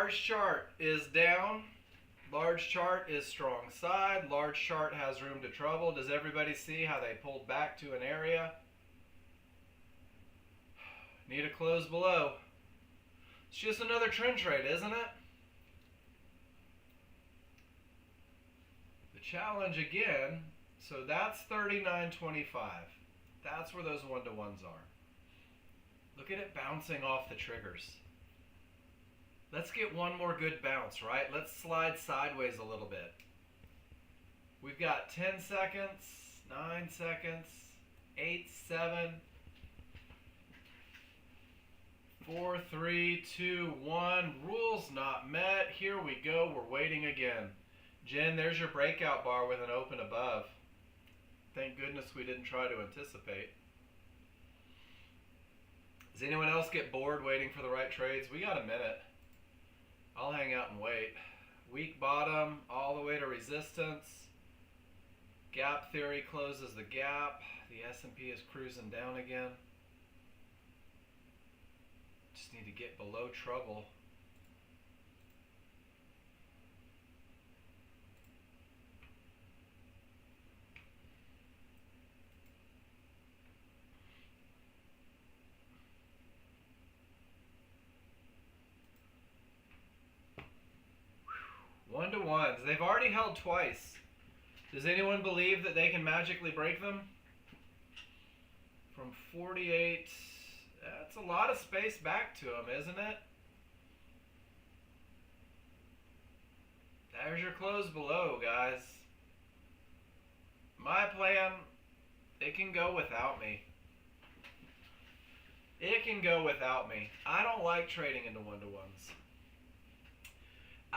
A: large chart is down. Large chart is strong side. Large chart has room to trouble. Does everybody see how they pulled back to an area? Need a close below. It's just another trend trade, isn't it? The challenge again, so that's 39.25. That's where those one-to-ones are. Look at it bouncing off the triggers. Let's get one more good bounce, right? Let's slide sideways a little bit. We've got 10 seconds, 9 seconds, 8, 7, 4, 3, 2, 1. Rules not met. Here we go. We're waiting again. Jen, there's your breakout bar with an open above. Thank goodness we didn't try to anticipate. Does anyone else get bored waiting for the right trades? We got a minute. I'll hang out and wait. Weak bottom all the way to resistance. Gap theory closes the gap. The S&P is cruising down again. Just need to get below trouble. One-to-ones. They've already held twice. Does anyone believe that they can magically break them? From 48, that's a lot of space back to them, isn't it? There's your close below, guys. My plan, it can go without me. It can go without me. I don't like trading into one-to-ones.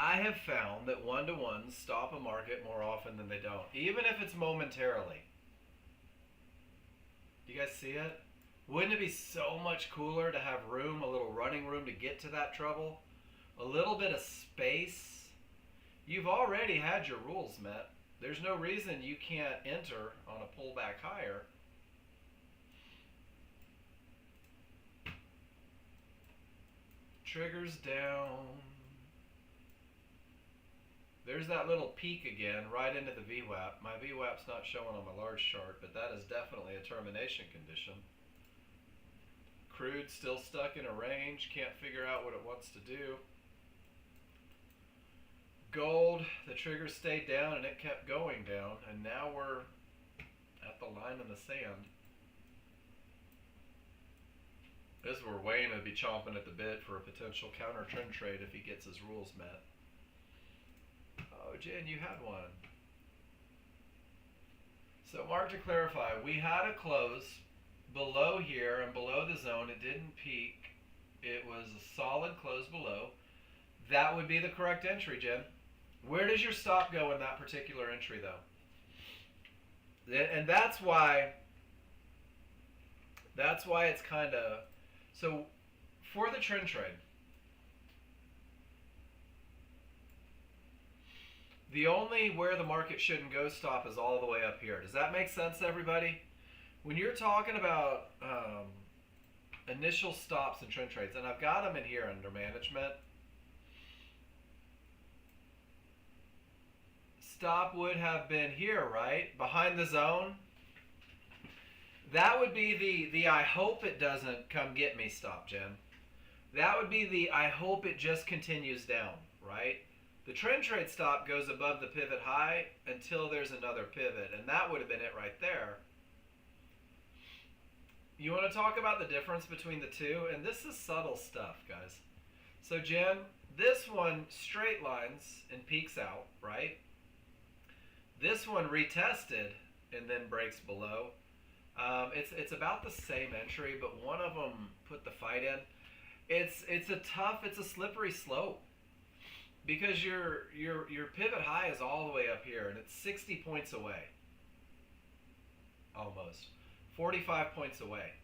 A: I have found that one-to-ones stop a market more often than they don't, even if it's momentarily. Do you guys see it? Wouldn't it be so much cooler to have room, a little running room to get to that trouble? A little bit of space. You've already had your rules met. There's no reason you can't enter on a pullback higher. Triggers down. There's that little peak again, right into the VWAP. My VWAP's not showing on my large chart, but that is definitely a termination condition. Crude still stuck in a range, can't figure out what it wants to do. Gold, the trigger stayed down and it kept going down, and now we're at the line in the sand. This is where Wayne would be chomping at the bit for a potential counter trend trade if he gets his rules met. Oh, Jen, you had one. So, Mark, to clarify, we had a close below here and below the zone. It didn't peak. It was a solid close below. That would be the correct entry, Jen. Where does your stop go in that particular entry, though? And that's why it's kind of... So, for the trend trade, the only where the market shouldn't go stop is all the way up here. Does that make sense, everybody? When you're talking about initial stops and trend trades, and I've got them in here under management, stop would have been here, right? Behind the zone. That would be the I hope it doesn't come get me stop, Jen. That would be the I hope it just continues down, right? The trend trade stop goes above the pivot high until there's another pivot, and that would have been it right there. You want to talk about the difference between the two? And this is subtle stuff, guys. So, Jen, this one straight lines and peaks out, right? This one retested and then breaks below. It's about the same entry, but one of them put the fight in. It's a slippery slope. Because your pivot high is all the way up here, and it's 60 points away. Almost. 45 points away.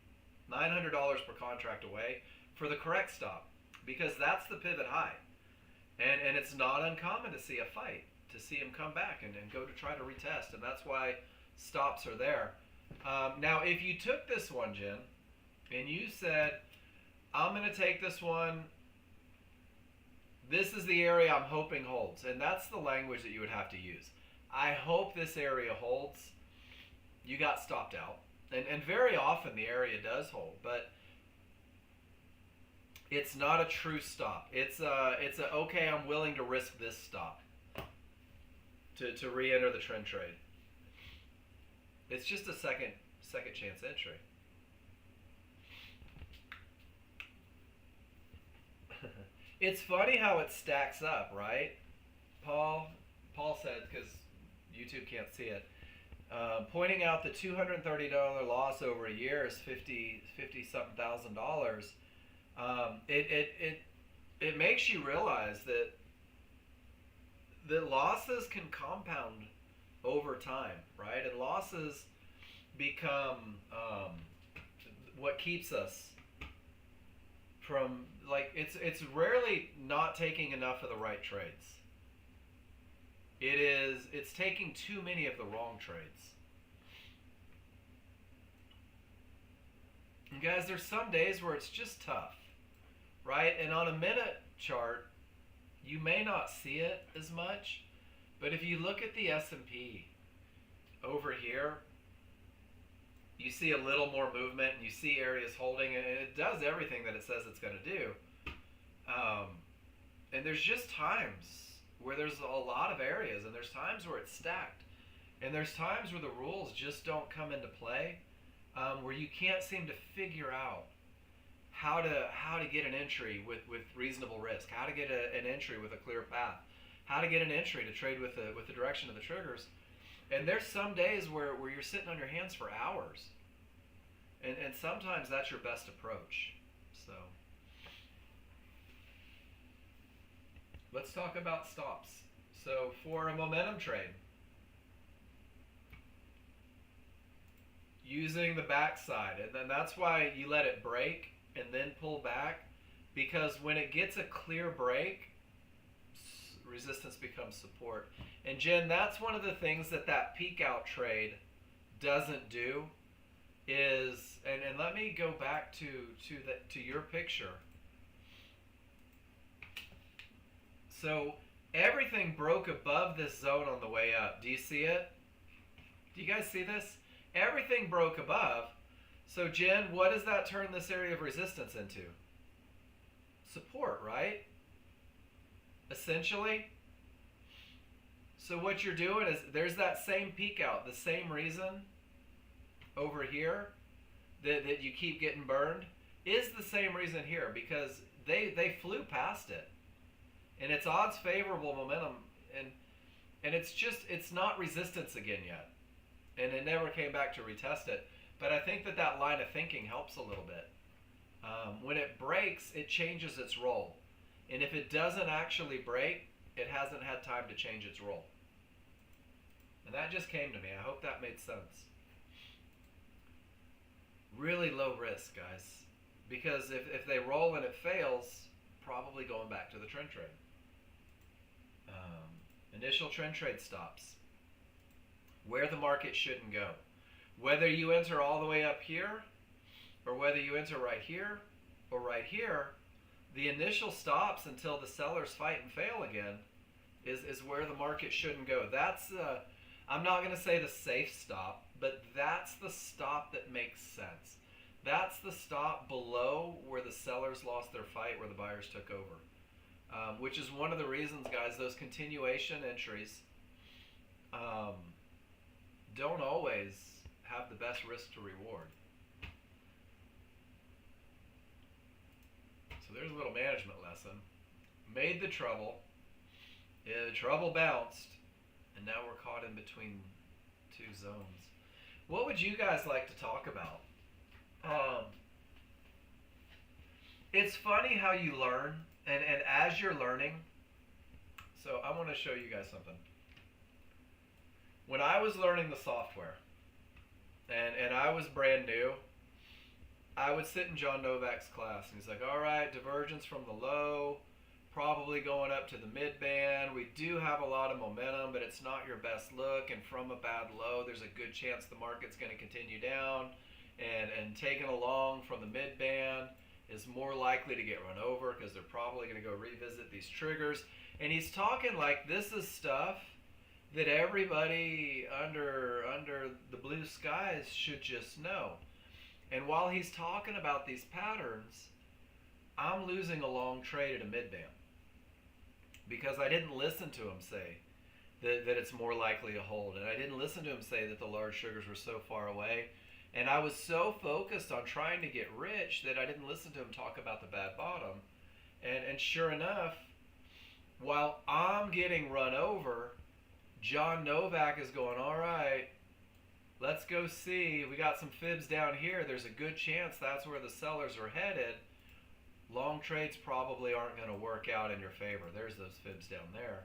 A: $900 per contract away for the correct stop. Because that's the pivot high. And it's not uncommon to see a fight. To see him come back and go to try to retest. And that's why stops are there. Now, if you took this one, Jen, and you said, I'm going to take this one This is the area I'm hoping holds. And that's the language that you would have to use. I hope this area holds. You got stopped out. And very often the area does hold, but it's not a true stop. It's a okay, I'm willing to risk this stop to re-enter the trend trade. It's just a second chance entry. It's funny how it stacks up, right? Paul said, because YouTube can't see it, pointing out the $230 loss over a year is 50 something thousand dollars. It makes you realize that losses can compound over time, right? And losses become what keeps us from, like, it's rarely not taking enough of the right trades. It's taking too many of the wrong trades. And guys, there's some days where it's just tough, right? And on a minute chart, you may not see it as much, but if you look at the S&P over here, you see a little more movement and you see areas holding, and it does everything that it says it's going to do. And there's just times where there's a lot of areas, and there's times where it's stacked, and there's times where the rules just don't come into play, where you can't seem to figure out how to get an entry with reasonable risk, how to get an entry with a clear path, how to get an entry to trade with the direction of the triggers. And there's some days where you're sitting on your hands for hours, and sometimes that's your best approach. So let's talk about stops. So for a momentum trade, using the backside, and then that's why you let it break and then pull back, because when it gets a clear break, resistance becomes support. And Jen, that's one of the things that peak out trade doesn't do is, and let me go back to your picture. So everything broke above this zone on the way up. Do you see it? Do you guys see this? Everything broke above. So Jen, what does that turn this area of resistance into? Support, right? Essentially. So what you're doing is, there's that same peak out, the same reason over here that you keep getting burned is the same reason here, because they flew past it. And it's odds favorable momentum, and it's not resistance again yet. And it never came back to retest it. But I think that line of thinking helps a little bit. When it breaks, it changes its role. And if it doesn't actually break, it hasn't had time to change its role. And that just came to me. I hope that made sense. Really low risk, guys. Because if they roll and it fails, probably going back to the trend trade. Initial trend trade stops. Where the market shouldn't go. Whether you enter all the way up here, or whether you enter right here, or right here, the initial stops until the sellers fight and fail again is where the market shouldn't go. That's, I'm not going to say the safe stop, but that's the stop that makes sense. That's the stop below where the sellers lost their fight, where the buyers took over. Which is one of the reasons, guys, those continuation entries don't always have the best risk to reward. So there's a little management lesson. Made the trouble. Yeah, the trouble bounced. And now we're caught in between two zones. What would you guys like to talk about? It's funny how you learn. And as you're learning, so I want to show you guys something. When I was learning the software, and I was brand new, I would sit in John Novak's class, and he's like, all right, divergence from the low, probably going up to the mid-band. We do have a lot of momentum, but it's not your best look, and from a bad low, there's a good chance the market's going to continue down, and taking along from the mid-band. is more likely to get run over because they're probably going to go revisit these triggers. And he's talking like this is stuff that everybody under the blue skies should just know. And while he's talking about these patterns, I'm losing a long trade at a mid-band because I didn't listen to him say that it's more likely to hold. And I didn't listen to him say that the large sugars were so far away. And I was so focused on trying to get rich that I didn't listen to him talk about the bad bottom. And sure enough, while I'm getting run over, John Novak is going, all right, let's go see. We got some fibs down here. There's a good chance that's where the sellers are headed. Long trades probably aren't going to work out in your favor. There's those fibs down there.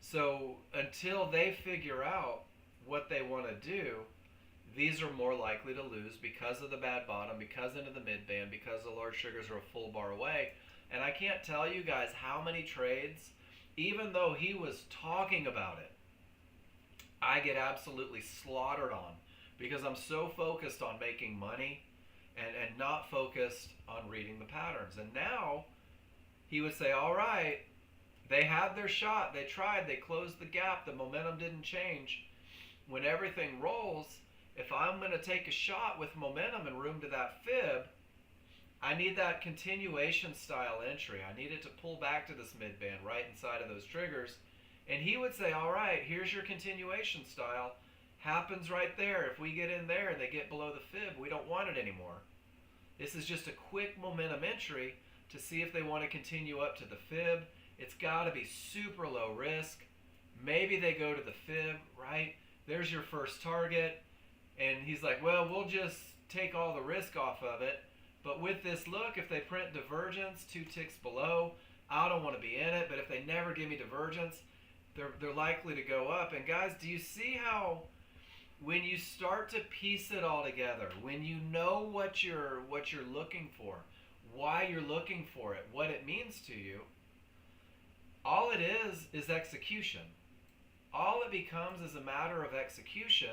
A: So until they figure out what they want to do, these are more likely to lose because of the bad bottom, because into the mid-band, because the large sugars are a full bar away. And I can't tell you guys how many trades, even though he was talking about it, I get absolutely slaughtered on because I'm so focused on making money and not focused on reading the patterns. And now he would say, all right, they had their shot. They tried. They closed the gap. The momentum didn't change. When everything rolls, if I'm going to take a shot with momentum and room to that fib, I need that continuation style entry. I need it to pull back to this mid-band right inside of those triggers. And he would say, all right, here's your continuation style. Happens right there. If we get in there and they get below the fib, we don't want it anymore. This is just a quick momentum entry to see if they want to continue up to the fib. It's got to be super low risk. Maybe they go to the fib, right? There's your first target. And he's like, well, we'll just take all the risk off of it. But with this look, if they print divergence 2 ticks below, I don't want to be in it. But if they never give me divergence, they're likely to go up. And guys, do you see how when you start to piece it all together, when you know what you're looking for, why you're looking for it, what it means to you, all it is execution. All it becomes is a matter of execution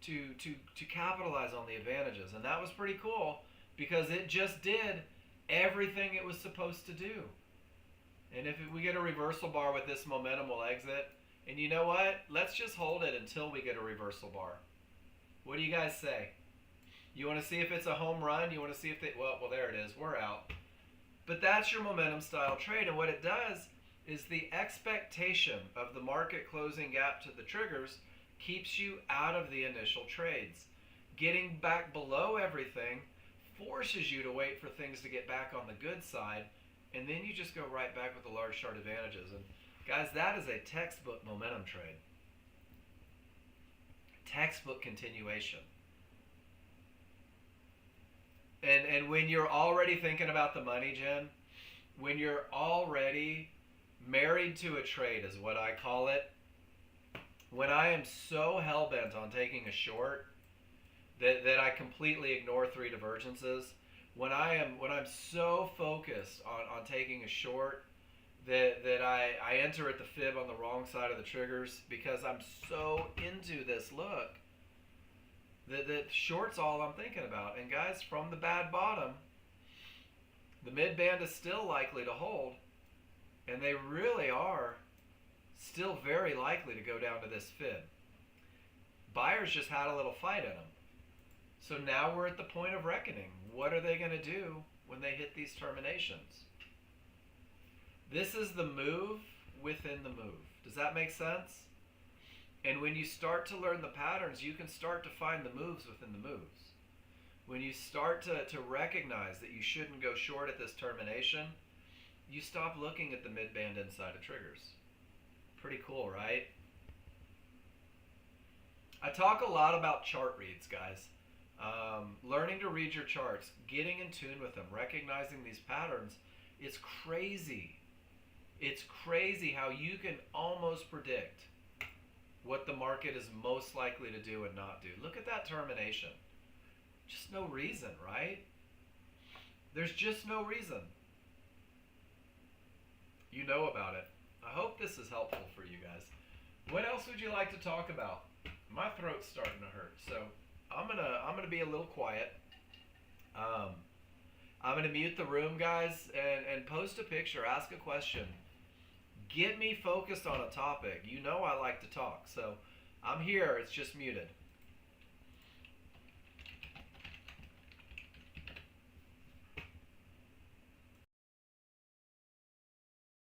A: to capitalize on the advantages. And that was pretty cool because it just did everything it was supposed to do. And if we get a reversal bar with this momentum, we'll exit. And you know what? Let's just hold it until we get a reversal bar. What do you guys say? You want to see if it's a home run? You want to see if they... Well, there it is. We're out. But that's your momentum style trade. And what it does is the expectation of the market closing gap to the triggers keeps you out of the initial trades. Getting back below everything forces you to wait for things to get back on the good side, and then you just go right back with the large chart advantages. And guys, that is a textbook momentum trade. Textbook continuation. And when you're already thinking about the money, Jen, when you're already married to a trade is what I call it, when I am so hell-bent on taking a short that I completely ignore 3 divergences, when I'm so focused on taking a short that I enter at the fib on the wrong side of the triggers because I'm so into this look that short's all I'm thinking about. And guys, from the bad bottom, the mid-band is still likely to hold, and they really are still very likely to go down to this fib. Buyers just had a little fight in them. So now we're at the point of reckoning. What are they going to do when they hit these terminations? This is the move within the move. Does that make sense? And when you start to learn the patterns, you can start to find the moves within the moves. When you start to recognize that you shouldn't go short at this termination, you stop looking at the mid-band inside of triggers. Pretty cool, right? I talk a lot about chart reads, guys. Learning to read your charts, getting in tune with them, recognizing these patterns. It's crazy. It's crazy how you can almost predict what the market is most likely to do and not do. Look at that termination. Just no reason, right? There's just no reason. You know about it. I hope this is helpful for you guys. What else would you like to talk about? My throat's starting to hurt, so I'm gonna be a little quiet. I'm going to mute the room, guys, and post a picture, ask a question. Get me focused on a topic. You know I like to talk, so I'm here. It's just muted.